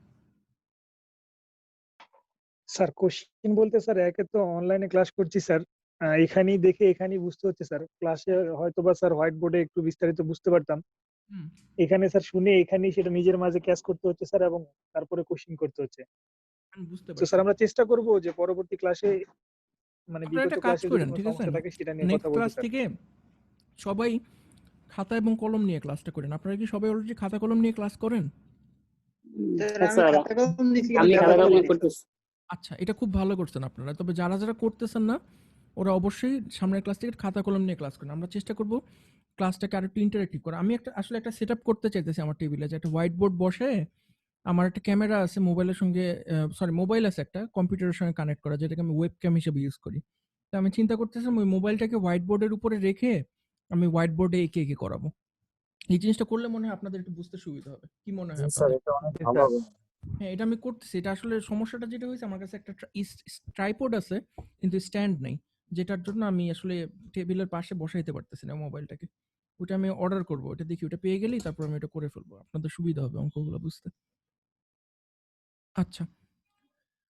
স্যার কোশ্চেন বলতে স্যার একে তো অনলাইনে ক্লাস করছি স্যার, এখানেই দেখে এখানেই বুঝতে হচ্ছে স্যার। ক্লাসে হয়তো বা স্যার হোয়াইট বোর্ডে একটু বিস্তারিত বুঝতে পারতাম, হুম। এখানে স্যার শুনে এখানেই সেটা নিজের মাঝে ক্যাচ করতে হচ্ছে স্যার, এবং তারপরে কোশ্চেন করতে হচ্ছে। আমি বুঝতে তো পারছি। স্যার আমরা চেষ্টা করব যে পরবর্তী ক্লাসে, মানে আপনারা বিগত একটা কাজ ক্লাসে যদি করেন, কোনো ঠিক আছে? সমস্যা থাকে সেটা নিয়ে কথা নেক্সট বলবো ক্লাস স্যার। থেকে সবাই খাতা এবং কলম নিয়ে ক্লাসটা করেন। আপনারা কি সবাই অলরেডি খাতা কলম নিয়ে ক্লাস করেন? স্যার হ্যাঁ আমি স্যার, খাতা কলম নিয়েছি কিন্তু আমি খাতা ব্যবহার কলম করিনি স্যার। করতেছি। আচ্ছা, এটা খুব ভালো করছেন আপনারা। তবে যারা করতেছেন না, ওরা অবশ্যই সামনের ক্লাস থেকে খাতা কলম নিয়ে ক্লাস করেন। আমরা চেষ্টা করব ক্লাসটাকে আরেকটু ইন্টারেক্টিভ করা। আমি আসলে একটা সেটআপ করতে চাইতেছি আমার টেবিলে, যে একটা হোয়াইট বোর্ড বসে, আমার একটা ক্যামেরা আছে মোবাইলের সঙ্গে, মোবাইল আছে একটা কম্পিউটারের সঙ্গে কানেক্ট করা, যেটাকে আমি ওয়েব ক্যাম হিসেবে ইউজ করি। তো আমি চিন্তা করতেছিলাম ওই মোবাইলটাকে হোয়াইট বোর্ডের উপরে রেখে আমি হোয়াইট বোর্ডে এঁকে এঁকে করাবো। এই জিনিসটা করলে মনে হয় আপনাদের একটু বুঝতে সুবিধা হবে। কি মনে হয় স্যার আপনাদের? এটা অনেক ভালো হবে। হ্যাঁ, এটা আমি করতেছি। এটা আসলে সমস্যাটা যেটা হয়েছে, আমার কাছে একটা ট্রাইপড আছে কিন্তু স্ট্যান্ড নাই, যেটার জন্য আমি আসলে টেবিলের পাশে বসাইতে পারতেছি না মোবাইলটাকে। ওটা আমি অর্ডার করব, ওটা দেখি, ওটা পেয়ে গেলেই তারপর আমি এটা করে ফেলবো। আপনাদের সুবিধা হবে অঙ্কগুলো বুঝতে। আচ্ছা,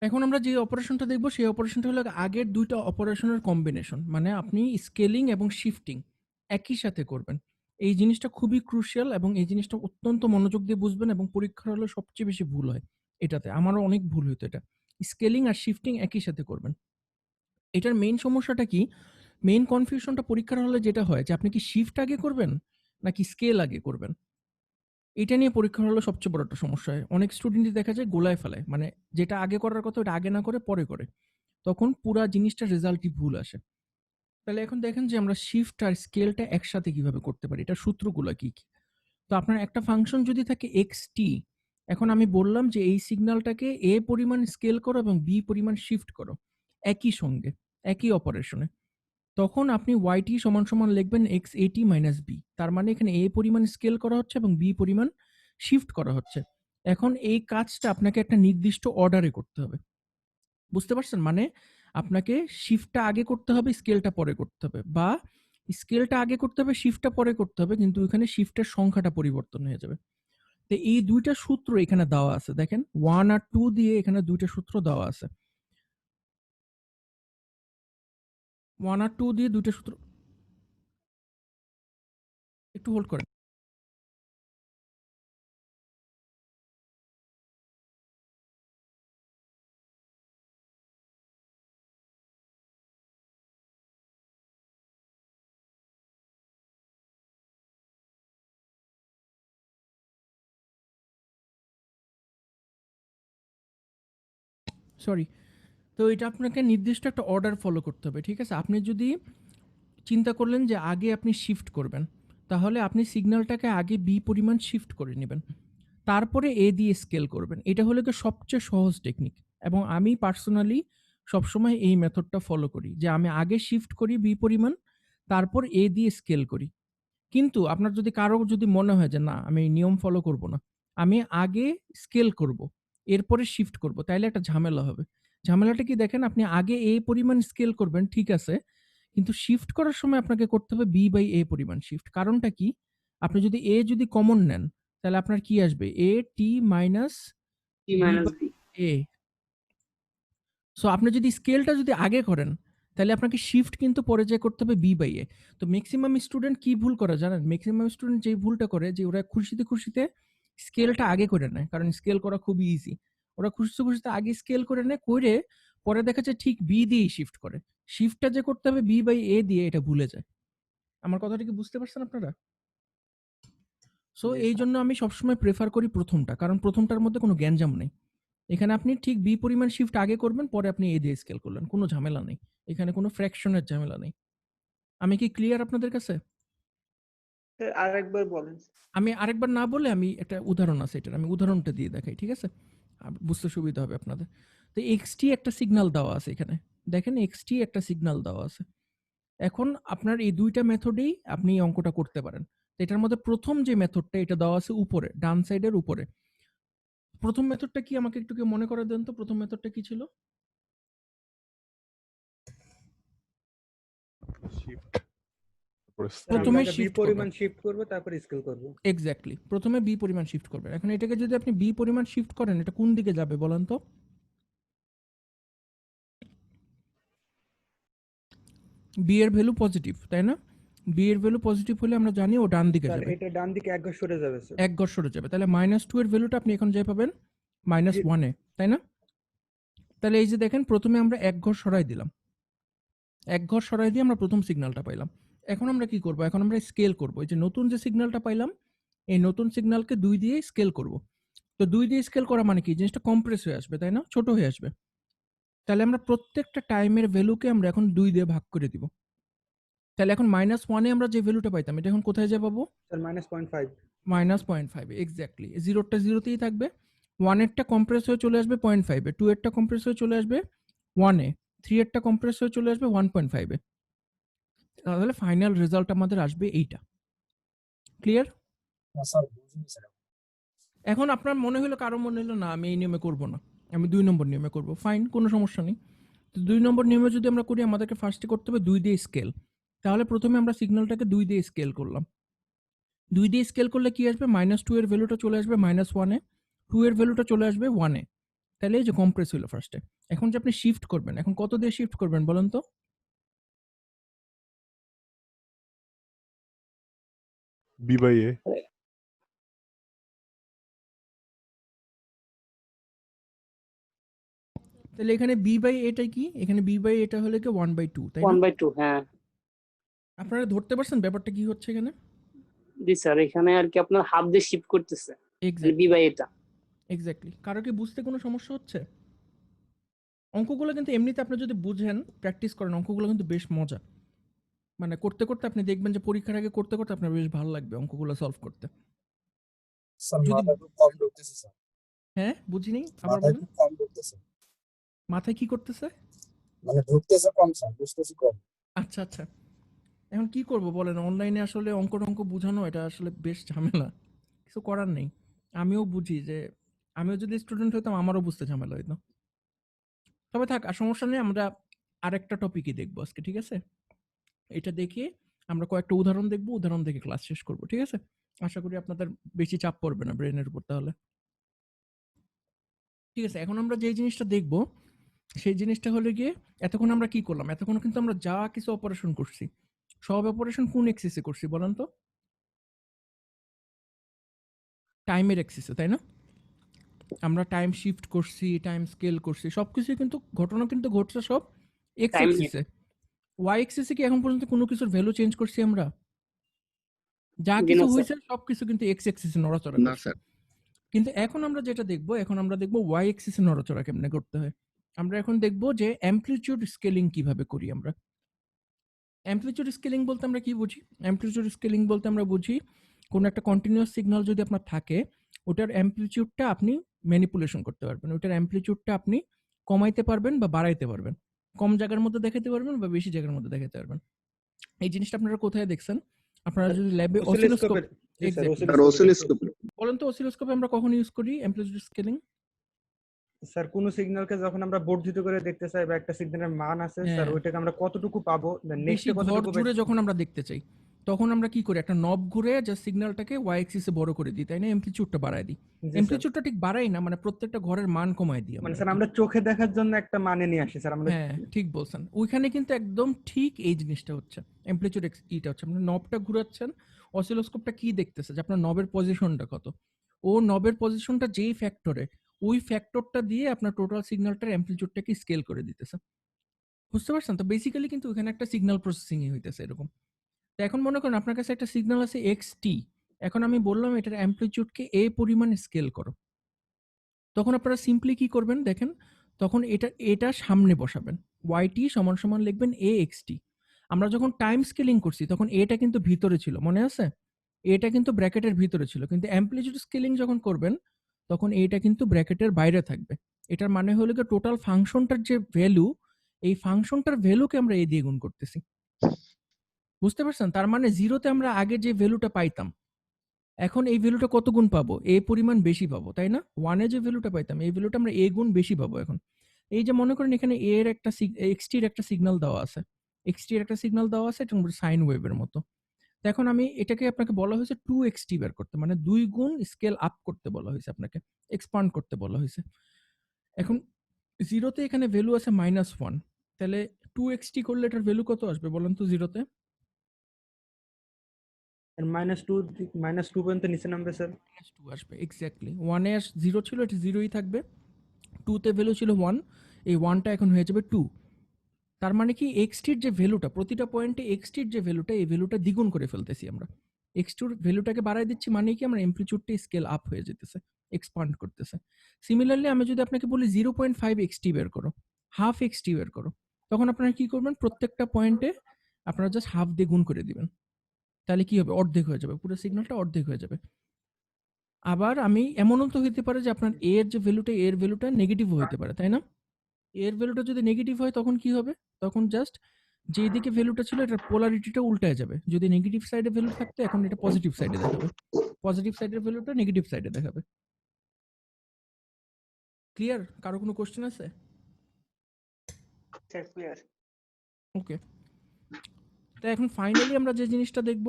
এখন আমরা যে অপারেশনটা দেখব সেই অপারেশনটা হলো আগের দুইটা অপারেশনের কম্বিনেশন। মানে আপনি স্কেলিং এবং শিফটিং একই সাথে করবেন। এই জিনিসটা খুবই ক্রুশিয়াল এবং এই জিনিসটা অত্যন্ত মনোযোগ দিয়ে বুঝবেন, এবং পরীক্ষার হলে সবচেয়ে বেশি ভুল হয় এটাতে। আমারও অনেক ভুল হইতো এটা। স্কেলিং আর শিফটিং একই সাথে করবেন। এটার মেইন সমস্যাটা কি? মেইন কনফিউশনটা পরীক্ষার হলে যেটা হয় যে আপনি কি শিফট আগে করবেন নাকি স্কেল আগে করবেন? এটা নিয়ে পরীক্ষার হলে সবচেয়ে বড় একটা সমস্যা হয়। অনেক স্টুডেন্টই দেখা যায় গোলায় ফেলায়। মানে যেটা আগে করার কথা ওটা আগে না করে পরে করে। তখন পুরা জিনিসটার রেজাল্টই ভুল আসে। তাহলে এখন দেখেন যে আমরা শিফট আর স্কেলটা একসাথে কিভাবে করতে পারি। এটার সূত্রগুলা কি, কি? তো আপনার একটা ফাংশন যদি থাকে xt, এখন আমি বললাম যে এই সিগন্যালটাকে a পরিমাণ স্কেল করো এবং b পরিমাণ শিফট করো একই সঙ্গে, একই অপারেশনে। তখন আপনি yt সমান লিখবেন x80 - b। তার মানে এখানে a পরিমাণ স্কেল করা হচ্ছে এবং b পরিমাণ শিফট করা হচ্ছে। এখন এই কাজটা আপনাকে একটা নির্দিষ্ট অর্ডারে করতে হবে। বুঝতে পারছেন? মানে আপনাকে শিফটটা আগে করতে হবে, স্কেলটা পরে করতে হবে, বা স্কেলটা আগে করতে হবে, শিফটটা পরে করতে হবে, কিন্তু এখানে শিফটের সংখ্যাটা পরিবর্তন হয়ে যাবে। তো এই দুইটা সূত্র এখানে দেওয়া আছে। দেখেন 1 আর 2 দিয়ে এখানে দুইটা সূত্র দেওয়া আছে। 1 আর 2 দিয়ে দুইটা সূত্র, একটু হোল্ড করেন। সরি। তো এটা আপনাকে নির্দিষ্ট একটা অর্ডার ফলো করতে হবে, ঠিক আছে? আপনি যদি চিন্তা করলেন যে আগে আপনি শিফট করবেন, তাহলে আপনি সিগন্যালটাকে আগে বি পরিমাণ শিফট করে নেবেন। তারপরে এ দিয়ে স্কেল করবেন। এটা হলো গিয়ে সবচেয়ে সহজ টেকনিক এবং আমি পার্সোনালি সবসময় এই মেথডটা ফলো করি যে আমি আগে শিফট করি বি পরিমাণ, তারপর এ দিয়ে স্কেল করি। কিন্তু আপনার যদি কারো যদি মনে হয় যে না আমি এই নিয়ম ফলো করব না, আমি আগে স্কেল করব, এরপরে শিফট করব, তাইলে একটা ঝামেলা হবে। ঝামেলাটা কি দেখেন, আপনি আগে এ পরিমাণ স্কেল করবেন ঠিক আছে, কিন্তু শিফট করার সময় আপনাকে করতে হবে বি বাই এ পরিমাণ শিফট। কারণটা কি? আপনি যদি এ যদি কমন নেন, তাহলে আপনার কি আসবে? A T minus T B minus by B. A. So আপনি যদি স্কেলটা যদি আগে করেন, তাহলে আপনাকে শিফট কিন্তু পরে যেয়ে করতে হবে বি বাই এ। তো ম্যাক্সিমাম স্টুডেন্ট কি ভুল করে জানেন? ম্যাক্সিমাম স্টুডেন্ট যে ভুলটা করে যে ওরা খুশিতে স্কেলটা আগে করে নেয়। কারণ স্কেল করা খুবই ইজি। ওরা খুশিতে আগে স্কেল করে নেয়, করে পরে দেখা যায় ঠিক বি দিয়েই শিফট করে। শিফটটা যে করতে হবে বি বাই এ দিয়ে এটা ভুলে যায়। আমার কথাটা কি বুঝতে পারছেন আপনারা? সো জি, এই স্যার। জন্য আমি সবসময় প্রেফার করি প্রথমটা। কারণ প্রথমটার মধ্যে কোনো গ্যাঞ্জাম নেই। এখানে আপনি ঠিক বি পরিমাণ শিফট আগে করবেন, পরে আপনি এ দিয়ে স্কেল করলেন। কোনো ঝামেলা নেই। এখানে কোনো ফ্র্যাকশনের ঝামেলা নেই। আমি কি ক্লিয়ার আপনাদের কাছে? স্যার আরেকবার বলেন। আমি আরেকবার না বলে আমি একটা উদাহরণ আছে এটার। আমি উদাহরণটা দিয়ে দেখাই, ঠিক আছে? বুঝতে সুবিধা হবে আপনাদের। তো xt একটা সিগন্যাল দেওয়া আছে এখানে। দেখেন xt একটা সিগন্যাল দেওয়া আছে। এখন আপনার এই ২ টা মেথডেই আপনি এই অঙ্কটা করতে পারেন। তো এটার মধ্যে ১ম যে মেথডটা এটা দেওয়া আছে উপরে, ডান সাইডের উপরে। ১ম মেথডটা কি আমাকে একটু কেউ মনে করায় দেন তো? ১ম মেথডটা কি ছিল? শিফট তারপরে স্যার, স্কেল। প্রথমে আমরা বি শিফট করবেন। পরিমাণ শিফট করব, তারপর স্কেল করব। এক্স্যাক্টলি। প্রথমে বি পরিমাণ শিফট করবেন। এখন এটাকে যদি আপনি বি পরিমাণ শিফট করেন, এটা কোন দিকে যাবে বলেন তো? বি এর ভ্যালু পজিটিভ, তাই না? বি এর ভ্যালু পজিটিভ হলে আমরা জানি ও ডান দিকে স্যার, যাবে। এটা ডান দিকে এক ঘর সরে যাবে স্যার। এক ঘর সরে যাবে। তাহলে -2 এর ভ্যালুটা আপনি এখন যেয়ে পাবেন জি। -1 এ, তাই না? তাহলে এই যে দেখেন প্রথমে আমরা এক ঘর সরাই দিলাম। এক ঘর সরাই দিয়ে আমরা প্রথম সিগন্যালটা পাইলাম। এখন আমরা কি করব? এখন আমরা স্কেল করব। এই যে নতুন যে সিগন্যালটা পাইলাম, এই নতুন সিগন্যালকে ২ দিয়ে স্কেল করব। তো ২ দিয়ে স্কেল করা মানে কি? জিনিসটা কম্প্রেস হয়ে আসবে, তাই না? ছোট হয়ে আসবে। তাহলে আমরা প্রত্যেকটা টাইমের ভ্যালুকে আমরা এখন ২ দিয়ে ভাগ করে দিব। তাহলে এখন -1 এ আমরা যে ভ্যালুটা পাইতাম, এটা এখন কোথায় যেয়ে পাবো? স্যার -0.5। -0.5 এ, এক্স্যাক্টলি। 0 টা 0 তেই থাকবে। 1 এরটা কম্প্রেস হয়ে চলে আসবে 0.5 এ, 2 এরটা কম্প্রেস হয়ে চলে আসবে 1 এ, 3 এরটা কম্প্রেস হয়ে চলে আসবে 1.5 এ। তাহলে ফাইনাল রেজাল্ট আমাদের আসবে এইটা। ক্লিয়ার? স্যার বুঝিনি স্যার। এখন আপনার মনে হলো, কারো মনে হলো না আমি এই নিয়মে করব না, আমি ২ নম্বর নিয়মে করব। ফাইন, কোনো সমস্যা নেই। তো ২ নম্বর নিয়মে যদি আমরা করি, আমাদেরকে ফার্স্টে করতে হবে ২ দিয়ে স্কেল। তাহলে প্রথমে আমরা সিগন্যালটাকে ২ দিয়ে স্কেল করলাম। ২ দিয়ে স্কেল করলে কি আসবে? -2 এর ভ্যালুটা চলে আসবে -1 এ, 2 এর ভ্যালুটা চলে আসবে 1 এ। তাহলে এই যে কম্প্রেস হইলো ফার্স্টে। এখন যে আপনি শিফট করবেন, এখন কত দিয়ে শিফট করবেন বলেন তো? বি বাই এ। তাহলে এখানে বি বাই এটাই কি? এখানে বি বাই এটা হলে কি 1/2, তাই না? 1/2, হ্যাঁ। আপনারা ধরতে পারছেন ব্যাপারটা কি হচ্ছে এখানে? জি স্যার, এখানে আর কি আপনার হাফ দিয়ে শিফট করতেছে এক্স্যাক্টলি, বি বাই এটা। এক্স্যাক্টলি। কারো কি বুঝতে কোনো সমস্যা হচ্ছে? অঙ্কগুলো কিন্তু এমনিতে আপনি যদি বুঝেন, প্র্যাকটিস করেন, অঙ্কগুলো কিন্তু বেশ মজা। মানে করতে আপনি দেখবেন যে পরীক্ষার আগে করতে আপনার বেশ ভালো লাগবে অঙ্কগুলো সলভ করতে। স্যার যদি মাথা খুব কম ঢুকতেছে স্যার। হ্যাঁ, বুঝিনি, আবার মাথায় বলেন। খুব কম ঢুকতেছে। মাথায় কি করতেছে? মানে ঢুকতেছে কম স্যার, বুঝতেছি কম। আচ্ছা, আচ্ছা। এখন কি করব বলেন? অনলাইনে আসলে অঙ্ক বুঝানো এটা আসলে বেশ ঝামেলা। কিছু করার নেই। আমিও বুঝি যে আমিও যদি স্টুডেন্ট হইতাম আমারও বুঝতে ঝামেলা হইতো। তবে থাক, আর সমস্যা নেই, আমরা আরেকটা টপিকই দেখব আজকে, ঠিক আছে? এটা দেখে আমরা কয়েকটা উদাহরণ দেখব, উদাহরণ দেখে ক্লাস শেষ করব, ঠিক আছে? আশা করি আপনাদের বেশি চাপ পড়বে না ব্রেনের উপর তাহলে। ঠিক আছে, এখন আমরা যে জিনিসটা দেখব সেই জিনিসটা হলো গিয়ে, এতক্ষণ আমরা কি করলাম? এতক্ষণ কিন্তু আমরা যা কিছু অপারেশন করছি, সব অপারেশন কোন এক্সিসে করছি বলেন তো? টাইমের এক্সিসে, তাই না? আমরা টাইম শিফট করছি, টাইম স্কেল করছি, সবকিছুই কিন্তু ঘটনা কিন্তু ঘটছে সব এক্স টাইম এক্সিসে। ওয়াই এক্সিসে কি এখন পর্যন্ত কোনো কিছুর ভ্যালু চেঞ্জ করছি আমরা? যা জি কিছু না স্যার। হয়েছে সবকিছু কিন্তু এক্স এক্সিসে নড়াচড়া না করছে। স্যার। কিন্তু এখন আমরা যেটা দেখবো, এখন আমরা দেখবো ওয়াই এক্সিসে নড়াচড়া কেমনে করতে হয়। আমরা এখন দেখব যে অ্যামপ্লিটিউড স্কেলিং কিভাবে করি আমরা। অ্যামপ্লিটিউড স্কেলিং বলতে আমরা কি বুঝি? অ্যামপ্লিটিউড স্কেলিং বলতে আমরা বুঝি কোনো একটা কন্টিনিউয়াস সিগন্যাল যদি আপনার থাকে, ওটার অ্যামপ্লিটিউডটা আপনি ম্যানিপুলেশন করতে পারবেন। ওটার অ্যামপ্লিটিউডটা আপনি কমাইতে পারবেন বা বাড়াইতে পারবেন। কম জায়গার মধ্যে দেখাতে পারবেন বা বেশি জায়গার মধ্যে দেখাতে পারবেন। এই জিনিসটা আপনারা কোথায় দেখছেন? আপনারা যদি ল্যাবে অসিলোস্কোপ, স্যার অসিলোস্কোপ বলেন তো অসিলোস্কোপে আমরা কখন ইউজ করি অ্যামপ্লিটিউড স্কেলিং? স্যার কোন সিগন্যালকে যখন আমরা বর্ধিত করে দেখতে চাই বা একটা সিগন্যালের মান আছে স্যার হ্যাঁ। ওইটাকে আমরা কতটুকু পাবো বেশি নেক্সটে ঘর কতটুকু জুড়ে যখন আমরা দেখতে চাই, তখন আমরা কি করি? একটা নব ঘুরে যা সিগন্যালটাকে ওয়াই অ্যাক্সিসে বড় করে দিই, তাই না? অ্যামপ্লিটিউডটা বাড়ায় দিই। অ্যামপ্লিটিউডটা ঠিক বাড়াই না, মানে প্রত্যেকটা ঘরের মান কমায় দিই মানে আমরা। স্যার আমরা চোখে দেখার জন্য একটা মানে নিয়ে আসি স্যার আমরা। হ্যাঁ ঠিক বলছেন, ওইখানে কিন্তু একদম ঠিক এই জিনিসটা হচ্ছে অ্যামপ্লিটিউড ইটা হচ্ছে। আপনি নবটা ঘুরাচ্ছেন, অসিলোস্কোপটা কি দেখতেছে যে আপনার নবের পজিশনটা কত, ও নবের পজিশনটা যেই ফ্যাক্টরে, ওই ফ্যাক্টরটা দিয়ে আপনার টোটাল সিগন্যালটার অ্যামপ্লিটিউডটাকে স্কেল করে দিতেছে। বুঝতে পারছেন তো? বেসিক্যালি কিন্তু ওখানে একটা সিগন্যাল প্রসেসিং হইতেছে এরকম। তো এখন মনে করেন আপনার কাছে একটা সিগন্যাল আছে xt, এখন আমি বললাম এটার অ্যামপ্লিটিউডকে a পরিমাণ স্কেল করো। তখন আপনারা সিম্পলি কি করবেন দেখেন, তখন এটা সামনে বসাবেন, yt সমান সমান লিখবেন axt। আমরা যখন টাইম স্কেলিং করছি তখন এটা কিন্তু ভিতরে ছিল, মনে আছে? এটা কিন্তু ব্র্যাকেটের ভিতরে ছিল, কিন্তু অ্যামপ্লিটিউড স্কেলিং যখন করবেন তখন এটা কিন্তু ব্র্যাকেটের বাইরে থাকবে। এটার মানে হলো যে টোটাল ফাংশনটার যে ভ্যালু, এই ফাংশনটার ভ্যালুকে আমরা a দিয়ে গুণ করতেছি। বুঝতে পারছেন? তার মানে জিরোতে আমরা আগে যে ভ্যালুটা পাইতাম, এখন এই ভ্যালুটা কত গুণ পাবো? এ পরিমাণ বেশি পাবো, তাই না? ওয়ানে যে ভ্যালুটা পাইতাম, এই ভ্যালুটা আমরা এ গুণ বেশি পাবো এখন। এই যে মনে করেন এখানে এ এর একটা এক্সটির একটা সিগন্যাল দেওয়া আছে, এক্সটির একটা সিগন্যাল দেওয়া আছে, এটা সাইন ওয়েভের মতো। তো এখন আমি এটাকে আপনাকে বলা হয়েছে 2xt বের করতে, মানে 2 গুণ স্কেল আপ করতে বলা হয়েছে, আপনাকে এক্সপান্ড করতে বলা হয়েছে। এখন জিরোতে এখানে ভ্যালু আছে -1, তাহলে 2xt করলে এটার ভ্যালু কত আসবে বলেন তো জিরোতে? -2 পর্যন্ত নিচে নামবে স্যার। -2 আসবে এক্স্যাক্টলি। 1 এ 0 ছিল, এটা 0ই থাকবে। 2 তে ভ্যালু ছিল 1, এই 1টা এখন হয়ে যাবে 2। তার মানে কি এক্সটির যে ভ্যালুটা, প্রতিটা পয়েন্টে এক্সটির যে ভ্যালুটা, এই ভ্যালুটা দ্বিগুণ করে ফেলতেছি আমরা। এক্সটির ভ্যালুটাকে বাড়ায় দিচ্ছি, মানে কি আমরা অ্যামপ্লিটিউডটা স্কেল আপ হয়ে যেতেছে, এক্সপান্ড করতেছে। সিমিলারলি আমি যদি আপনাকে বলি 0.5 এক্সটি বের করো, হাফ এক্সটি বের করো, তখন আপনারা কি করবেন? প্রত্যেকটা পয়েন্টে আপনারা জাস্ট হাফ দিয়ে গুণ করে দিবেন, তাহলে কি হবে? অর্ধেক হয়ে যাবে, পুরো সিগন্যালটা অর্ধেক হয়ে যাবে। আবার আমি এমনও তো হইতে পারে যে আপনার এ এর যে ভ্যালুটা, এর ভ্যালুটা নেগেটিভও হইতে পারে, তাই না? এর ভ্যালুটা যদি নেগেটিভ হয় তখন কি হবে? তখন জাস্ট যেই দিকে ভ্যালুটা ছিল এটার পোলারিটিটা উল্টায় যাবে। যদি নেগেটিভ সাইডে ভ্যালু থাকতো, এখন এটা পজিটিভ সাইডে দেখাবে। পজিটিভ সাইডের ভ্যালুটা নেগেটিভ সাইডে দেখাবে। ক্লিয়ার? কারো কোনো কোশ্চেন আছে? Sir clear. ওকে, তো এখন ফাইনালি আমরা যে জিনিসটা দেখব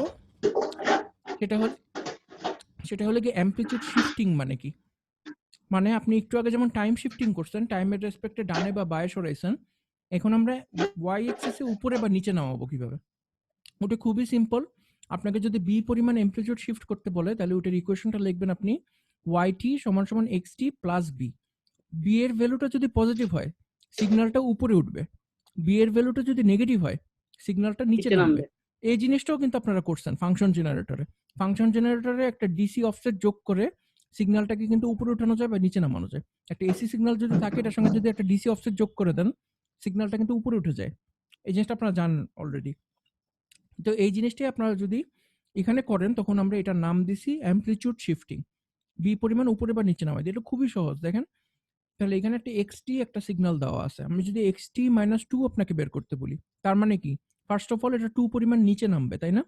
সেটা হলো কি অ্যামপ্লিটিউড শিফটিং মানে কি। মানে আপনি একটু আগে যেমন টাইম শিফটিং করছেন, টাইমের রেসপেক্টে ডানে বা বাঁয়ে সরাইছেন, এখন আমরা ওয়াই এক্সিসে উপরে বা নিচে নামাবো কিভাবে? ওটা খুবই সিম্পল। আপনাকে যদি বি পরিমাণ অ্যামপ্লিটিউড শিফট করতে বলে, তাহলে ওটার ইকুয়েশনটা লিখবেন আপনি yt সমান সমান xt প্লাস বি। বি এর ভ্যালুটা যদি পজিটিভ হয়, সিগন্যালটা উপরে উঠবে। বি এর ভ্যালুটা যদি নেগেটিভ হয়, সিগন্যালটা নিচে নামবে। এই জিনিসটাও কিন্তু আপনারা করছেন ফাংশন জেনারেটরে। ফাংশন জেনারেটরে একটা ডিসি অফসেট যোগ করে সিগন্যালটাকে কিন্তু উপরে উঠানো যায় বা নিচে নামানো যায়। একটা এসি সিগন্যাল যদি থাকে, এটার সঙ্গে যদি একটা ডিসি অফসেট যোগ করে দেন, সিগন্যালটা কিন্তু উপরে উঠে যায়। এই জিনিসটা আপনারা জানেন অলরেডি। তো এই জিনিসটাই আপনারা যদি এখানে করেন, তখন আমরা এটার নাম দিছি অ্যামপ্লিটিউড শিফটিং। বি পরিমাণ উপরে বা নিচে নামাই দিই, এটা খুবই সহজ। দেখেন, তাহলে এখানে একটা এক্সটি একটা সিগন্যাল দেওয়া আছে, আমি যদি xt -2 আপনাকে বের করতে বলি, তার মানে কি? ফার্স্ট অফ অল এটা 2 পরিমাণ নিচে নামবে, তাই না?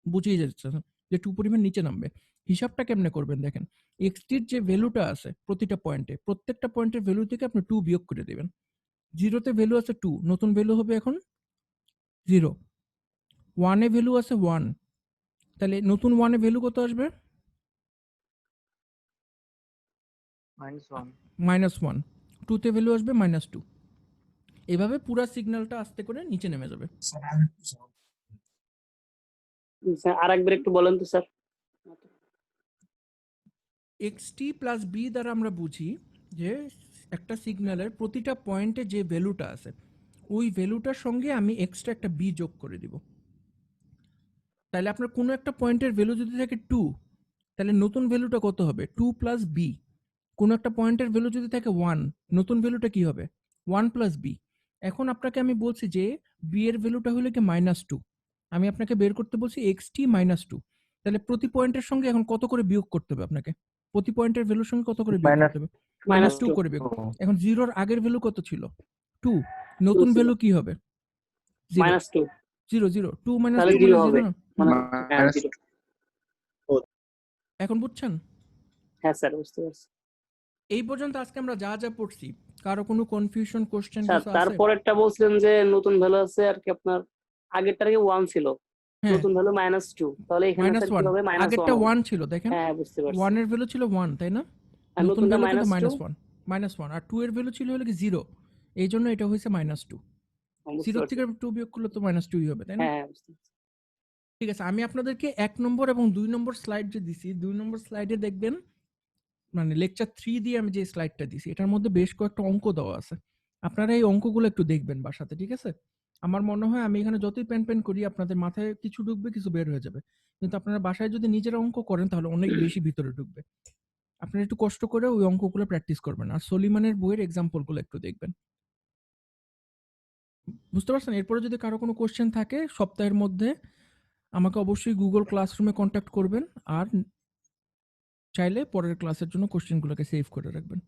বুঝিয়ে যাচ্ছে যে 2 পরিমাণ নিচে নামবে। হিসাবটা কেমনে করবেন দেখেন, এক্সটির যে ভ্যালুটা আছে প্রতিটা পয়েন্টে, প্রত্যেকটা পয়েন্টের ভ্যালু থেকে আপনি 2 বিয়োগ করে দিবেন। জিরোতে ভ্যালু আছে 2, নতুন ভ্যালু হবে এখন 0। 1 এ ভ্যালু আছে 1, তাহলে নতুন 1 এ ভ্যালু কত আসবে? -1। 2 তে ভ্যালু আসবে -2। এভাবে পুরো সিগন্যালটা আস্তে করে নিচে নেমে যাবে। স্যার আরেকবার একটু বলেন তো স্যার। xt প্লাস বি দ্বারা আমরা বুঝি যে একটা সিগন্যালের প্রতিটা পয়েন্টে যে ভ্যালুটা আছে, ওই ভ্যালুটার সঙ্গে আমি এক্সট্রা একটা বি যোগ করে দিব। তাহলে আপনার কোনো একটা পয়েন্টের ভ্যালু যদি থাকে 2, তাহলে নতুন ভ্যালুটা কত হবে? 2 প্লাস বি। কোনো একটা পয়েন্টের ভ্যালু যদি থাকে 1, নতুন ভ্যালুটা কি হবে? 1 প্লাস বি। এখন আপনাকে আমি বলছি যে বি এর ভ্যালুটা হলো কি -2, আমি আপনাকে বের করতে বলছি xt -2। তাহলে প্রতি পয়েন্টের সঙ্গে এখন কত করে বিয়োগ করতে হবে আপনাকে? প্রতি পয়েন্টের ভ্যালুর সঙ্গে কত করে বিয়োগ করতে হবে? -2 করে বিয়োগ। এখন 0 এর আগের ভ্যালু কত ছিল? 2। নতুন ছিল। ভ্যালু কি হবে? 0 -2 0 0 2 - তাহলে 2 0 মানে হবে 0 না? মানে হ্যাঁ মাইনাস 0। এখন বুঝছেন? হ্যাঁ স্যার বুঝতে পারছি। এই পর্যন্ত আজকে আমরা যা যা পড়ছি, কারো কোনো কনফিউশন কোশ্চেন স্যার কিছু আছে? তারপরেরটা বলছিলেন যে নতুন ভ্যালু আছে আর কি আপনার আগেরটার কি 1 ছিল, হ্যাঁ নতুন ভ্যালু -2, তাহলে এখানে স্যার কি -1, হবে -1 আগেরটা হবে। 1 ছিল দেখেন, হ্যাঁ বুঝতে পারছি। 1 এর ভ্যালু ছিল 1 তাই না? আর নতুন নতুনটা ভ্যালু কিন্তু -2 -1 আর 2 এর ভ্যালু ছিল হলো কি 0, এই জন্য এটা হয়েছে -2। বুঝতে 0 পারছি। থেকে 2 বিয়োগ করলে তো -2ই হবে তাই না? হ্যাঁ বুঝতে পারছি। ঠিক আছে, আমি আপনাদেরকে 1 নম্বর এবং 2 নম্বর স্লাইড যে দিছি, 2 নম্বর স্লাইডে দেখবেন মানে লেকচার 3 দিয়ে আমি যে স্লাইডটা দিছি এটার মধ্যে বেশ কয়েকটা অঙ্ক দেওয়া আছে। আপনারা এই অঙ্কগুলো একটু দেখবেন বাসাতে, ঠিক আছে? আমার মনে হয় আমি এখানে যতই প্যান করি আপনাদের মাথায় কিছু ঢুকবে, কিছু বের হয়ে যাবে। কিন্তু আপনারা বাসায় যদি নিজেরা অঙ্ক করেন তাহলে অনেক বেশি ভিতরে ঢুকবে। আপনারা একটু কষ্ট করে ওই অঙ্কগুলো প্র্যাকটিস করবেন আর সলিমানের বইয়ের এক্সাম্পলগুলো একটু দেখবেন। বুঝতে পারছেন? এরপরে যদি কারো কোনো কোশ্চেন থাকে সপ্তাহের মধ্যে আমাকে অবশ্যই গুগল ক্লাসরুমে কন্ট্যাক্ট করবেন আর চাইলে পরের ক্লাসের জন্য কোশ্চেনগুলোকে সেভ করে রাখবেন।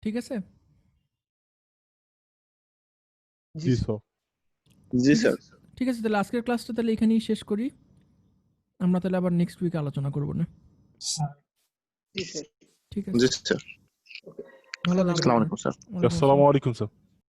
ঠিক আছে? জি স্যার। জি স্যার। ঠিক আছে, তাহলে আজকের ক্লাসটা তাহলে এখানেই শেষ করি। আমরা তাহলে আবার নেক্সট উইকে আলোচনা করব না? জি স্যার। ঠিক আছে, জি স্যার। ভালো থাকবেন। আসসালামু আলাইকুম স্যার। ওয়ালাইকুম আসসালামু আসসালাম। আলাইকুম স্যার।